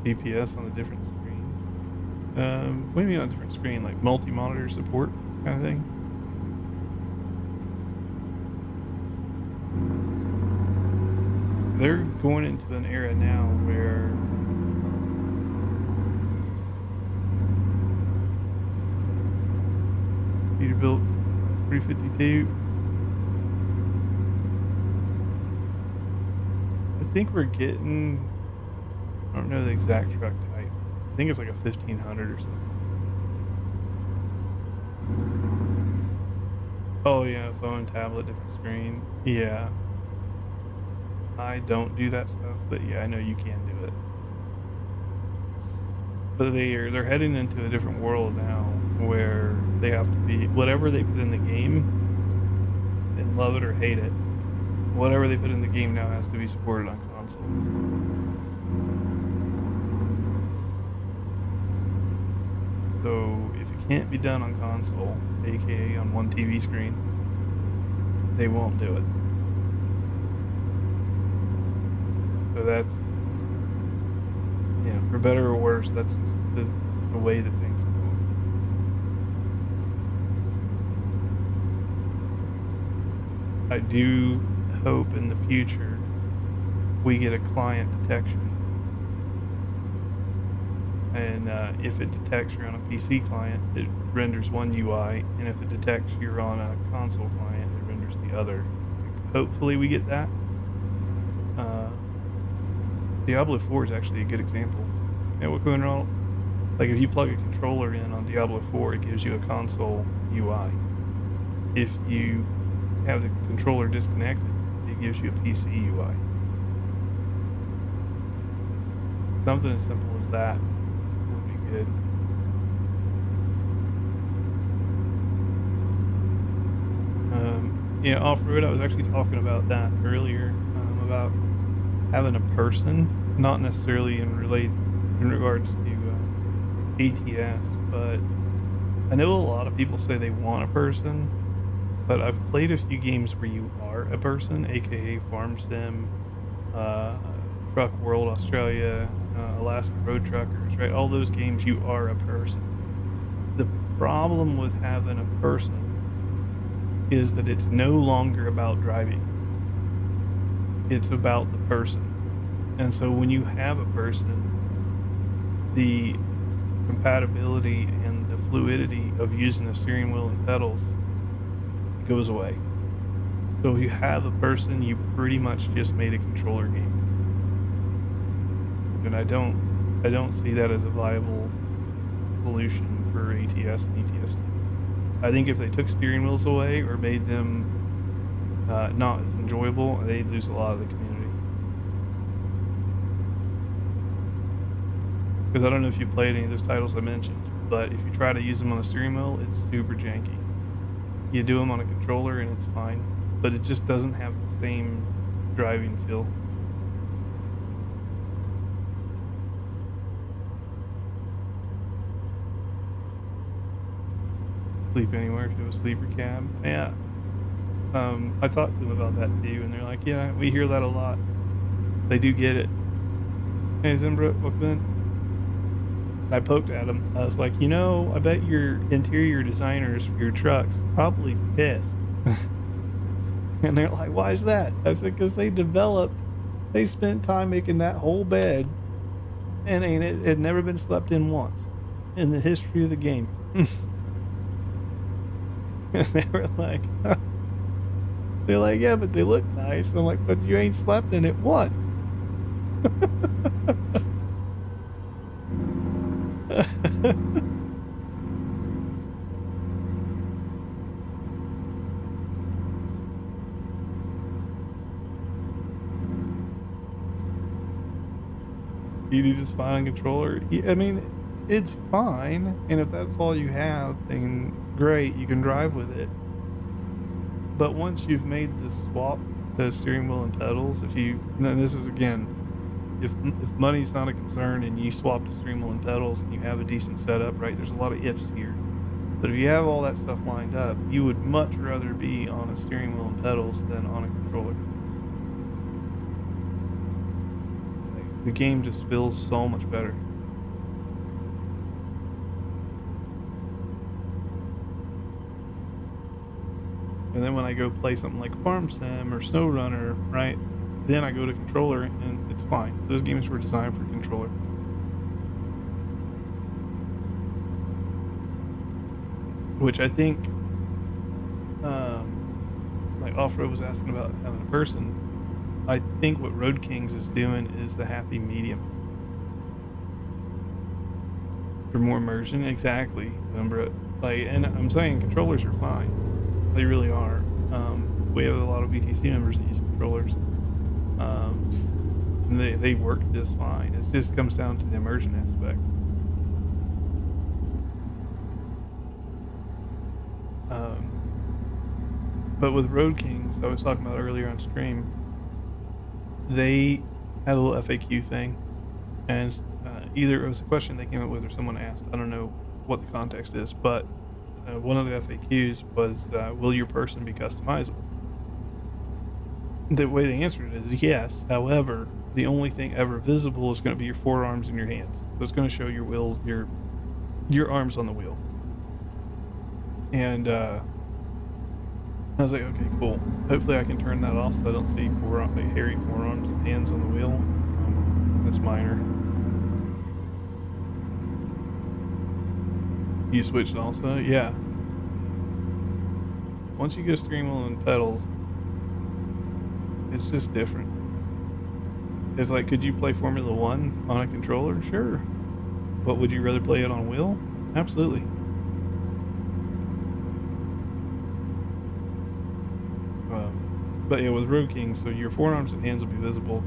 DPS on a different screen. What do you mean on a different screen? Like multi-monitor support kind of thing? They're going into an era now where Peterbilt 352. I think we're getting, I don't know the exact truck type. I think it's like a 1500 or something. Oh yeah, phone, tablet, different screen. Yeah. I don't do that stuff, but yeah, I know you can do it. But they're heading into a different world now where they have to be, whatever they put in the game, and love it or hate it, whatever they put in the game now has to be supported on console. So if it can't be done on console, aka on one TV screen, they won't do it. So that's, you know, for better or worse, that's just the way that things are going. I do hope in the future we get a client detection. And if it detects you're on a PC client, it renders one UI, and if it detects you're on a console client, it renders the other. Hopefully we get that. Diablo 4 is actually a good example. And what's going on, like if you plug a controller in on Diablo 4, it gives you a console UI. If you have the controller disconnected, it gives you a PC UI. Something as simple as that would be good. Yeah, off-road, I was actually talking about that earlier, about having a person, not necessarily in regards to ATS, but I know a lot of people say they want a person, but I've played a few games where you are a person, aka Farm Sim, Truck World Australia, Alaska Road Truckers, right? All those games, you are a person. The problem with having a person is that it's no longer about driving. It's about the person. And so when you have a person, the compatibility and the fluidity of using the steering wheel and pedals goes away. So if you have a person, you pretty much just made a controller game. And I don't see that as a viable solution for ATS and ETS. I think if they took steering wheels away or made them not as enjoyable, they lose a lot of the community. Because I don't know if you played any of those titles I mentioned, but if you try to use them on a steering wheel, it's super janky. You do them on a controller and it's fine, but it just doesn't have the same driving feel. sleep anywhere if it was sleeper cab. Yeah. I talked to them about that too, and they're like, yeah, we hear that a lot. They do get it. Hey, Zimbra, welcome in. I poked at them. I was like, I bet your interior designers for your trucks are probably pissed. And they're like, why is that? I said, because they spent time making that whole bed, and it had never been slept in once in the history of the game. And they were like, they're like, yeah, but they look nice. I'm like, but you ain't slept in it once. You need to just find a controller. I mean, it's fine, and if that's all you have, then great, you can drive with it. But once you've made the swap, the steering wheel and pedals, then this is again, if money's not a concern and you swap the steering wheel and pedals and you have a decent setup, right? There's a lot of ifs here. But if you have all that stuff lined up, you would much rather be on a steering wheel and pedals than on a controller. The game just feels so much better. And then when I go play something like Farm Sim or Snow Runner, right, then I go to controller and it's fine. Those games were designed for controller. Which I think, like Off-Road was asking about having a person, I think what Road Kings is doing is the happy medium. For more immersion, exactly. And I'm saying controllers are fine. They really are. We have a lot of VTC members that use controllers. And they work just fine. It just comes down to the immersion aspect. But with Road Kings, I was talking about earlier on stream, they had a little FAQ thing, and either it was a question they came up with or someone asked. I don't know what the context is, but one of the FAQs was, will your person be customizable? The way they answered it is yes. However, the only thing ever visible is going to be your forearms and your hands. So it's going to show your wheel, your arms on the wheel. And I was like, okay, cool. Hopefully I can turn that off so I don't see hairy forearms and hands on the wheel. That's minor. You switched also? Yeah. Once you go steering wheel and pedals, it's just different. It's like, could you play Formula 1 on a controller? Sure. But would you rather play it on wheel? Absolutely. But yeah, with Road King, so your forearms and hands will be visible,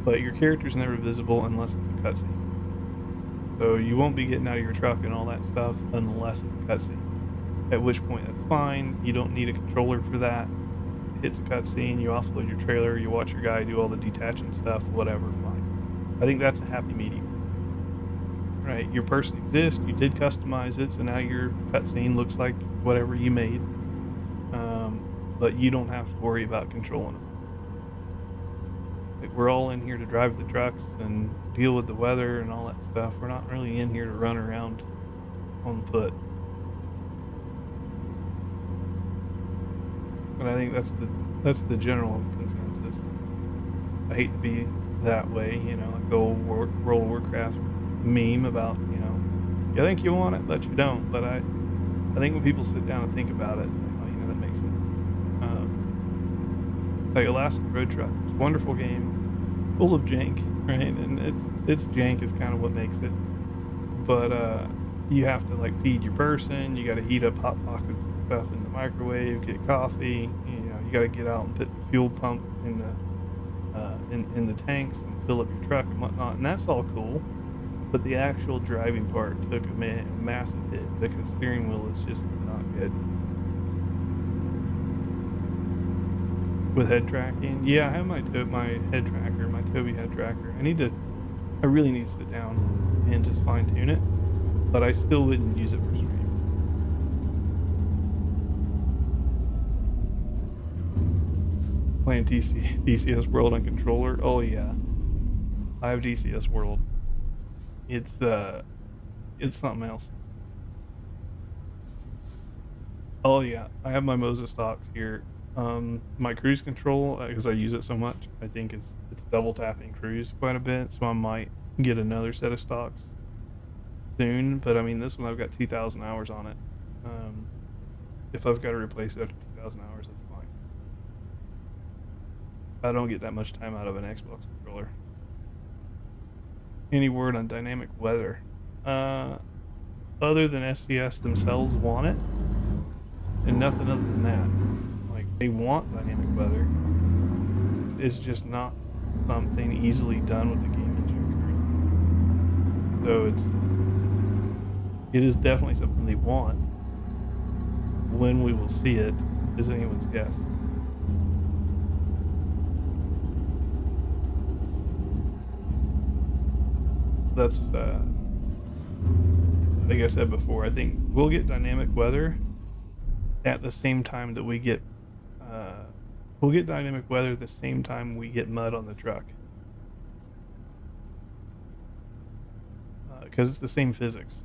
but your character's never visible unless it's a cutscene. So you won't be getting out of your truck and all that stuff unless it's a cutscene. At which point, that's fine. You don't need a controller for that. It's a cutscene. You offload your trailer. You watch your guy do all the detaching stuff. Whatever, fine. I think that's a happy medium. Right? Your person exists. You did customize it, so now your cutscene looks like whatever you made. But you don't have to worry about controlling them. Like, we're all in here to drive the trucks and deal with the weather and all that stuff. We're not really in here to run around on foot. And I think that's the general consensus. I hate to be that way, like the old World of Warcraft meme about, you think you want it, but you don't. But I think when people sit down and think about it, that makes sense. Like Alaska Road Truck, it's a wonderful game, full of jank, right? And it's jank is kind of what makes it. But you have to like feed your person. You got to heat up hot pockets and stuff in the microwave, get coffee. You got to get out and put the fuel pump in the tanks and fill up your truck and whatnot. And that's all cool. But the actual driving part took a massive hit because the steering wheel is just not good. With head tracking, yeah, I have my head tracker, my Toby head tracker. I really need to sit down and just fine tune it, but I still wouldn't use it for stream. Playing DCS World on controller. Oh yeah, I have DCS World. It's something else. Oh yeah, I have my Moses stocks here. My cruise control, because I use it so much, I think it's double tapping cruise quite a bit, so I might get another set of stocks soon. But I mean, this one I've got 2,000 hours on it. If I've got to replace it after 2,000 hours, that's fine. I don't get that much time out of an Xbox controller. Any word on dynamic weather? Other than SCS themselves want it, and nothing other than that. Like, they want dynamic weather. It's just not something easily done with the game engine currently. So it is definitely something they want. When we will see it is anyone's guess. That's like I said before, I think we'll get dynamic weather at the same time that we get we'll get dynamic weather the same time we get mud on the truck, because it's the same physics.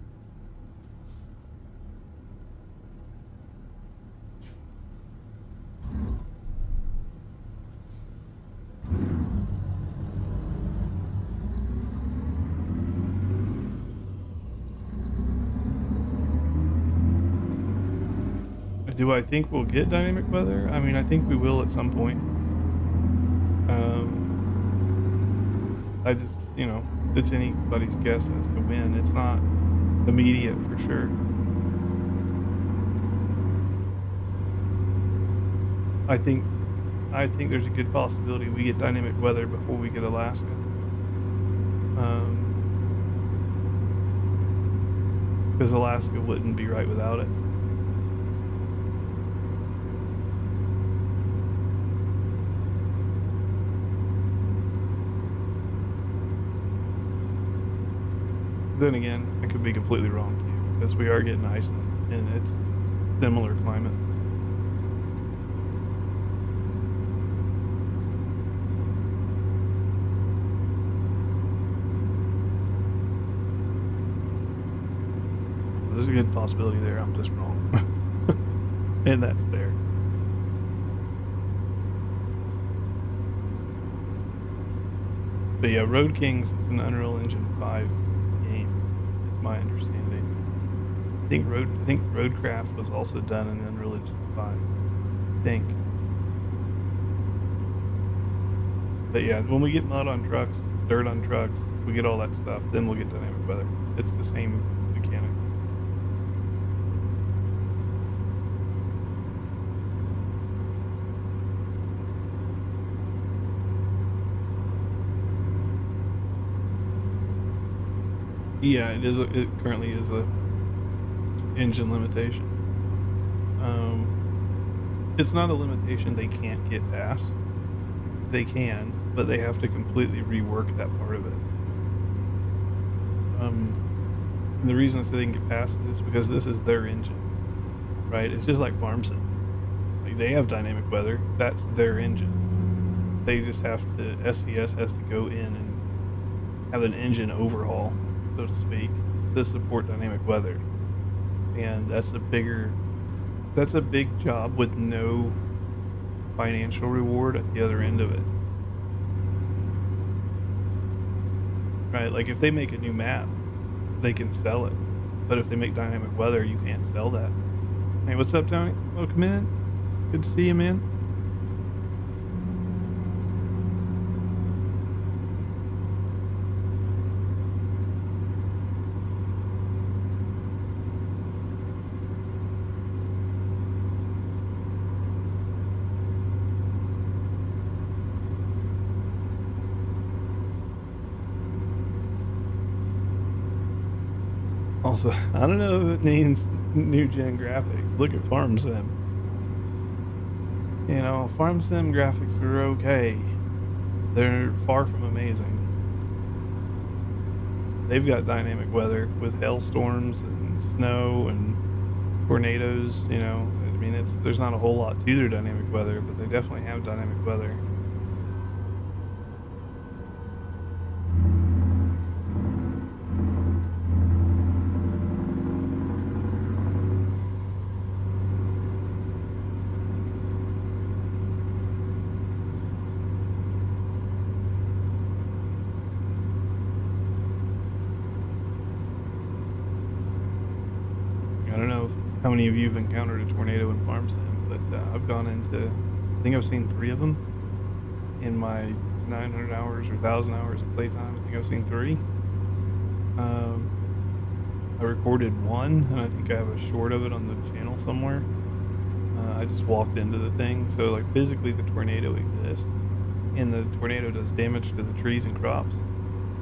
Do I think we'll get dynamic weather? I mean, I think we will at some point. I just, it's anybody's guess as to when. It's not immediate for sure. I think there's a good possibility we get dynamic weather before we get Alaska. Because Alaska wouldn't be right without it. Then again, I could be completely wrong too, because we are getting Iceland, and it's similar climate. There's a good possibility there. I'm just wrong, and that's fair. But yeah, Road Kings is an Unreal Engine 5 game. It's my understanding. I think Roadcraft was also done in Unreal Engine 5. I think. But yeah, when we get mud on trucks, dirt on trucks, we get all that stuff, then we'll get dynamic weather. It's the same mechanic. Yeah, it is. It currently is a engine limitation. It's not a limitation they can't get past. They can, but they have to completely rework that part of it. And the reason I say they can get past it is because this is their engine, right? It's just like farm sim. Like, they have dynamic weather. That's their engine. They just have to. SCS has to go in and have an engine overhaul, so to speak, to support dynamic weather. And that's a big job with no financial reward at the other end of it. Right? Like, if they make a new map, they can sell it. But if they make dynamic weather, you can't sell that. Hey, what's up, Tony? Welcome in. Good to see you, man. Also, I don't know if it means new gen graphics. Look at Farm Sim. Farm Sim graphics are okay. They're far from amazing. They've got dynamic weather with hailstorms and snow and tornadoes, I mean, there's not a whole lot to their dynamic weather, but they definitely have dynamic weather. I don't know how many of you have encountered a tornado in Farm Sim, but I've gone into, I think I've seen 3 of them in my 900 hours or 1,000 hours of playtime. I think I've seen 3. I recorded 1, and I think I have a short of it on the channel somewhere. I just walked into the thing, so like physically the tornado exists, and the tornado does damage to the trees and crops,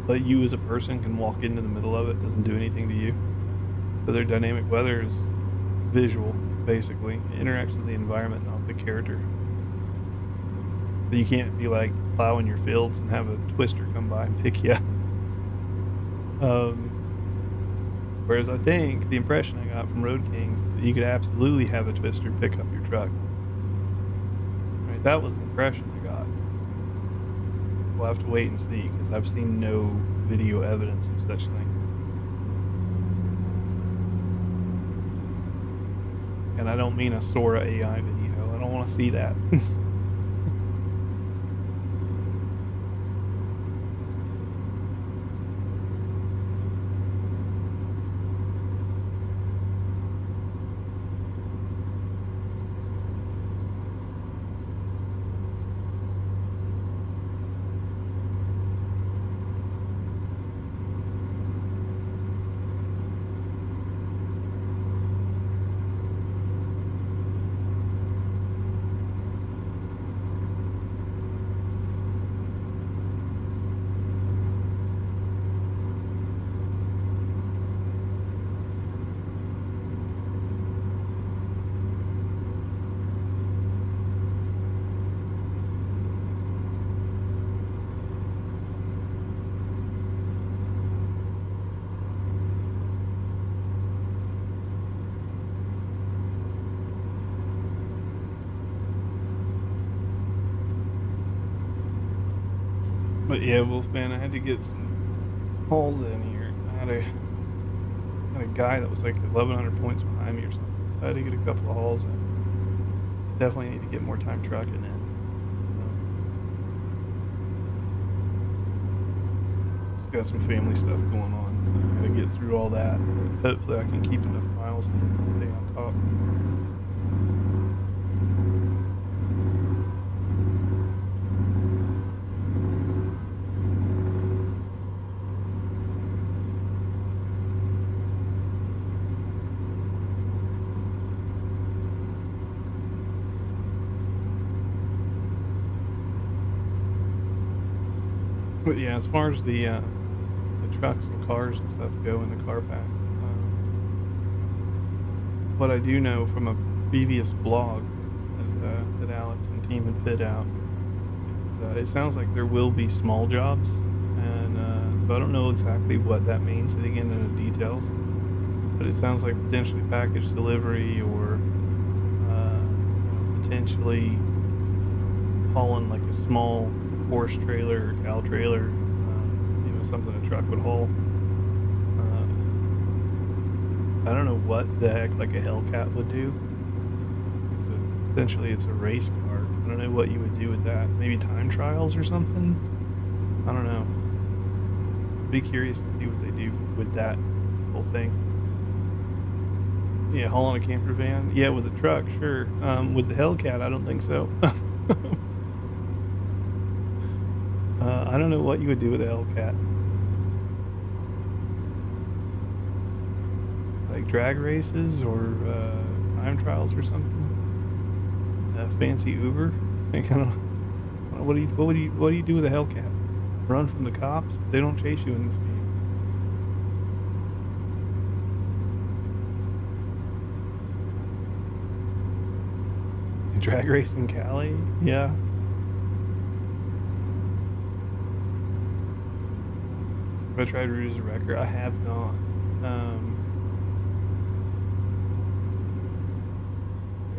but you as a person can walk into the middle of it, doesn't do anything to you. So their dynamic weather is visual, basically. It interacts with the environment, not the character. But you can't be like plowing your fields and have a twister come by and pick you up. Whereas I think the impression I got from Road Kings is that you could absolutely have a twister pick up your truck. Right, that was the impression I got. We'll have to wait and see, because I've seen no video evidence of such thing. And I don't mean a Sora AI video. I don't want to see that. But yeah, Wolfman, I had to get some hauls in here. I had a guy that was like 1,100 points behind me or something. So I had to get a couple of hauls in. Definitely need to get more time trucking in. Just got some family stuff going on, so I gotta get through all that. Hopefully I can keep enough miles in to stay on top. But yeah, as far as the trucks and cars and stuff go in the car pack, what I do know from a previous blog that Alex and team had put out, it sounds like there will be small jobs, and so I don't know exactly what that means. They didn't get into the details, but it sounds like potentially package delivery or potentially hauling like a small horse trailer or cow trailer, something a truck would haul. I don't know what the heck like a Hellcat would do. Essentially it's a race car. I don't know what you would do with that. Maybe time trials or something? I don't know. I'd be curious to see what they do with that whole thing. Yeah, hauling a camper van? Yeah, with a truck, sure. With the Hellcat, I don't think so. I don't know what you would do with a Hellcat. Like drag races or time trials or something. Fancy Uber. I kind of. What do you do with a Hellcat? Run from the cops? They don't chase you in this game. Drag race in Cali? Yeah. Have I tried Root as a Wrecker? I have not.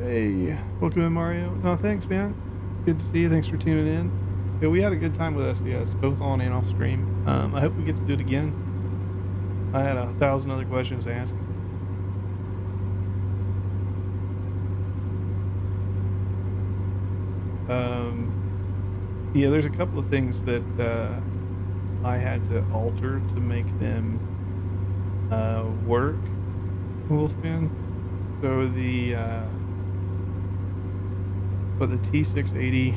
Hey, welcome in, Mario. No, thanks, man. Good to see you. Thanks for tuning in. Yeah, we had a good time with SCS, both on and off stream. I hope we get to do it again. I had 1,000 other questions to ask. Yeah, there's a couple of things that I had to alter to make them work, Wolfman. So the T680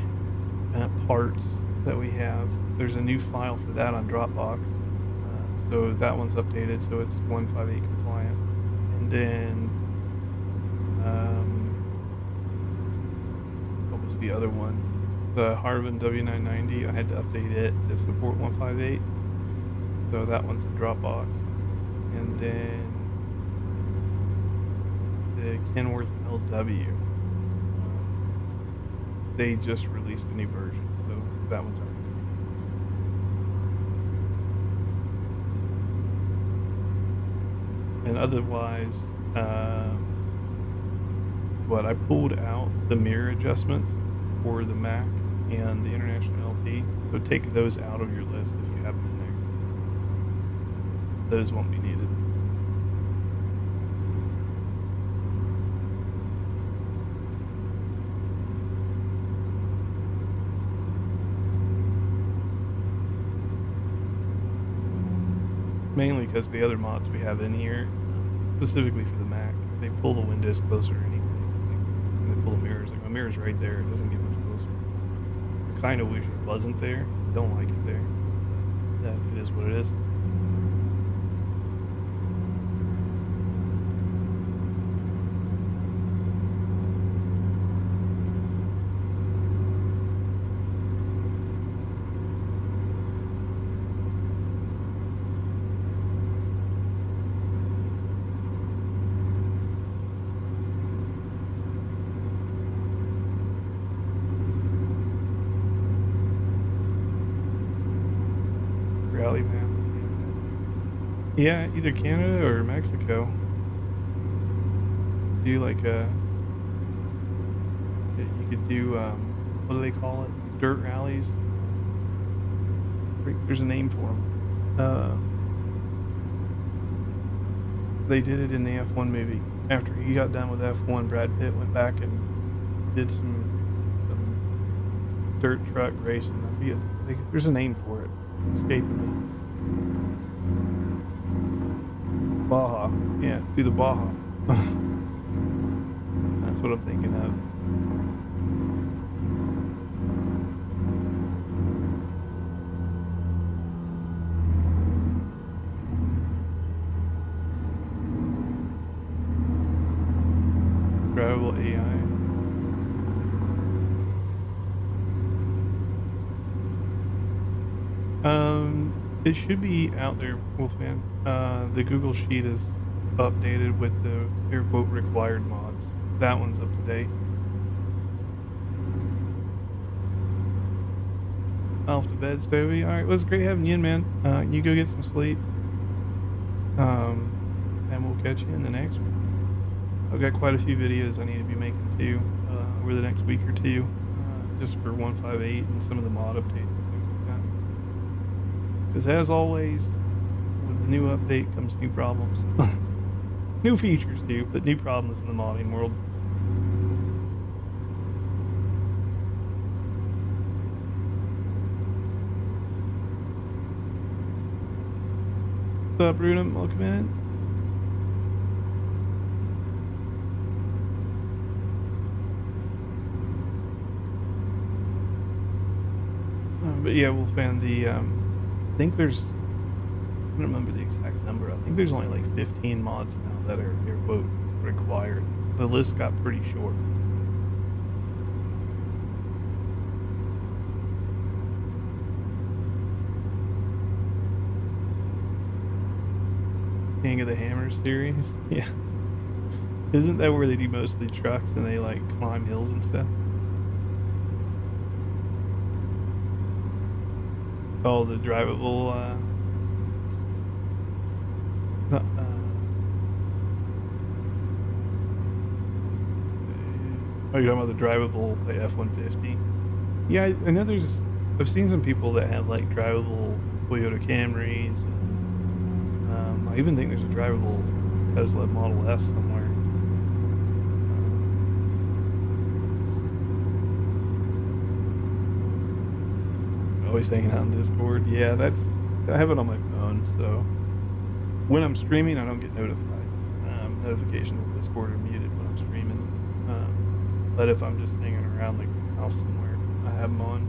parts that we have, there's a new file for that on Dropbox. So that one's updated, so it's 158 compliant. And then what was the other one? The Harvin W990, I had to update it to support 158. So that one's in Dropbox. And then the Kenworth LW, they just released a new version, so that one's out. And otherwise, I pulled out the mirror adjustments for the Mac and the International LT, so take those out of your list if you have them in there. Those won't be needed. Mainly because the other mods we have in here, specifically for the Mac, they pull the windows closer anyway. Like, they pull the mirrors. Like, my mirror's right there. It doesn't get much closer. I kind of wish it wasn't there. I don't like it there. That it is what it is. Rally map. Yeah, either Canada or Mexico. Do like you could do what do they call it? Dirt rallies. There's a name for them. They did it in the F1 movie. After he got done with F1, Brad Pitt went back and did some dirt truck racing. There's a name for it. It's escaping me. Baja. Yeah, do the Baja. That's what I'm thinking of. Drivable AI. It should be out there, Wolfman. The Google Sheet is updated with the air quote required mods. That one's up to date. Off to bed, Stovey. Alright, it was great having you in, man. You go get some sleep. And we'll catch you in the next one. I've got quite a few videos I need to be making too, over the next week or two, just for 158 and some of the mod updates and things like that. Because as always, with the new update comes new problems. New features too, but new problems in the modding world. What's up, Rudum? Welcome in. But yeah, Wolfman, I think there's, I don't remember the exact number. I think there's only like 15 mods now that are air quote required. The list got pretty short. King of the Hammer series, yeah. Isn't that where they do mostly trucks and they like climb hills and stuff? Oh, the drivable, Oh, you're talking about the drivable, like, F-150? Yeah, I know I've seen some people that have, like, drivable Toyota Camrys, and, I even think there's a drivable Tesla Model S somewhere. Always hanging out in Discord. Yeah, I have it on my phone, so when I'm streaming, I don't get notified. Notifications of Discord are muted when I'm streaming. But if I'm just hanging around the house somewhere, I have them on.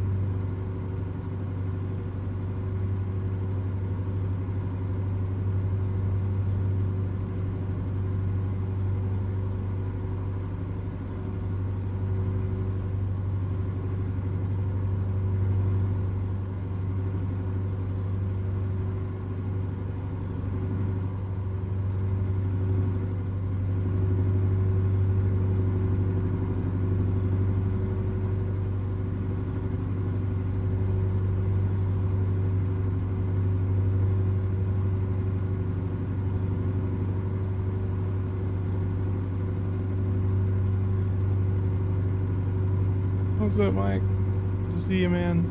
What's up, Mike? Good to see you, man.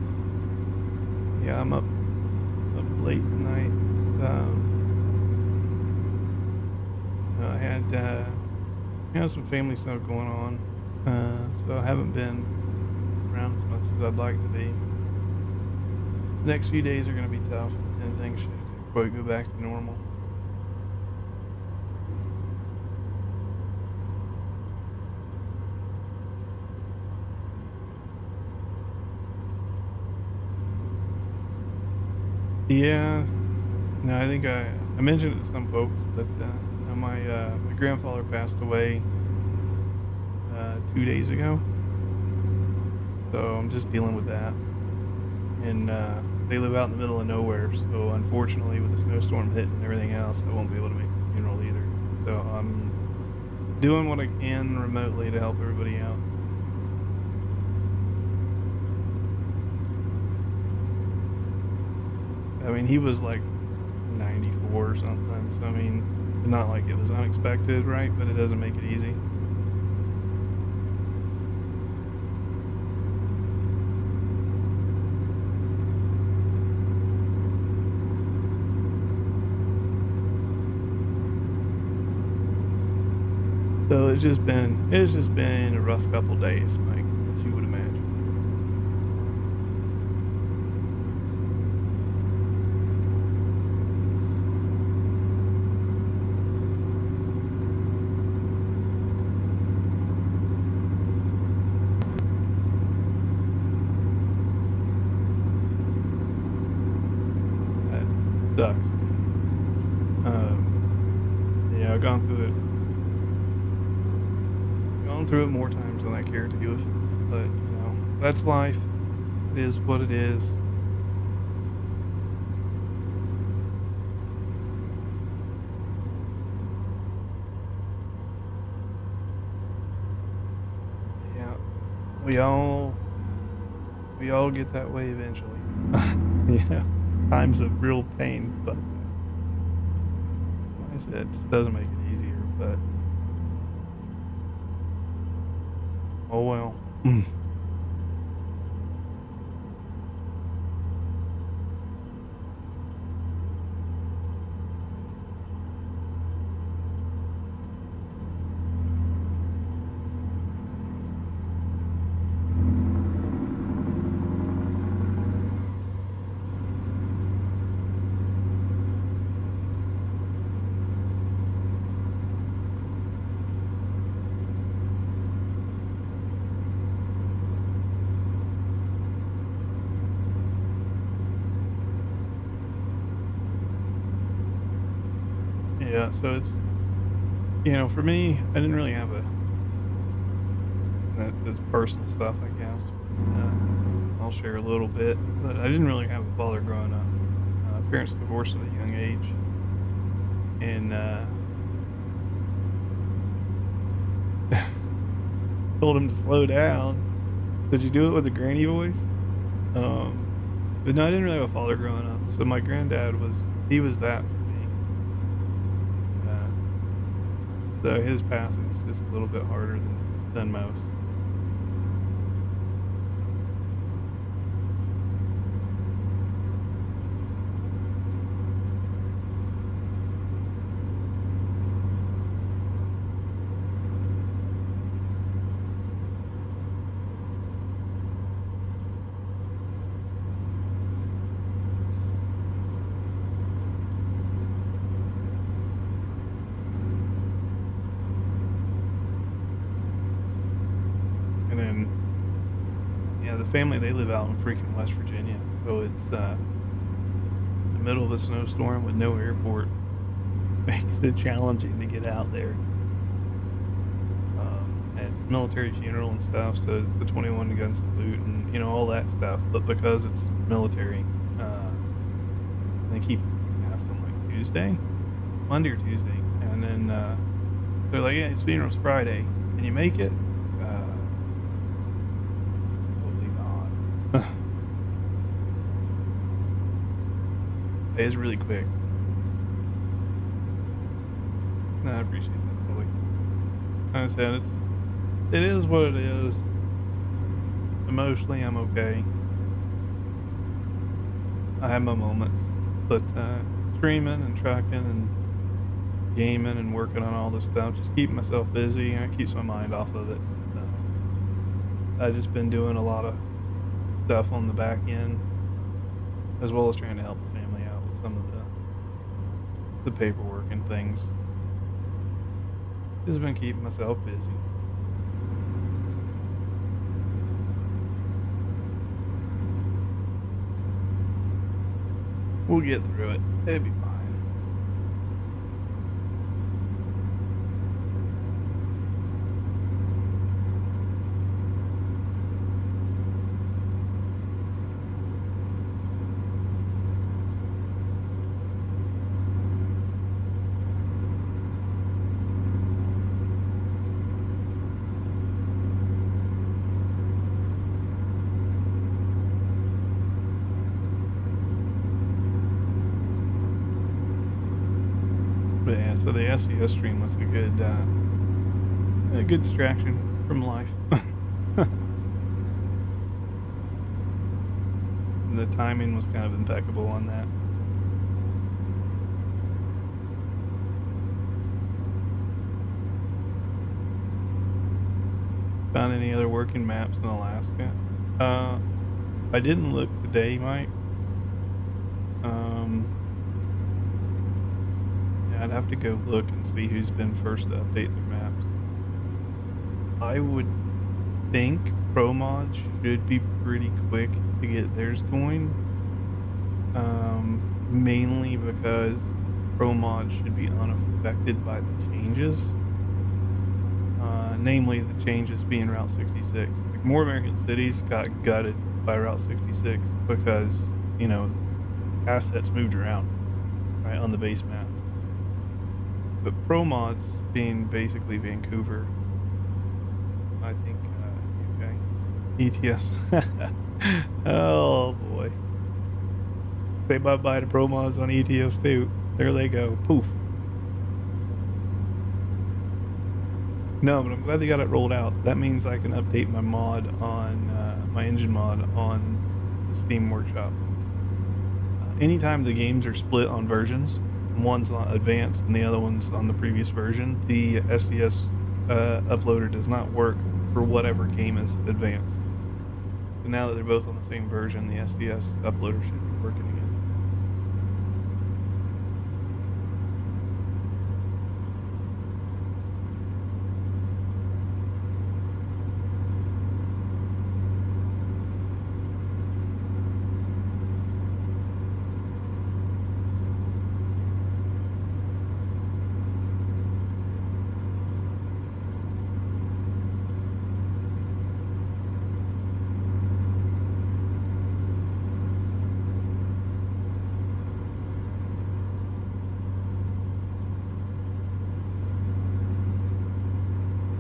Yeah, I'm up late tonight. I had some family stuff going on, so I haven't been around as much as I'd like to be. The next few days are going to be tough, and things should quite go back to normal. Yeah, no, I think I mentioned it to some folks, but my grandfather passed away 2 days ago, so I'm just dealing with that. And they live out in the middle of nowhere, so unfortunately, with the snowstorm hitting and everything else, I won't be able to make the funeral either. So I'm doing what I can remotely to help everybody out. I mean, he was like 94 or something, so I mean, not like it was unexpected, right? But it doesn't make it easy. So it's just been a rough couple days, like, as you would imagine. That sucks. Yeah, I've gone through it more times than I care to, but that's life. It is what it is. Yeah, we all get that way eventually. Times of real pain, but like I said, it just doesn't make it easier. But oh well. Yeah, so it's for me, I didn't really have this personal stuff, I guess. I'll share a little bit, but I didn't really have a father growing up. Parents divorced at a young age, and told him to slow down. Did you do it with a granny voice? But no, I didn't really have a father growing up. So my granddad he was that for me. So his passing was just a little bit harder than most. family, they live out in freaking West Virginia, so it's the middle of a snowstorm with no airport makes it challenging to get out there. And it's military funeral and stuff, so it's the 21 gun salute and, you know, all that stuff. But because it's military, they keep asking like Tuesday, Monday or Tuesday, and then they're like, yeah, his funeral's Friday. Can you make it? Probably not. It is really quick. No, I appreciate that, Chloe. Like I said, it is what it is. Emotionally, I'm okay. I have my moments, but streaming and trucking and gaming and working on all this stuff, just keeping myself busy, and it keeps my mind off of it. I've just been doing a lot of stuff on the back end, as well as trying to help the family out with some of the paperwork and things. Just been keeping myself busy. We'll get through it. It'll be fine. But yeah, so the SCS stream was a good distraction from life. The timing was kind of impeccable on that. Found any other working maps in Alaska? I didn't look today, Mike. Yeah, I'd have to go look and see who's been first to update their maps. I would think ProMod should be pretty quick to get theirs going. Mainly because ProMod should be unaffected by the changes. Namely the changes being Route 66. Like, more American cities got gutted by Route 66 because, you know, assets moved around, right, on the base map. But ProMod's being basically Vancouver, I think, okay. ATS. Oh boy. Say bye-bye to ProMods on ETS too. There they go. Poof. No, but I'm glad they got it rolled out. That means I can update my mod on, my engine mod on the Steam Workshop. Anytime the games are split on versions, one's on advanced and the other one's on the previous version, the SCS uploader does not work for whatever game is advanced. So now that they're both on the same version, the SCS uploader should be working again.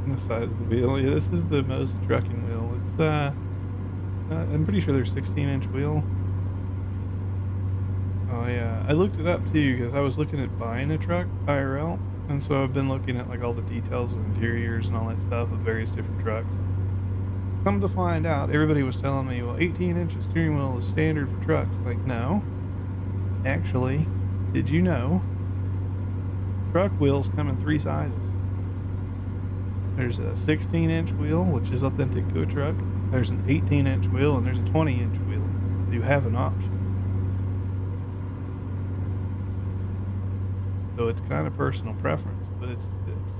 The size of the wheel. Yeah, this is the most trucking wheel. It's I'm pretty sure they're 16-inch wheel. Oh yeah, I looked it up too because I was looking at buying a truck IRL, and so I've been looking at like all the details of interiors and all that stuff of various different trucks. Come to find out, everybody was telling me, well, 18-inch steering wheel is standard for trucks. Like, no. Actually, did you know truck wheels come in 3 sizes? There's a 16-inch wheel, which is authentic to a truck. There's an 18-inch wheel, and there's a 20-inch wheel. You have an option. So it's kind of personal preference, but it's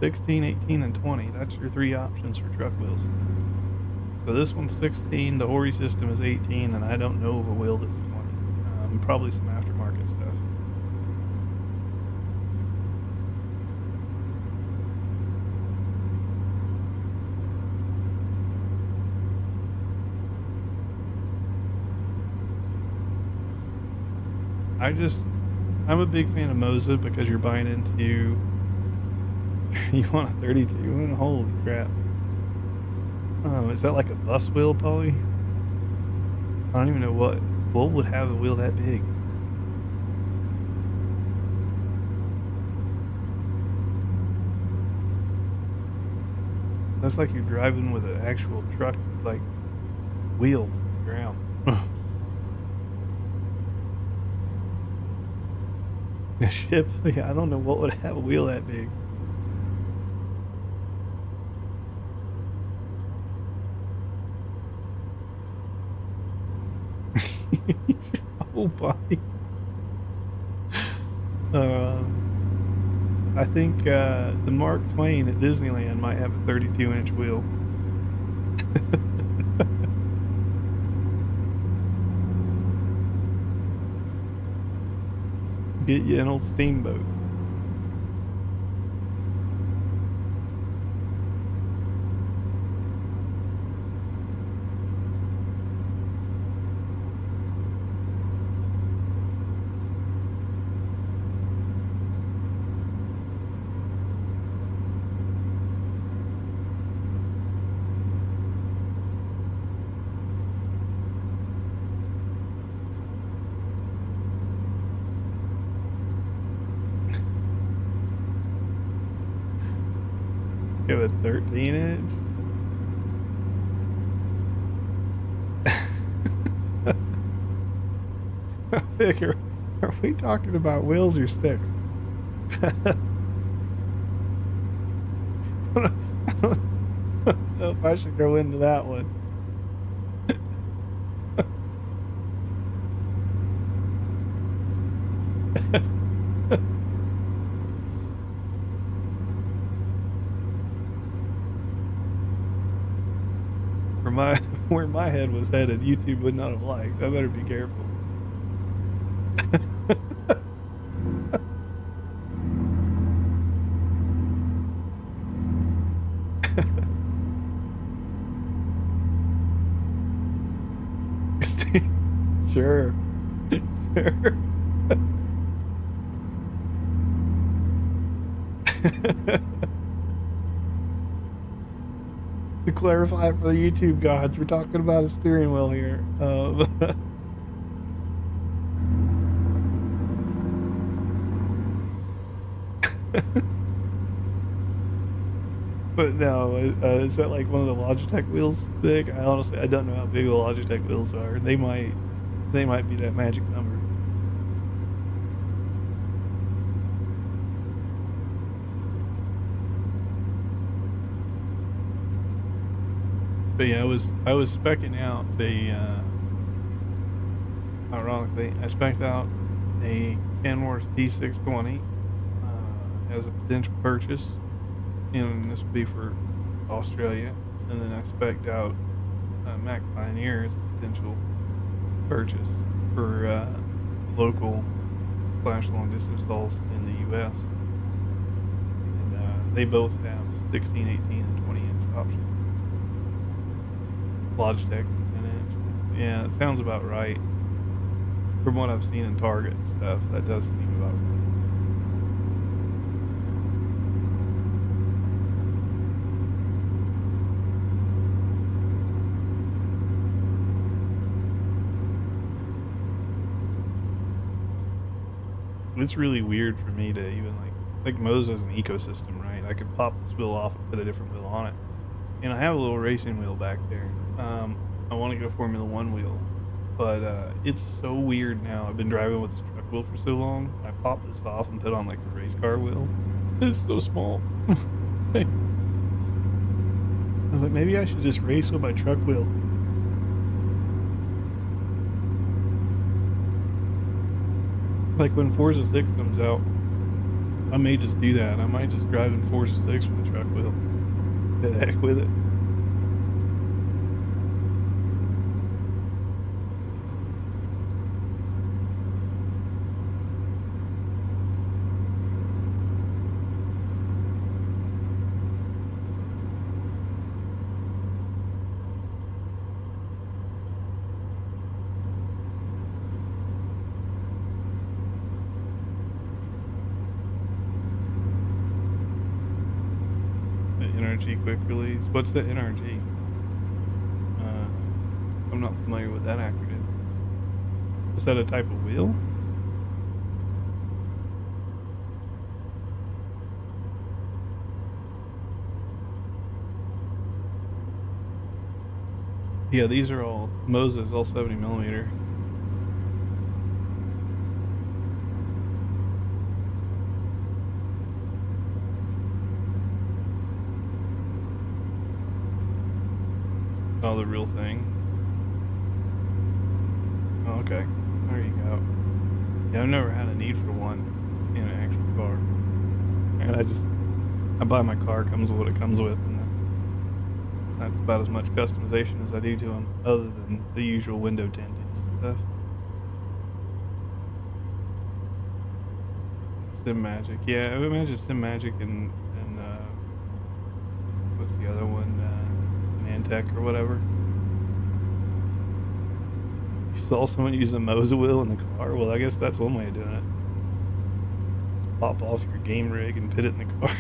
16, 18, and 20. That's your 3 options for truck wheels. So this one's 16, the Hori system is 18, and I don't know of a wheel that's 20. Probably some aftermarket stuff. I'm a big fan of Moza because you're buying into, you want a 32, and holy crap. Is that like a bus wheel, Polly? I don't even know what would have a wheel that big. That's like you're driving with an actual truck, like wheel from the ground. A ship? Yeah, I don't know what would have a wheel that big. Whole body. I think the Mark Twain at Disneyland might have a 32-inch wheel. Get you an old steamboat. You have a 13-inch? Vic, are we talking about wheels or sticks? I don't know if I should go into that one. Where my head was headed, YouTube would not have liked. I better be careful. Sure. Sure. To clarify for the YouTube gods, we're talking about a steering wheel here. But no, is that like one of the Logitech wheels big? I honestly don't know how big the Logitech wheels are. They might be that magic number. But yeah, I was specking out ironically, I spec'd out a Kenworth T620 as a potential purchase, and this would be for Australia. And then I spec'd out Mac Pioneer as a potential purchase for local / long distance hauls in the U.S. And they both have 16, 18, and 20-inch options. Logitech is 10 inches. Yeah, it sounds about right. From what I've seen in Target and stuff, that does seem about right. It's really weird for me to even like Moza is an ecosystem, right? I could pop this wheel off and put a different wheel on it. And I have a little racing wheel back there. I want to go Formula One wheel, but it's so weird now. I've been driving with this truck wheel for so long. I pop this off and put on like the race car wheel. It's so small. I was like, maybe I should just race with my truck wheel. Like when Forza 6 comes out, I may just do that. I might just drive in Forza 6 with the truck wheel. To the heck with it. NRG quick release. What's the NRG? I'm not familiar with that acronym. Is that a type of wheel? Yeah, these are all Moses, all 70mm. Oh, the real thing. Oh, okay. There you go. Yeah, I've never had a need for one in an actual car. And I buy my car, comes with what it comes with, and that's about as much customization as I do to them, other than the usual window tinting and stuff. Sim Magic, yeah, I would imagine Sim Magic and what's the other one? Nantec or whatever. You saw someone use a Moza wheel in the car? Well, I guess that's one way of doing it. Just pop off your game rig and put it in the car.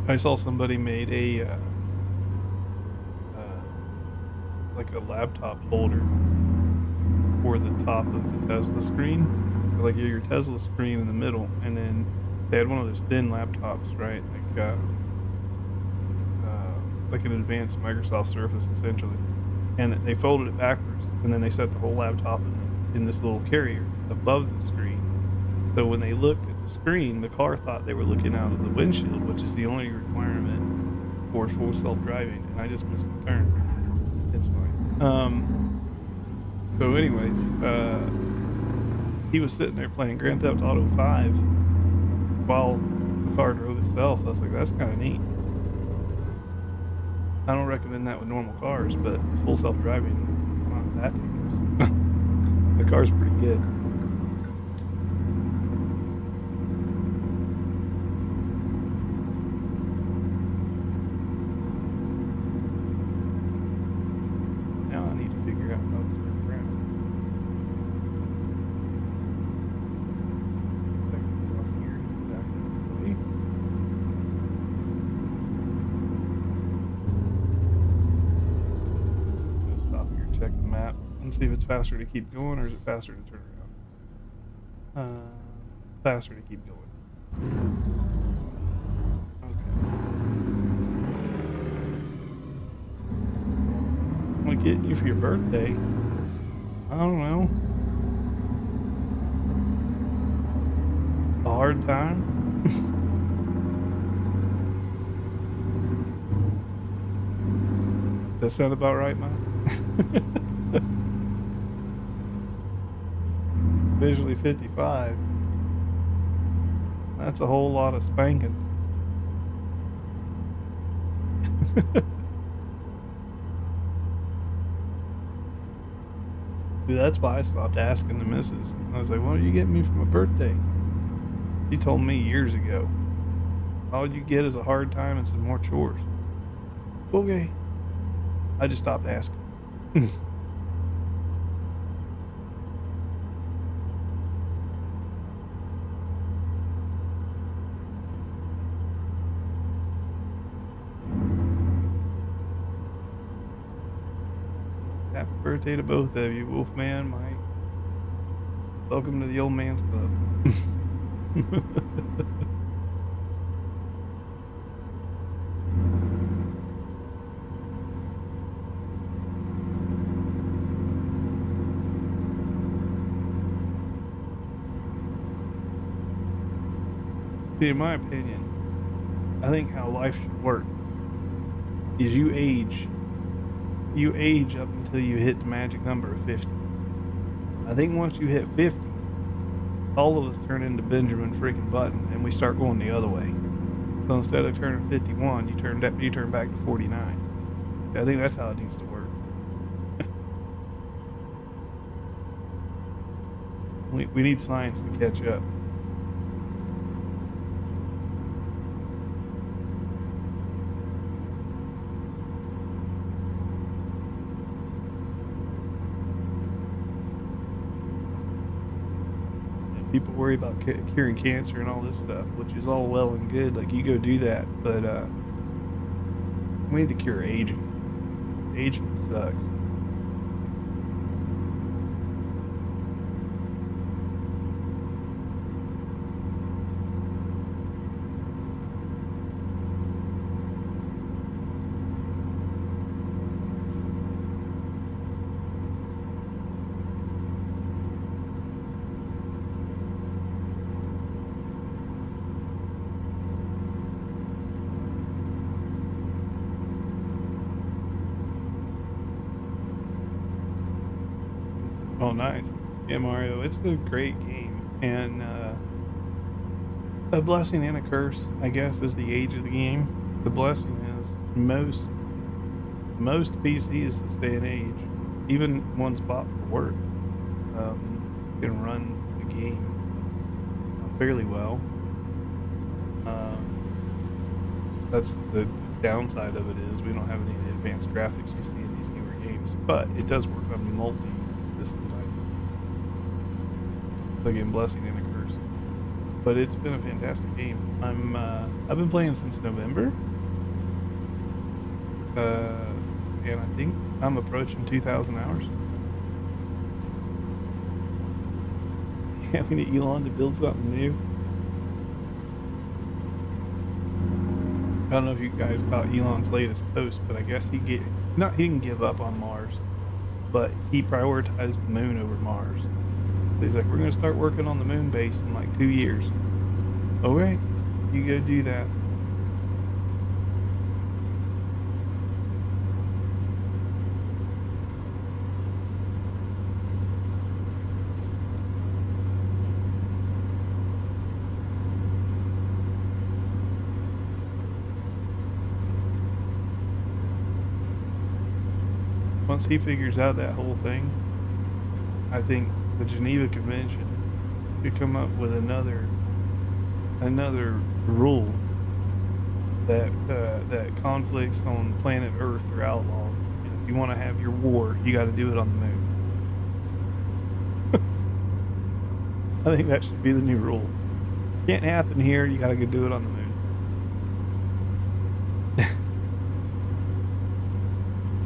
I saw somebody made a like a laptop holder for the top of the Tesla screen. So like your Tesla screen in the middle, and then they had one of those thin laptops, right? Like an advanced Microsoft Surface, essentially. And they folded it backwards, and then they set the whole laptop in this little carrier above the screen. So when they looked at the screen, the car thought they were looking out of the windshield, which is the only requirement for full self-driving. And I just missed my turn. It's fine. So anyways, he was sitting there playing Grand Theft Auto 5 while the car drove itself. I was like, that's kind of neat. I don't recommend that with normal cars, but full self-driving, not that dangerous. The car's pretty good. Now I need to figure out how to turn around. Check the map and see if it's faster to keep going or is it faster to turn around. Faster to keep going. Okay. I'm gonna get you for your birthday. I don't know. A hard time? That sound about right, Mike? Visually 55. That's a whole lot of spankings. See, that's why I stopped asking the missus. I was like, what are you getting me for my birthday? She told me years ago, all you get is a hard time and some more chores. Okay. I just stopped asking. Happy birthday to both of you, Wolfman, Mike. Welcome to the old man's club. See, in my opinion, I think how life should work is you age up until you hit the magic number of 50. I think once you hit 50, all of us turn into Benjamin freaking Button and we start going the other way. So instead of turning 51, you turn back to 49. I think that's how it needs to work. We need science to catch up. people worry about curing cancer and all this stuff, which is all well and good. Like, you go do that, but we need to cure aging. Aging sucks. Oh, nice. Yeah, Mario, it's a great game. And a blessing and a curse, I guess, is the age of the game. The blessing is most PCs this day and age, even ones bought for work, can run the game fairly well. That's the downside of it, is we don't have any advanced graphics you see in these newer games, but it does work on multi-system type. So again, blessing and a curse. But it's been a fantastic game. I've been playing since November, and I think I'm approaching 2,000 hours. Yeah, we need Elon to build something new. I don't know if you guys caught Elon's latest post, but I guess he didn't give up on Mars, but he prioritized the moon over Mars. So he's like, we're going to start working on the moon base in like 2 years. Okay, you go do that. Once he figures out that whole thing, I think the Geneva Convention could come up with another rule that conflicts on planet Earth are outlawed. And if you want to have your war, you got to do it on the moon. I think that should be the new rule. Can't happen here. You got to go do it on the moon.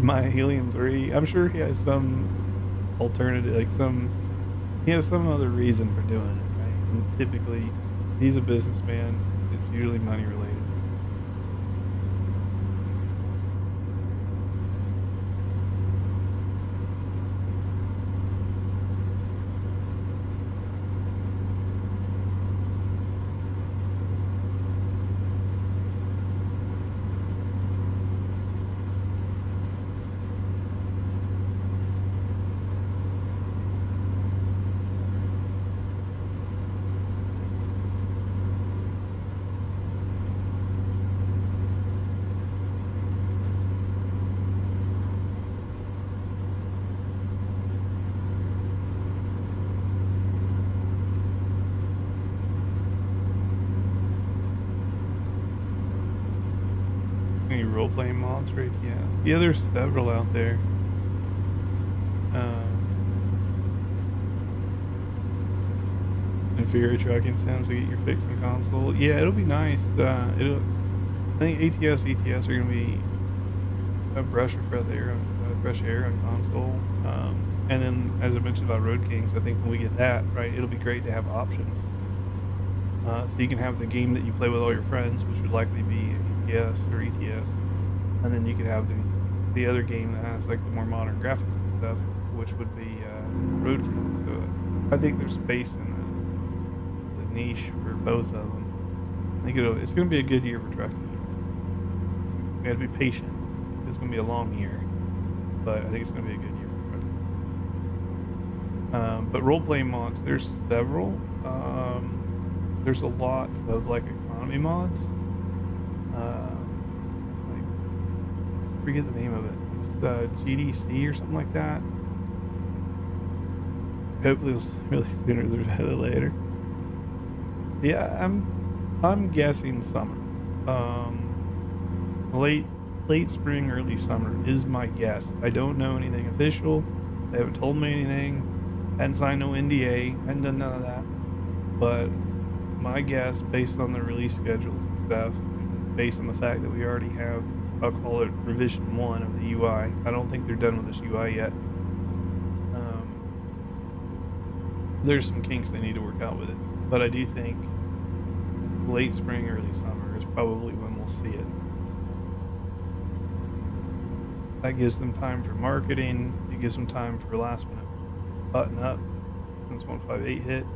My Helium-3, I'm sure he has some alternative, he has some other reason for doing it, right? And typically, he's a businessman. It's usually money related. Any role-playing mods for ATS? Yeah, there's several out there. Inferior trucking sounds to get your fix in console. Yeah, it'll be nice. I think ATS VTC are going to be a breath of fresh air on console. And then, as I mentioned about Road Kings, I think when we get that, right, it'll be great to have options. So you can have the game that you play with all your friends, which would likely be ATS or ETS, and then you can have the other game that has like the more modern graphics and stuff, which would be Road Kings. So I think there's space in the niche for both of them. I think it's going to be a good year for Trucky. We have to be patient. It's going to be a long year, but I think it's going to be a good year for Trucky. But role-playing mods, there's several. There's a lot of like economy mods. Like, I forget the name of it. It's GDC or something like that. Hopefully it's really sooner rather than later. Yeah, I'm guessing summer. Late spring, early summer is my guess. I don't know anything official. They haven't told me anything. Hadn't signed no NDA. Hadn't done none of that. but my guess, based on the release schedules and stuff, based on the fact that we already have, I'll call it revision 1 of the UI. I don't think they're done with this UI yet. There's some kinks they need to work out with it, but I do think late spring, early summer is probably when we'll see it. That gives them time for marketing. It gives them time for last minute button up since 158 hit.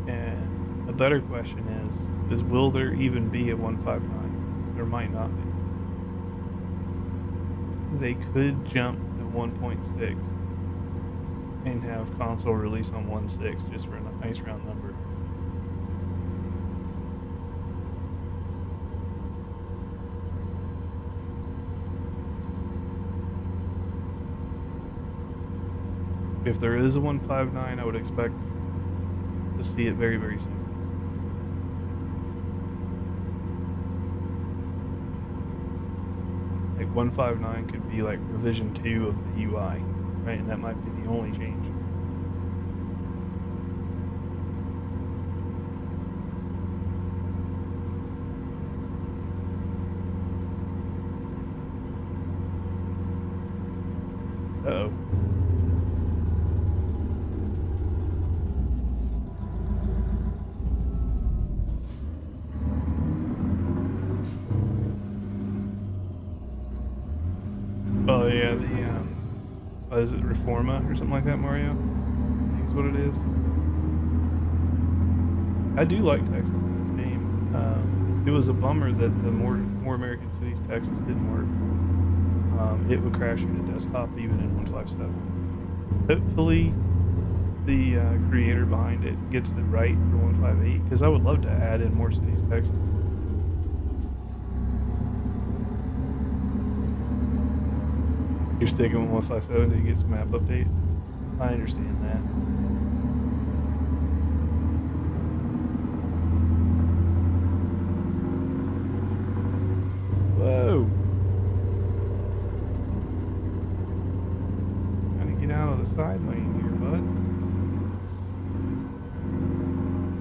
And a better question is will there even be a 159? There might not be. They could jump to 1.6 and have console release on 1.6 just for a nice round number. If there is a 159, I would expect to see it very, very soon. Like 159 could be like revision 2 of the UI, right? And that might be the only change. Uh-oh. Oh yeah, is it Reforma or something like that, Mario? I think is what it is. I do like Texas in this game. It was a bummer that the more American Cities Texas didn't work. It would crash you to desktop even in 157. Hopefully, the creator behind it gets it right for 158, because I would love to add in more Cities Texas. You're sticking with 157 to get some map update. I understand that. Whoa! Trying to get out of the side lane here,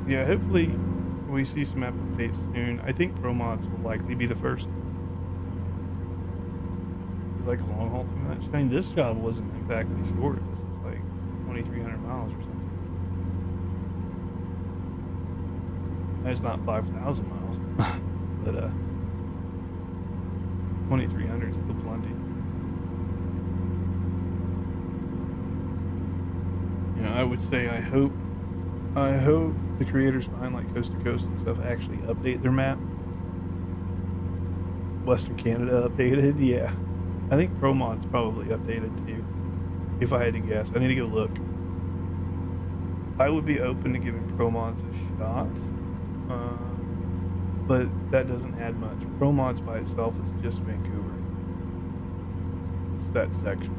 bud. Yeah, hopefully we see some map updates soon. I think Pro Mods will likely be the first. Like a long haul too much. I mean, this job wasn't exactly short. This is like 2,300 miles or something. It's not 5,000 miles, but 2,300 is still plenty. You know, I would say I hope the creators behind like Coast to Coast and stuff actually update their map. Western Canada updated, yeah. I think Pro Mod's probably updated too, if I had to guess. I need to go look. I would be open to giving Pro Mods a shot, but that doesn't add much. Pro Mods by itself is just Vancouver. It's that section.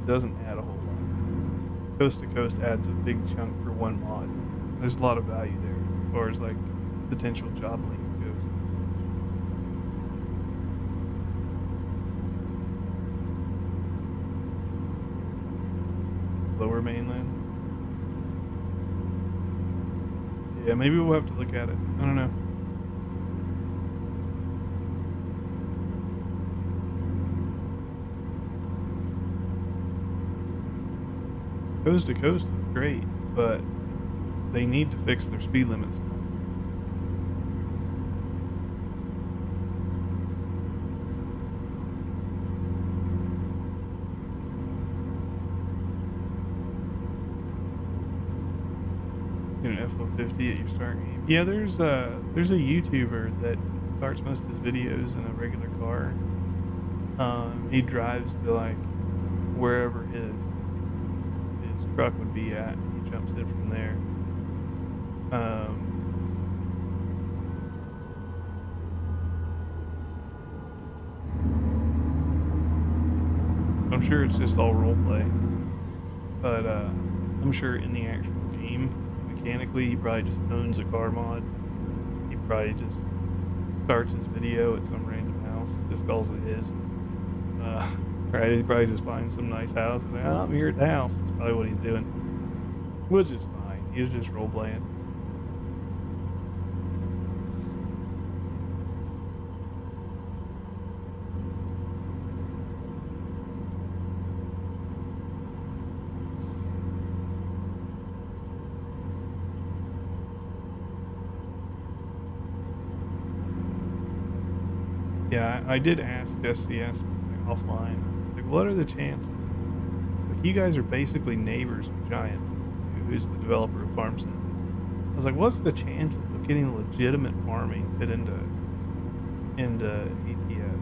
It doesn't add a whole lot. Coast to Coast adds a big chunk for one mod. There's a lot of value there as far as like potential job link goes. Lower mainland. Yeah, maybe we'll have to look at it. I don't know. Coast to Coast is great, but they need to fix their speed limits. An F-150 at your start game. Yeah, there's a YouTuber that starts most of his videos in a regular car. He drives to like wherever his truck would be at. He jumps in from there. I'm sure it's just all role play, but I'm sure in the actual game, mechanically, he probably just owns a car mod. He probably just starts his video at some random house, just calls it his. Right? He probably just finds some nice house and like, oh, I'm here at the house. That's probably what he's doing. Which is fine. He's just role playing. Yeah, I did ask SCS offline. Like, what are the chances? Like, you guys are basically neighbors of Giants, who's the developer of FarmSim. I was like, what's the chances of getting legitimate farming fit into ATS?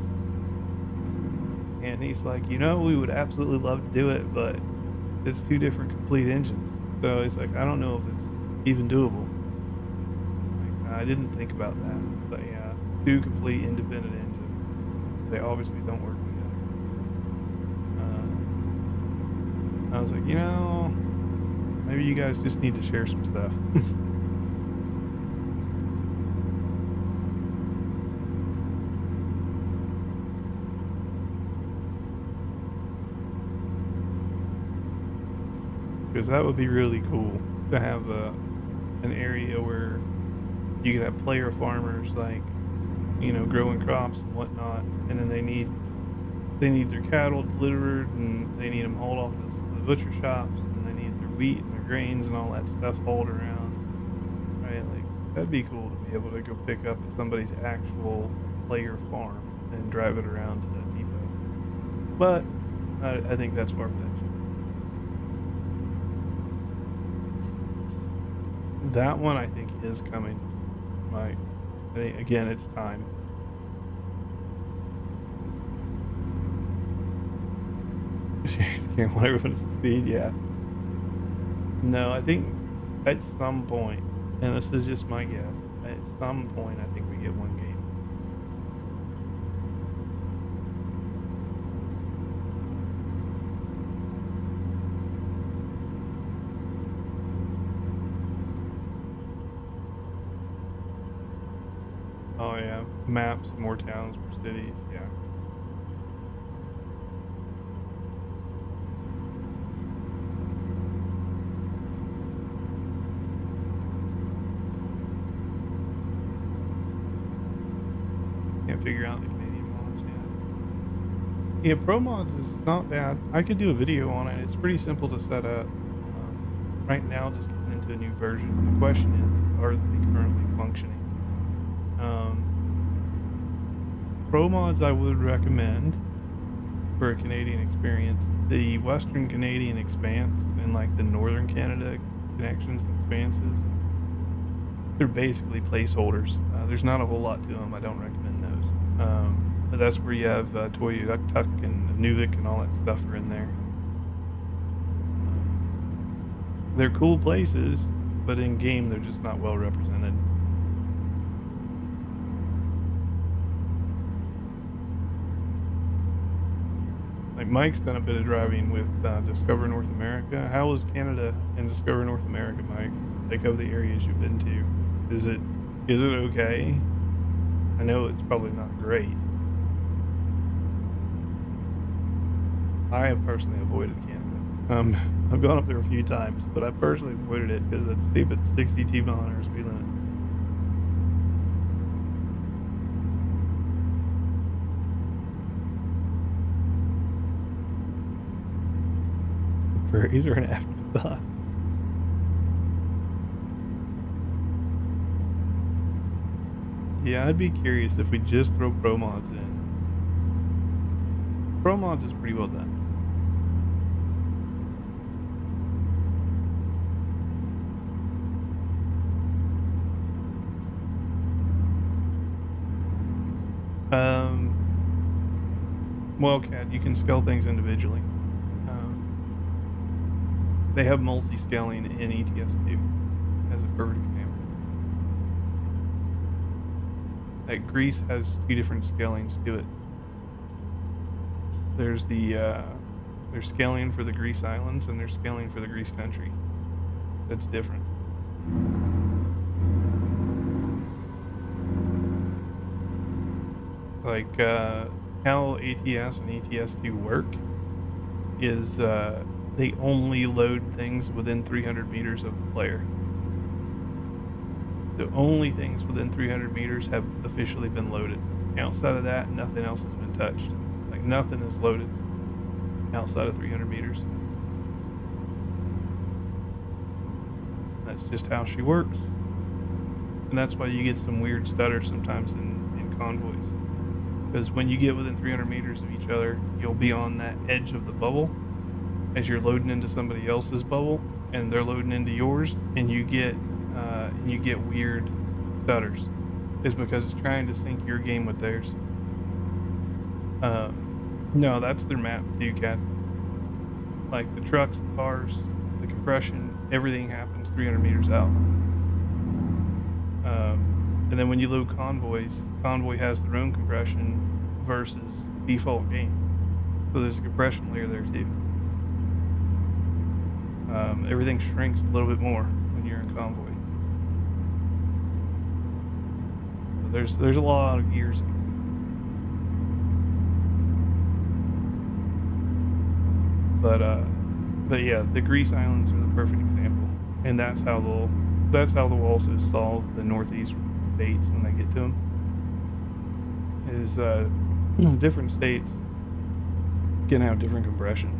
And he's like, we would absolutely love to do it, but it's 2 different complete engines. So he's like, I don't know if it's even doable. Like, I didn't think about that, but yeah, 2 complete independent engines. They obviously don't work together. I was like, maybe you guys just need to share some stuff. Because that would be really cool to have an area where you could have player farmers, like, growing crops and whatnot, and then they need their cattle delivered, and they need them hauled off to the butcher shops, and they need their wheat and their grains and all that stuff hauled around, right? Like, that'd be cool to be able to go pick up at somebody's actual player farm and drive it around to the depot. But I think that's far-fetched. That one I think is coming. I think, again, it's time. Want everyone to succeed, yeah. No, I think at some point, and this is just my guess, at some point I think we get one game. Oh yeah, maps, more towns, more cities, yeah. Can't figure out the Canadian mods yet. Yeah, Pro Mods is not bad. I could do a video on it. It's pretty simple to set up. Right now, just getting into a new version. The question is, are they currently functioning? Pro Mods I would recommend for a Canadian experience. The Western Canadian expanse and like the Northern Canada connections and expanses, they're basically placeholders. There's not a whole lot to them. I don't recommend those. But that's where you have Toyota Tuck and Nuvik and all that stuff are in there. They're cool places, but in game they're just not well represented. Like, Mike's done a bit of driving with Discover North America. How is Canada and Discover North America, Mike? Think of the areas you've been to. Is it okay? I know it's probably not great. I have personally avoided Canada. I've gone up there a few times, but I personally avoided it because of that stupid 62 mile an hour speed limit. Prairies are an afterthought. Yeah, I'd be curious if we just throw Pro Mods in. Pro Mods is pretty well done. Well, Cat, you can scale things individually. They have multi-scaling in ETS2 as a perfect example. Like, Greece has 2 different scalings to it. There's there's scaling for the Greece islands and there's scaling for the Greece country. That's different. Like, how ATS and ATS2 work is they only load things within 300 meters of the player. The only things within 300 meters have officially been loaded. Outside of that, nothing else has been touched. Like, nothing is loaded outside of 300 meters. That's just how she works. And that's why you get some weird stutter sometimes in convoys. Because when you get within 300 meters of each other, you'll be on that edge of the bubble as you're loading into somebody else's bubble, and they're loading into yours, and you get weird stutters. It's because it's trying to sync your game with theirs. No, that's their map too, Cat. Like the trucks, the cars, the compression, everything happens 300 meters out. And then when you load convoys, Convoy has their own compression versus default game. So there's a compression layer there too. Everything shrinks a little bit more when you're in Convoy. So there's a lot of gears. But yeah, the grease islands are the perfect example, and that's how they'll also solve the northeast states when they get to them. Is different states can have different compression,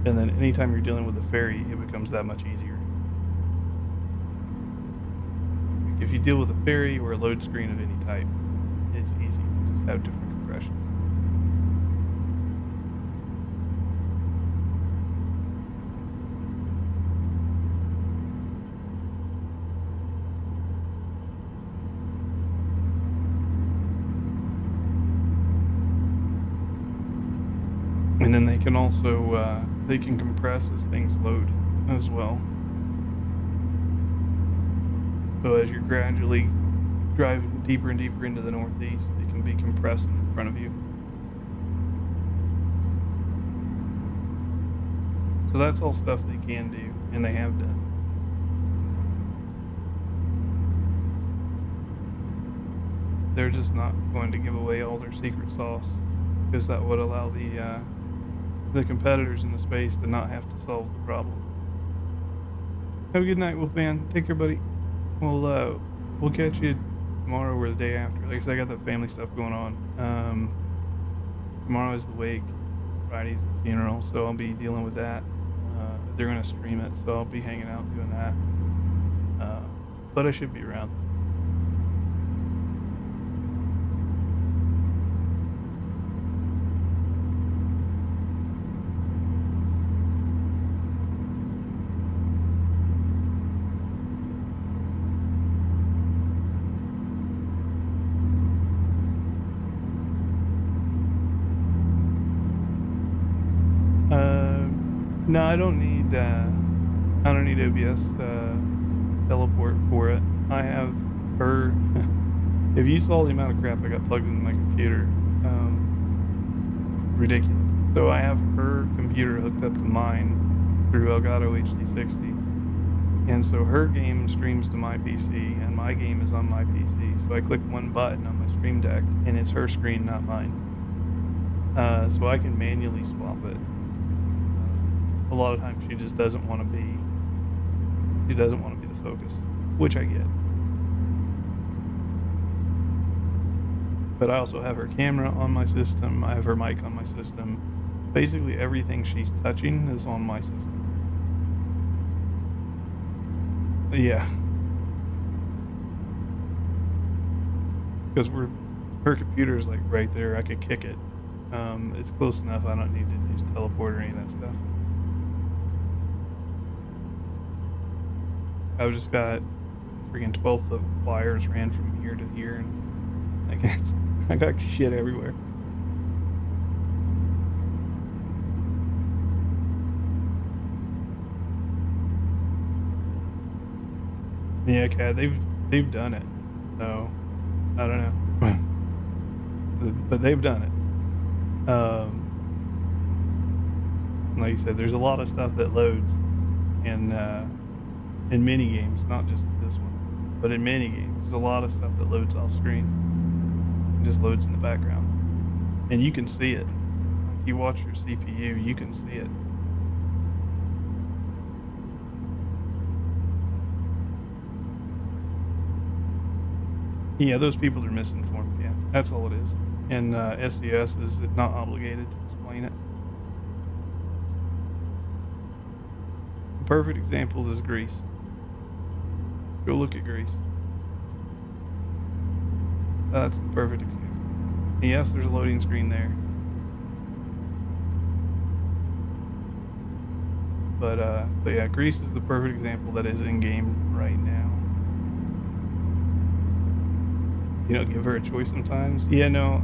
and then anytime you're dealing with a ferry, it becomes that much easier. If you deal with a ferry or a load screen of any type, it's easy to just have different compressions. And then they can also they can compress as things load as well. So as you're gradually driving deeper and deeper into the northeast, it can be compressing in front of you. So that's all stuff they can do, and they have done. They're just not going to give away all their secret sauce, because that would allow the competitors in the space to not have to solve the problem. Have a good night, Wolfman. Take care, buddy. We'll catch you tomorrow or the day after. Like I said, I got that family stuff going on. Tomorrow is the wake, Friday's the funeral, so I'll be dealing with that. They're gonna stream it, so I'll be hanging out doing that. But I should be around. No, I don't need OBS teleport for it. I have her. If you saw the amount of crap I got plugged into my computer, it's ridiculous. So I have her computer hooked up to mine through Elgato HD60, and so her game streams to my PC, and my game is on my PC. So I click one button on my Stream Deck, and it's her screen, not mine. So I can manually swap it. A lot of times she just doesn't want to be the focus, which I get. But I also have her camera on my system, I have her mic on my system. Basically everything she's touching is on my system. Yeah. Because her computer is like right there, I could kick it. It's close enough, I don't need to use teleport or any of that stuff. I've just got freaking 12-foot wires ran from here to here, and I got shit everywhere. Yeah, Cat, they've done it. So I don't know, but they've done it. Like you said, there's a lot of stuff that loads, and in mini games, not just this one, but in mini games, There's a lot of stuff that loads off screen. It just loads in the background. And you can see it. Like you watch your CPU, you can see it. Yeah, those people are misinformed. Yeah, that's all it is. And SCS is not obligated to explain it. A perfect example is Greece. Go look at Greece. That's the perfect example. Yes, there's a loading screen there. But yeah, Greece is the perfect example that is in game right now. You know, give her a choice sometimes. Yeah, no,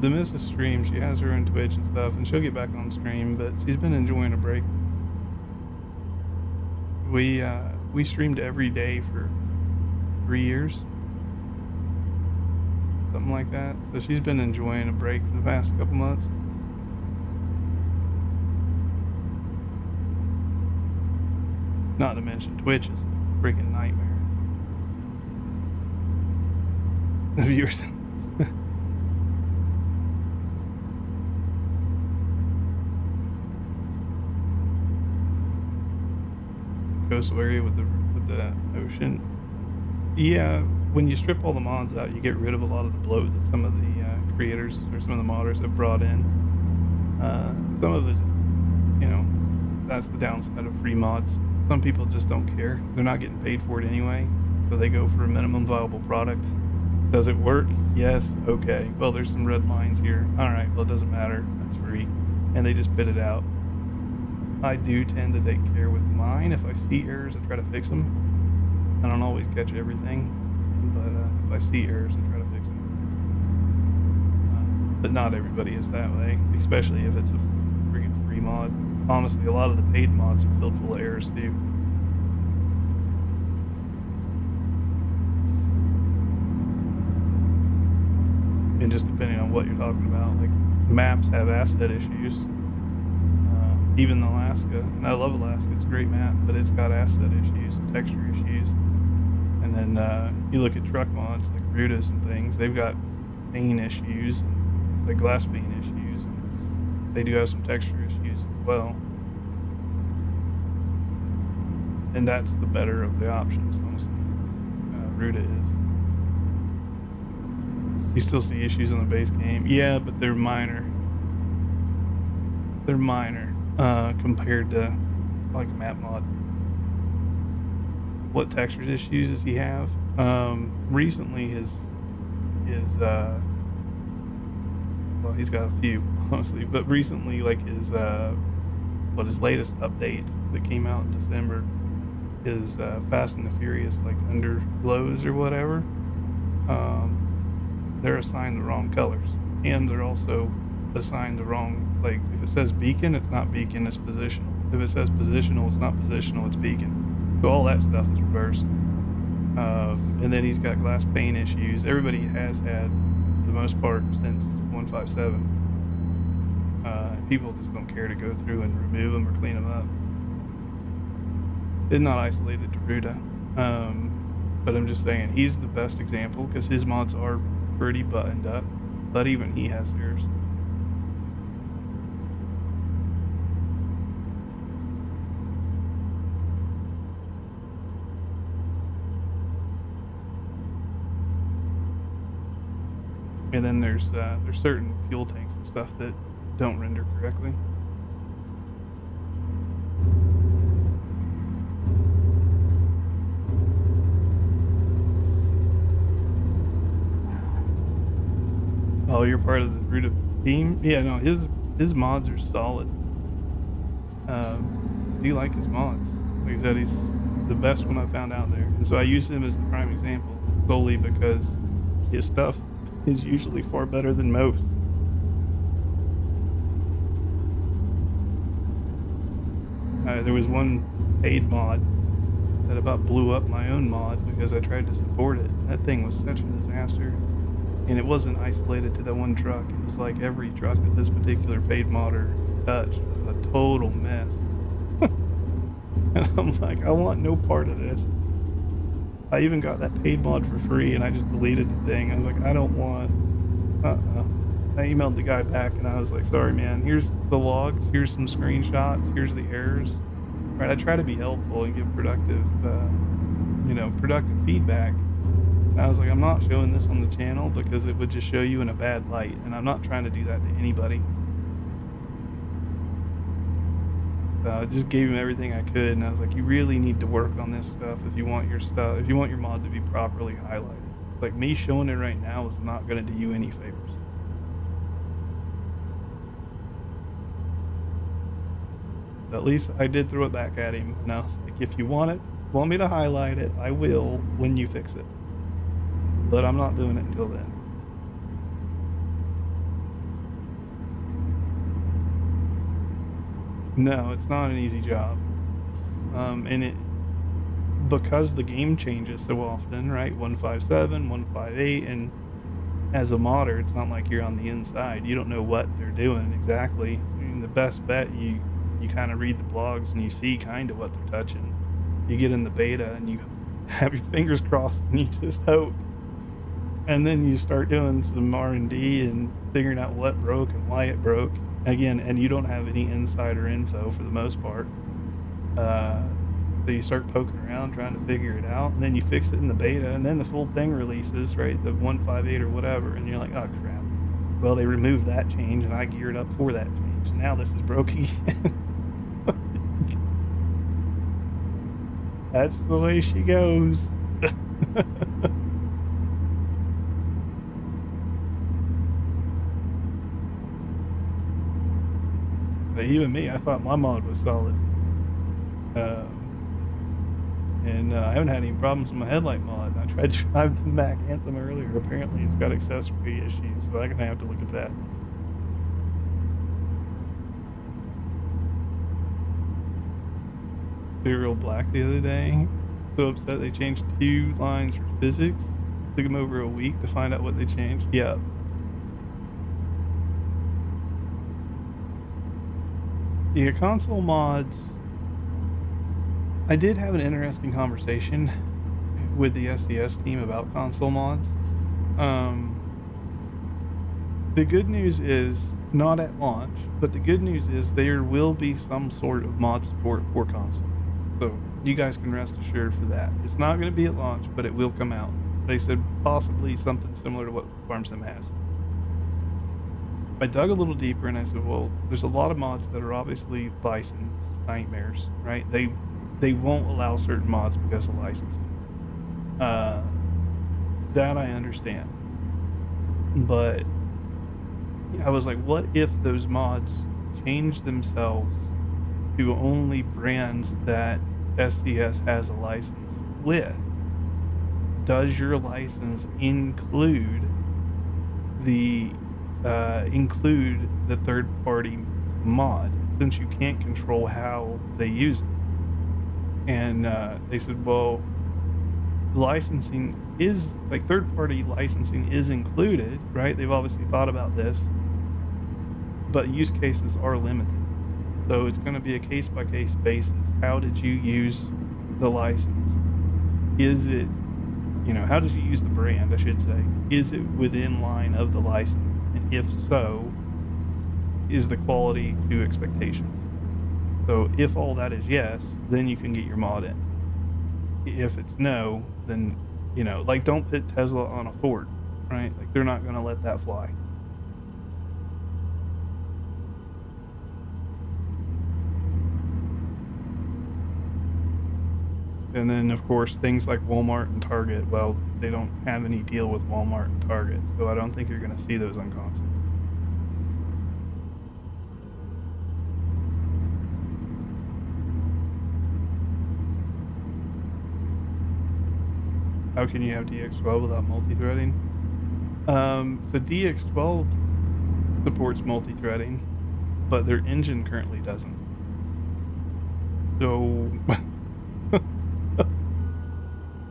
the Mrs. stream, she has her own Twitch and stuff, and she'll get back on stream, but she's been enjoying a break. We streamed every day for 3 years. Something like that. So she's been enjoying a break for the past couple months. Not to mention Twitch is a freaking nightmare. The viewers. Coastal area with the ocean. Yeah, when you strip all the mods out, you get rid of a lot of the bloat that some of the creators or some of the modders have brought in. Some of it, you know, that's the downside of free mods. Some people just don't care. They're not getting paid for it anyway, so they go for a minimum viable product. Does it work? Yes. Okay. Well, there's some red lines here. All right. Well, it doesn't matter. It's free, and they just bid it out. I do tend to take care with mine. If I see errors, I try to fix them. I don't always catch everything, but if I see errors, I try to fix them. But not everybody is that way, especially if it's a freaking free mod. Honestly, a lot of the paid mods are filled full of errors too. And just depending on what you're talking about, like maps have asset issues. Even Alaska, and I love Alaska, it's a great map, but it's got asset issues and texture issues. And then you look at truck mods like Brutus and things, they've got pane issues, like glass pane issues, and they do have some texture issues as well. And that's the better of the options, honestly. Ruta is. You still see issues on the base game. Yeah, but they're minor. They're minor compared to like a map mod. What texture issues does he have? Recently his well, he's got a few, honestly, but recently, like his latest update that came out in December is Fast and the Furious, like underglows or whatever. They're assigned the wrong colors, and they're also assigned the wrong, like if it says beacon, it's not beacon, it's positional. If it says positional, it's not positional, it's beacon. So all that stuff is reversed. And then he's got glass pane issues. Everybody has had, for the most part, since 1.5.7. People just don't care to go through and remove them or clean them up. It's not isolated to Ruta. But I'm just saying, he's the best example because his mods are pretty buttoned up, but even he has theirs. And then there's certain fuel tanks and stuff that don't render correctly. Oh, you're part of the Ruta team? Yeah, no, his mods are solid. Do you like his mods? Like I said, he's the best one I found out there. And so I use him as the prime example solely because his stuff is usually far better than most. There was one paid mod that about blew up my own mod because I tried to support it. That thing was such a disaster. And it wasn't isolated to that one truck. It was like every truck that this particular paid modder touched was a total mess. And I'm like, I want no part of this. I even got that paid mod for free, and I just deleted the thing. I was like, I don't want. I emailed the guy back, and I was like, sorry, man. Here's the logs. Here's some screenshots. Here's the errors. Right. I try to be helpful and give productive, productive feedback. And I was like, I'm not showing this on the channel because it would just show you in a bad light, and I'm not trying to do that to anybody. So I just gave him everything I could, and I was like, you really need to work on this stuff if you want your mod to be properly highlighted. Like, me showing it right now is not going to do you any favors. But at least I did throw it back at him, and I was like, if you want me to highlight it, I will when you fix it. But I'm not doing it until then. No, it's not an easy job. Because the game changes so often, right? 157, 158, and as a modder, it's not like you're on the inside. You don't know what they're doing exactly. I mean, the best bet, you kind of read the blogs and you see kind of what they're touching. You get in the beta and you have your fingers crossed and you just hope. And then you start doing some R&D and figuring out what broke and why it broke. Again, and you don't have any insider info for the most part. So you start poking around trying to figure it out, and then you fix it in the beta, and then the full thing releases, right? The 158 or whatever, and you're like, oh crap. Well, they removed that change, and I geared up for that change. Now this is broke again. That's the way she goes. But even me, I thought my mod was solid. I haven't had any problems with my headlight mod. I tried to drive the Mac Anthem earlier. Apparently it's got accessory issues, so I'm going to have to look at that. Serial Black the other day. So upset they changed 2 lines for physics. Took them over a week to find out what they changed. Yeah. Yeah, console mods. I did have an interesting conversation with the SCS team about console mods. The good news is, not at launch, but the good news is there will be some sort of mod support for console. So you guys can rest assured for that. It's not going to be at launch, but it will come out. They said possibly something similar to what FarmSim has. I dug a little deeper and I said, well, there's a lot of mods that are obviously licensed nightmares, right? They won't allow certain mods because of licensing. That I understand. But I was like, what if those mods change themselves to only brands that SCS has a license with? Does your license include the third-party mod, since you can't control how they use it? And they said, well, licensing is, like, third-party licensing is included, right? They've obviously thought about this, but use cases are limited. So it's going to be a case-by-case basis. How did you use the license? Is it, how did you use the brand, I should say? Is it within line of the license? And if so, is the quality to expectations? So if all that is yes, then you can get your mod in. If it's no, then, like, don't put Tesla on a Ford, right? Like, they're not going to let that fly. And then, of course, things like Walmart and Target, well, they don't have any deal with Walmart and Target, so I don't think you're going to see those on console. How can you have DX12 without multi-threading? The DX12 supports multi-threading, but their engine currently doesn't. So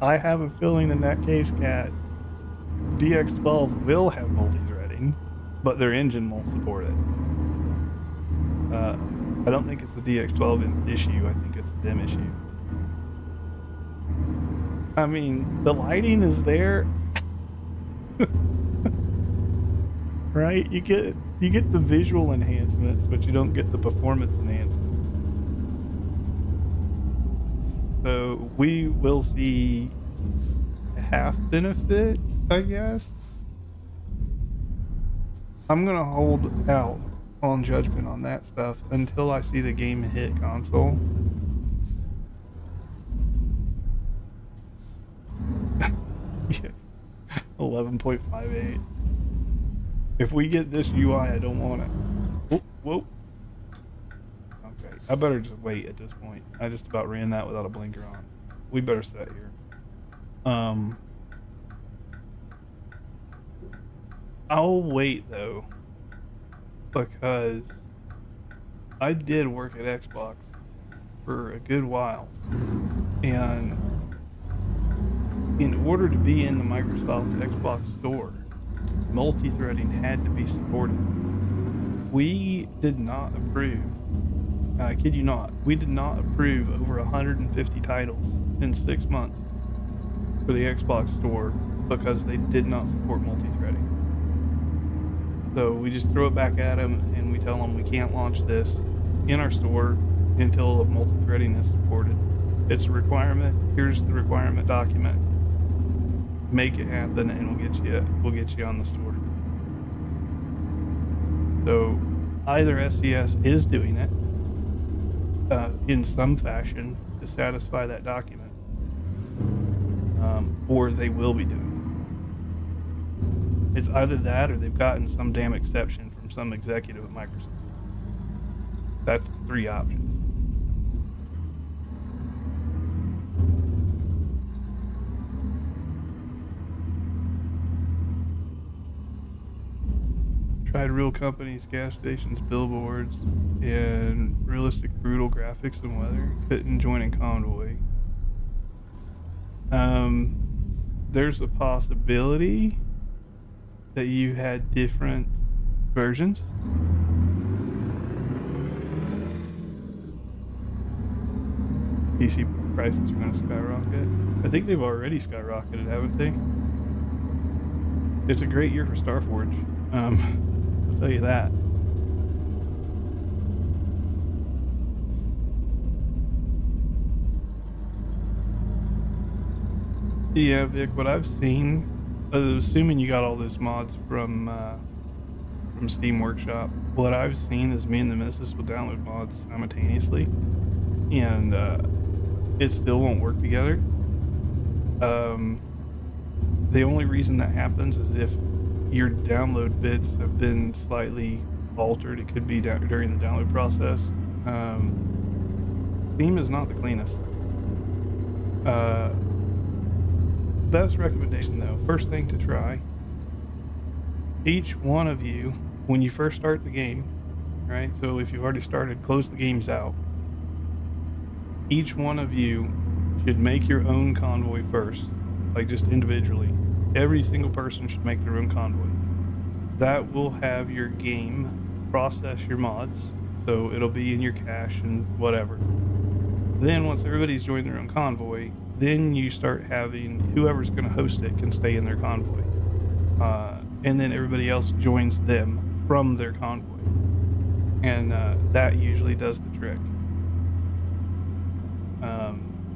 I have a feeling in that case, Cat, DX12 will have multi-threading, but their engine won't support it. I don't think it's the DX12 issue. I think it's a DIM issue. I mean, the lighting is there. Right? You get the visual enhancements, but you don't get the performance enhancements. So we will see half benefit, I guess. I'm gonna hold out on judgment on that stuff until I see the game hit console. Yes, 11.58. If we get this UI, I don't want it. Whoa, whoa. Okay, I better just wait at this point. I just about ran that without a blinker on. We better set here. I'll wait though, because I did work at Xbox for a good while, and in order to be in the Microsoft Xbox store, multi-threading had to be supported. We did not approve, I kid you not, we did not approve over 150 titles in 6 months for the Xbox store because they did not support multi-threading. So we just throw it back at them and we tell them we can't launch this in our store until multi-threading is supported. It's a requirement. Here's the requirement document. Make it happen, and we'll get you on the store. So either SCS is doing it in some fashion to satisfy that document, or they will be doing it. It's either that or they've gotten some damn exception from some executive at Microsoft. That's 3 options. Tried real companies, gas stations, billboards, and realistic brutal graphics and weather. Couldn't join in Convoy. There's a possibility that you had different versions. PC prices are going to skyrocket. I think they've already skyrocketed, haven't they? It's a great year for Starforge. I'll tell you that. Yeah, Vic, what I've seen, assuming you got all those mods from Steam Workshop, what I've seen is me and the missus will download mods simultaneously, and it still won't work together. The only reason that happens is if your download bits have been slightly altered. It could be during the download process. Steam is not the cleanest. Best recommendation though, first thing to try, each one of you, when you first start the game, right? So if you've already started, close the games out. Each one of you should make your own convoy first, like just individually. Every single person should make their own convoy. That will have your game process your mods, so it'll be in your cache and whatever. Then once everybody's joined their own convoy, then you start having whoever's going to host it can stay in their convoy. And then everybody else joins them from their convoy. And that usually does the trick.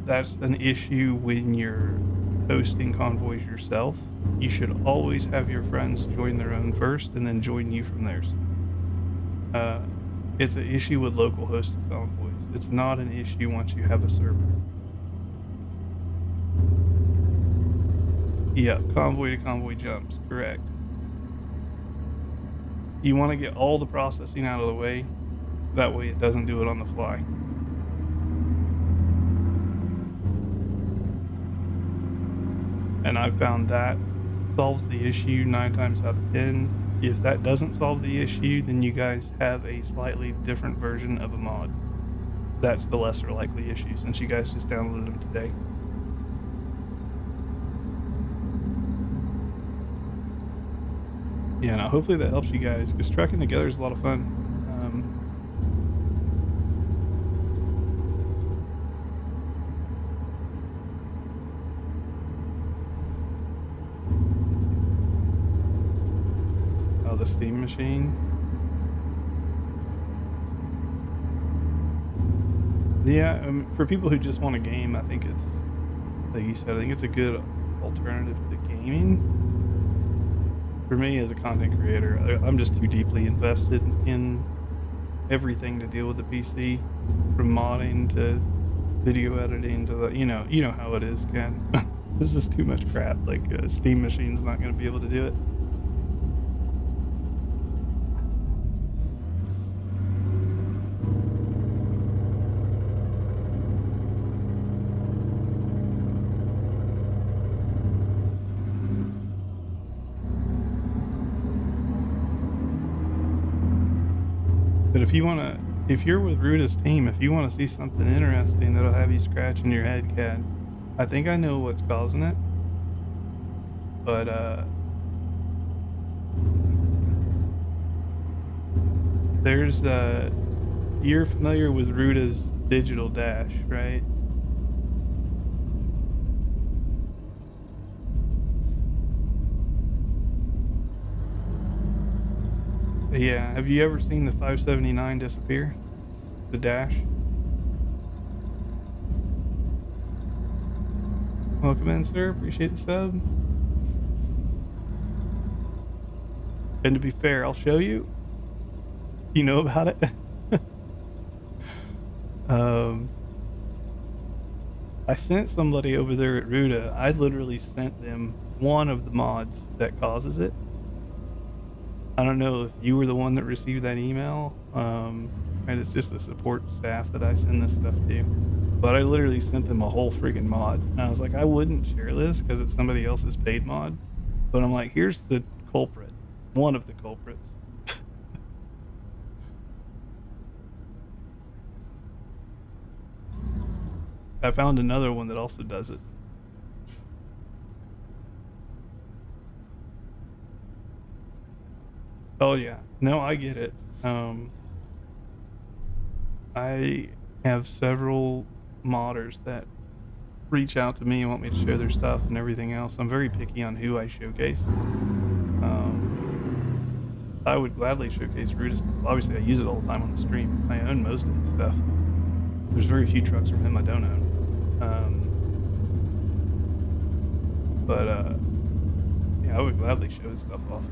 That's an issue when you're hosting convoys yourself. You should always have your friends join their own first and then join you from theirs. It's an issue with local hosted convoys. It's not an issue once you have a server. Yeah, convoy to convoy jumps, correct. You want to get all the processing out of the way, that way it doesn't do it on the fly. And I've found that solves the issue 9 times out of 10. If that doesn't solve the issue, then you guys have a slightly different version of a mod. That's the lesser likely issue, since you guys just downloaded them today. Yeah, now hopefully that helps you guys, because trucking together is a lot of fun. Steam machine. Yeah, for people who just want a game, I think it's, like you said, I think it's a good alternative to gaming. For me as a content creator, I'm just too deeply invested in everything to deal with the PC, from modding to video editing to the, you know how it is, Ken. This is too much crap. Like Steam machine's not going to be able to do it. But if you're with Ruda's team, if you want to see something interesting that'll have you scratching your head, Cad, I think I know what's causing it. But there's you're familiar with Ruda's digital dash, right? Yeah, have you ever seen the 579 disappear? The dash? Welcome in, sir. Appreciate the sub. And to be fair, I'll show you. You know about it? I sent somebody over there at Ruda. I literally sent them one of the mods that causes it. I don't know if you were the one that received that email. And it's just the support staff that I send this stuff to. But I literally sent them a whole freaking mod. And I was like, I wouldn't share this because it's somebody else's paid mod. But I'm like, here's the culprit. One of the culprits. I found another one that also does it. Oh yeah, no, I get it. I have several modders that reach out to me and want me to share their stuff and everything else. I'm very picky on who I showcase. I would gladly showcase Ruda stuff. Obviously, I use it all the time on the stream. I own most of his stuff. There's very few trucks from him I don't own. Yeah, I would gladly show his stuff off.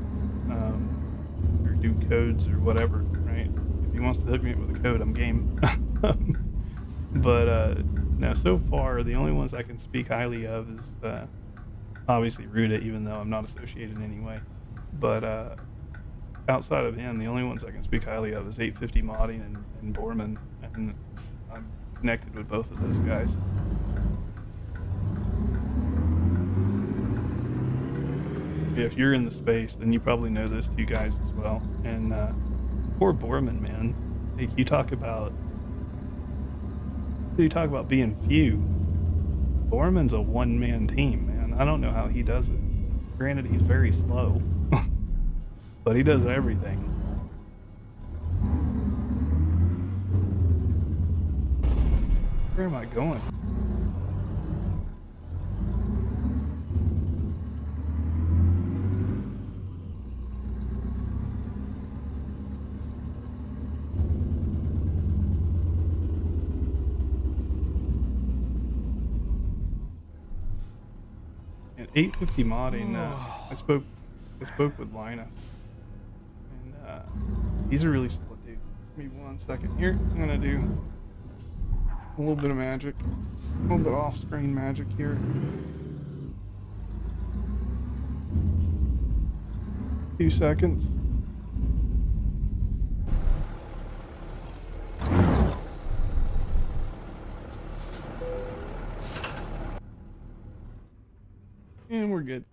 Or do codes or whatever, right? If he wants to hook me up with a code, I'm game. But no, so far, the only ones I can speak highly of is obviously Ruda, even though I'm not associated in any way. But outside of him, the only ones I can speak highly of is 850 Modding and Borman, and I'm connected with both of those guys. If you're in the space, then you probably know those two guys as well. And poor Borman, man. Like, you talk about being few. Borman's a one-man team, man. I don't know how he does it. Granted, he's very slow, but he does everything. Where am I going? At 850 Modding, I spoke with Linus, and he's a really solid dude. Give me 1 second here. I'm gonna do a little bit of magic, a little bit off-screen magic here. Few seconds. And we're good.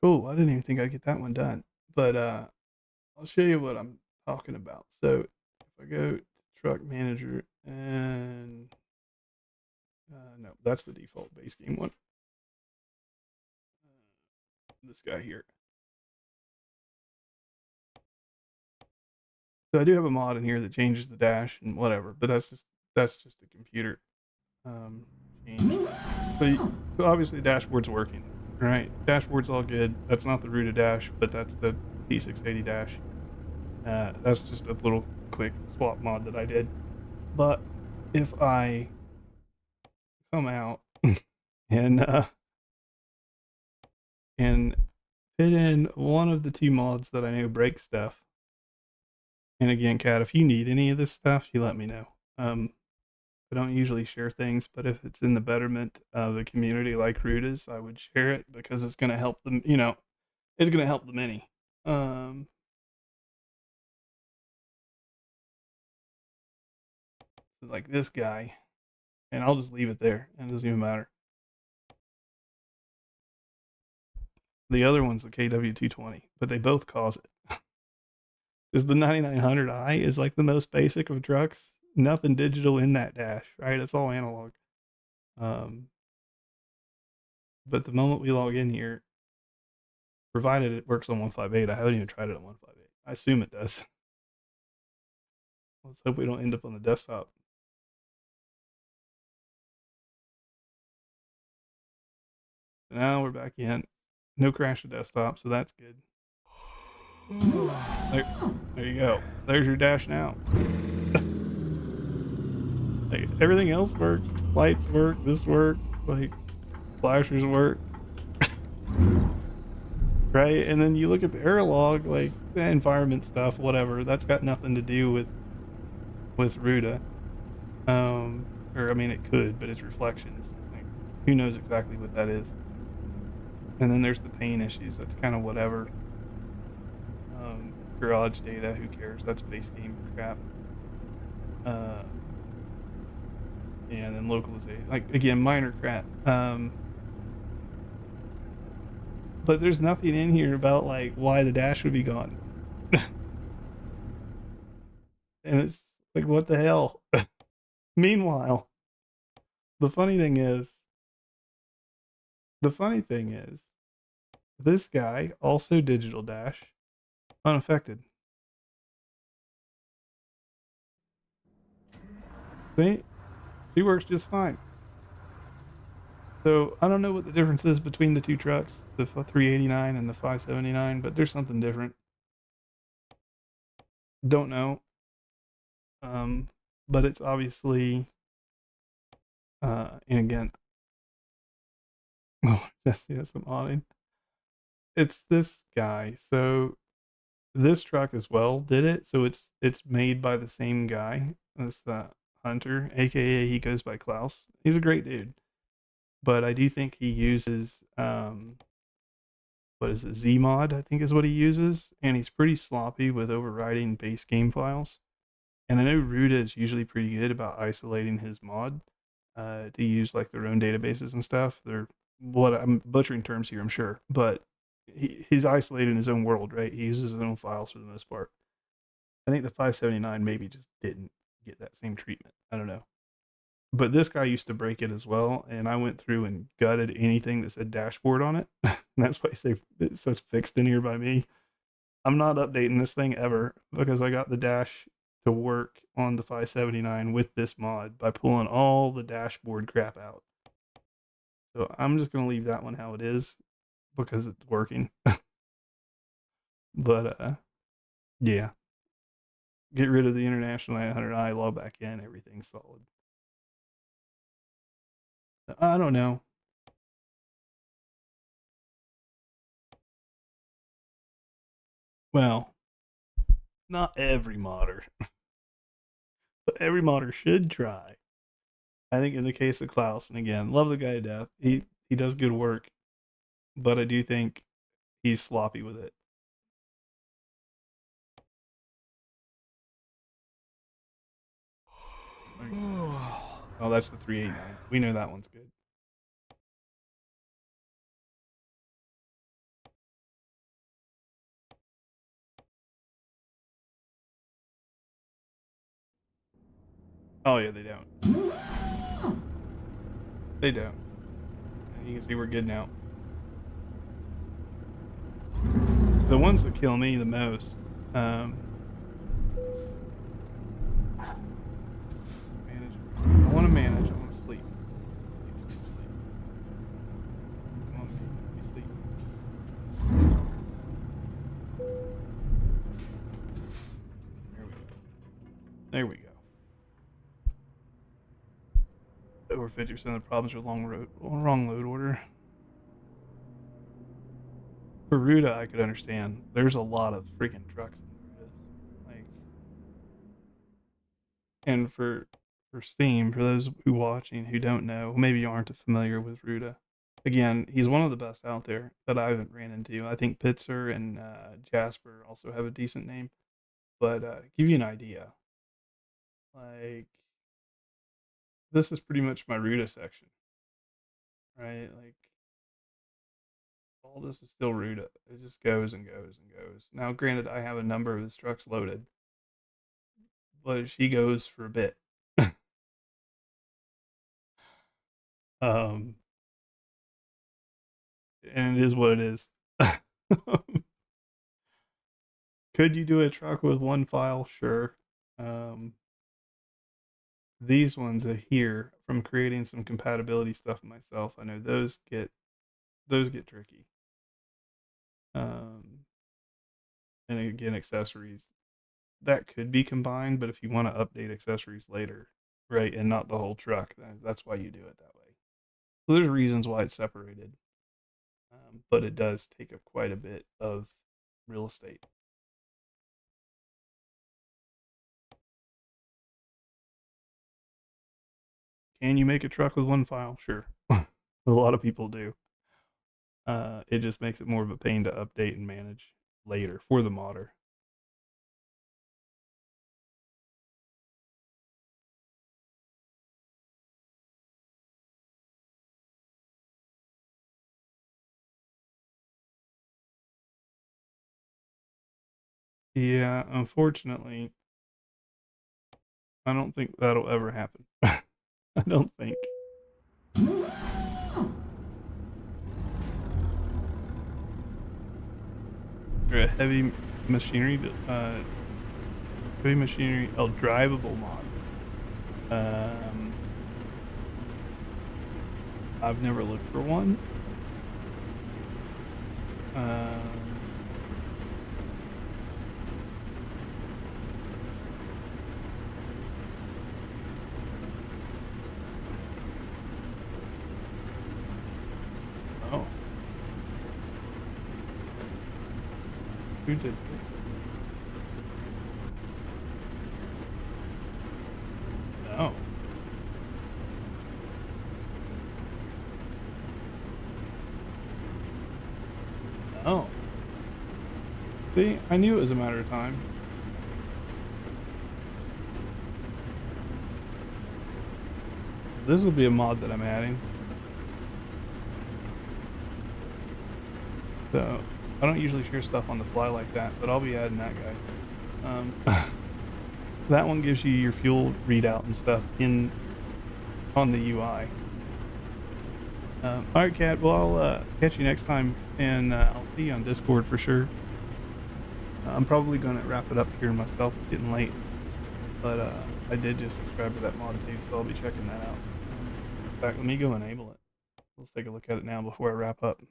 Cool. I didn't even think I'd get that one done. But I'll show you what I'm talking about. So if I go to Truck Manager and no, that's the default base game one. This guy here. So I do have a mod in here that changes the dash and whatever, but that's just a computer change. So obviously the dashboard's working, Right, dashboard's all good. That's not the Ruta dash, but that's the P680 dash. That's just a little quick swap mod that I did. But if I come out and and fit in one of the two mods that I know break stuff, and again, Kat, if you need any of this stuff, you let me know. I don't usually share things, but if it's in the betterment of the community like Ruta's, I would share it because it's going to help them. It's going to help the many. Um, like this guy, and I'll just leave it there. It doesn't even matter. The other one's the KW220, but they both cause it. Is the 9900i is like the most basic of trucks. Nothing digital in that dash, right? It's all analog. But the moment we log in here, provided it works on 158, I haven't even tried it on 158. I assume it does. Let's hope we don't end up on the desktop. Now we're back in. No crash to desktop, so that's good. There you go. There's your dash now. Like, everything else works. Lights work. This works. Like, flashers work. Right? And then you look at the error log, like the environment stuff, whatever. That's got nothing to do with Ruta. Or I mean, it could, but it's reflections. Like, who knows exactly what that is? And then there's the pain issues. That's kind of whatever. Garage data, who cares? That's base game crap. Yeah, and then localization. Like, again, minor crap. But there's nothing in here about like why the dash would be gone. And it's like, what the hell? Meanwhile, the funny thing is, this guy also digital dash, unaffected. See? He works just fine. So I don't know what the difference is between the two trucks, the 389 and the 579, but there's something different. Don't know. But it's obviously, and again, oh, SCS, I'm awning. It's this guy. So this truck as well did it. So it's made by the same guy. This Hunter, aka he goes by Klaus. He's a great dude. But I do think he uses what is it, Zmod, I think is what he uses, and he's pretty sloppy with overriding base game files. And I know Ruta is usually pretty good about isolating his mod to use like their own databases and stuff. They're, what I'm butchering terms here, I'm sure, but he's isolated in his own world, right? He uses his own files for the most part. I think the 579 maybe just didn't get that same treatment. I don't know. But this guy used to break it as well, and I went through and gutted anything that said dashboard on it. And that's why it says fixed in here by me. I'm not updating this thing ever because I got the dash to work on the 579 with this mod by pulling all the dashboard crap out. So I'm just going to leave that one how it is because it's working. But yeah. Get rid of the International 900i, log back in, everything's solid. I don't know. Well, not every modder, but every modder should try. I think in the case of Klaus, and again, love the guy to death. He does good work, but I do think he's sloppy with it. Oh, that's the 389. We know that one's good. Oh yeah, they don't. They don't. And you can see we're good now. The ones that kill me the most, manage. I want to manage. I want to sleep. Come on, baby. Let me There we go. Over 50% of the problems are wrong load order. For Ruta, I could understand. There's a lot of freaking trucks in Ruta. Like, and for Steam, for those who watching who don't know, maybe you aren't familiar with Ruta. Again, he's one of the best out there that I haven't ran into. I think Pitzer and Jasper also have a decent name. But give you an idea, like this is pretty much my Ruta section, right? Like all this is still Ruta. It just goes and goes and goes. Now, granted, I have a number of his trucks loaded, but she goes for a bit. um, and it is what it is. Could you do a truck with one file? Sure. These ones are here from creating some compatibility stuff myself. I know those get tricky. And again, accessories that could be combined, but if you want to update accessories later, right, and not the whole truck, that's why you do it that way. So there's reasons why it's separated, but it does take up quite a bit of real estate. Can you make a truck with one file? Sure. A lot of people do. It just makes it more of a pain to update and manage later for the modder. Yeah, unfortunately, I don't think that'll ever happen. I don't think. Or a heavy machinery, drivable mod. I've never looked for one. Oh. Who did it? No. Oh. See, I knew it was a matter of time. This will be a mod that I'm adding. So, I don't usually share stuff on the fly like that, but I'll be adding that guy. That one gives you your fuel readout and stuff on the UI. Alright, Kat, well, I'll catch you next time, and I'll see you on Discord for sure. I'm probably going to wrap it up here myself. It's getting late. But I did just subscribe to that mod too, so I'll be checking that out. In fact, let me go enable it. Let's take a look at it now before I wrap up.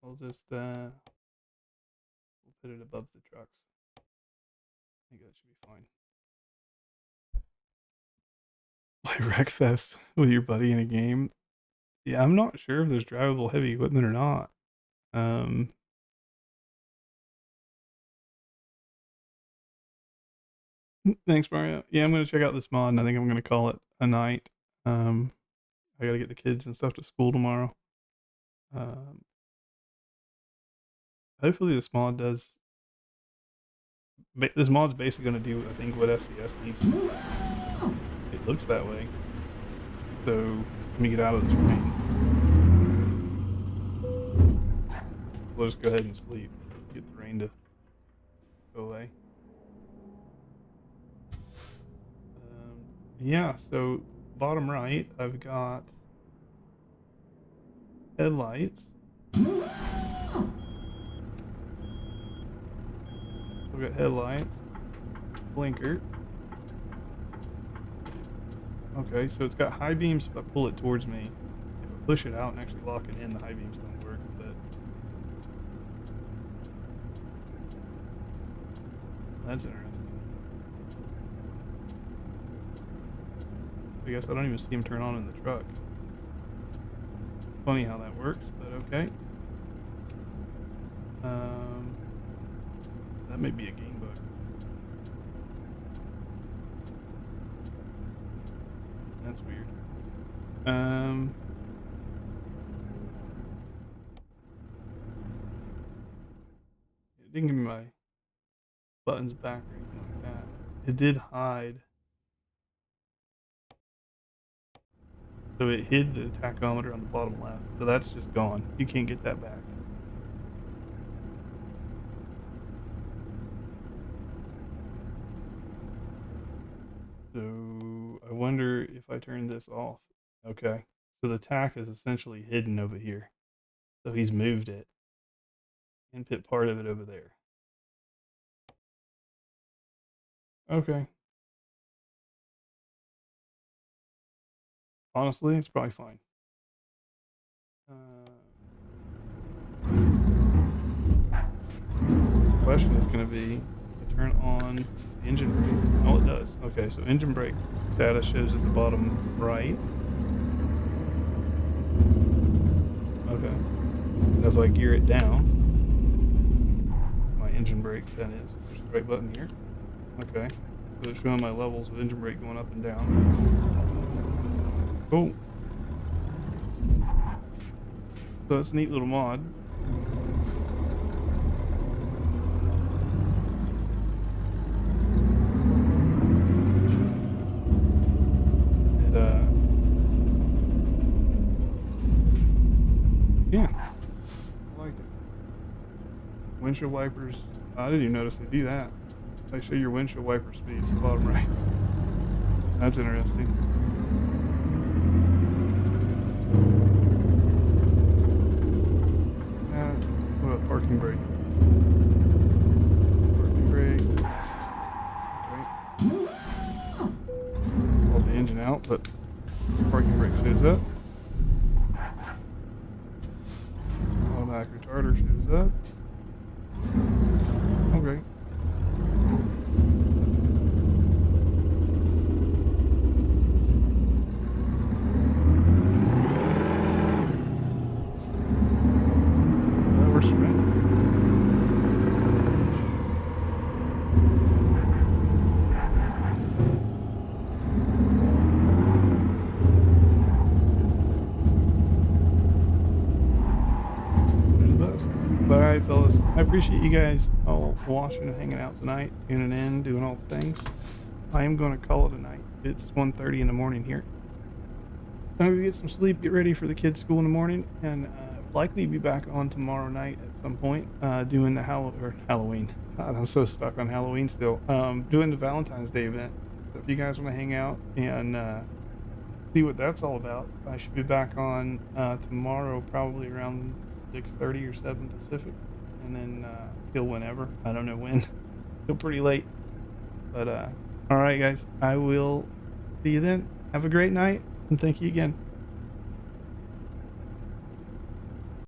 We'll just we'll put it above the trucks. I think that should be fine. Play Wreckfest with your buddy in a game. Yeah, I'm not sure if there's drivable heavy equipment or not. Thanks, Mario. Yeah, I'm gonna check out this mod, and I think I'm gonna call it a night. I gotta get the kids and stuff to school tomorrow. Hopefully this mod does. This mod's basically gonna do, I think, what SCS needs to do. It looks that way. So let me get out of this rain. We'll just go ahead and sleep. Get the rain to go away. Yeah, so bottom right, I've got headlights. I've got headlights, blinker, Okay, so it's got high beams if I pull it towards me. If I push it out and actually lock it in, the high beams don't work, but that's interesting. I guess I don't even see him turn on in the truck. Funny how that works, but okay. That may be a game bug. That's weird. It didn't give me my buttons back or anything like that. It did hide. So it hid the tachometer on the bottom left. So that's just gone. You can't get that back. So I wonder if I turn this off. Okay. So the tach is essentially hidden over here. So he's moved it and put part of it over there. Okay. Honestly, it's probably fine. The question is going to be, I turn on the engine brake. Oh, it does. Okay, so engine brake status shows at the bottom right. Okay. And if I gear it down, my engine brake then is. There's the right button here. Okay. So it's showing my levels of engine brake going up and down. Cool. So it's a neat little mod. Yeah, I like it. Windshield wipers. I didn't even notice they do that. They show your windshield wiper speed at the bottom right. That's interesting. What about parking brake? Parking brake. Okay. Pull the engine out, but parking brake shows up. Automatic retarder shows up. Okay. That works for me. Alright, fellas. I appreciate you guys all watching and hanging out tonight, tuning in, doing all the things. I am going to call it a night. It's 1:30 in the morning here. Time to get some sleep, get ready for the kids' school in the morning, and likely be back on tomorrow night at some point, doing the Halloween. God, I'm so stuck on Halloween still. Doing the Valentine's Day event. So if you guys want to hang out and see what that's all about, I should be back on tomorrow, probably around 6:30 or 7 Pacific, and then till whenever. I don't know when. Still pretty late. But all right, guys. I will see you then. Have a great night, and thank you again.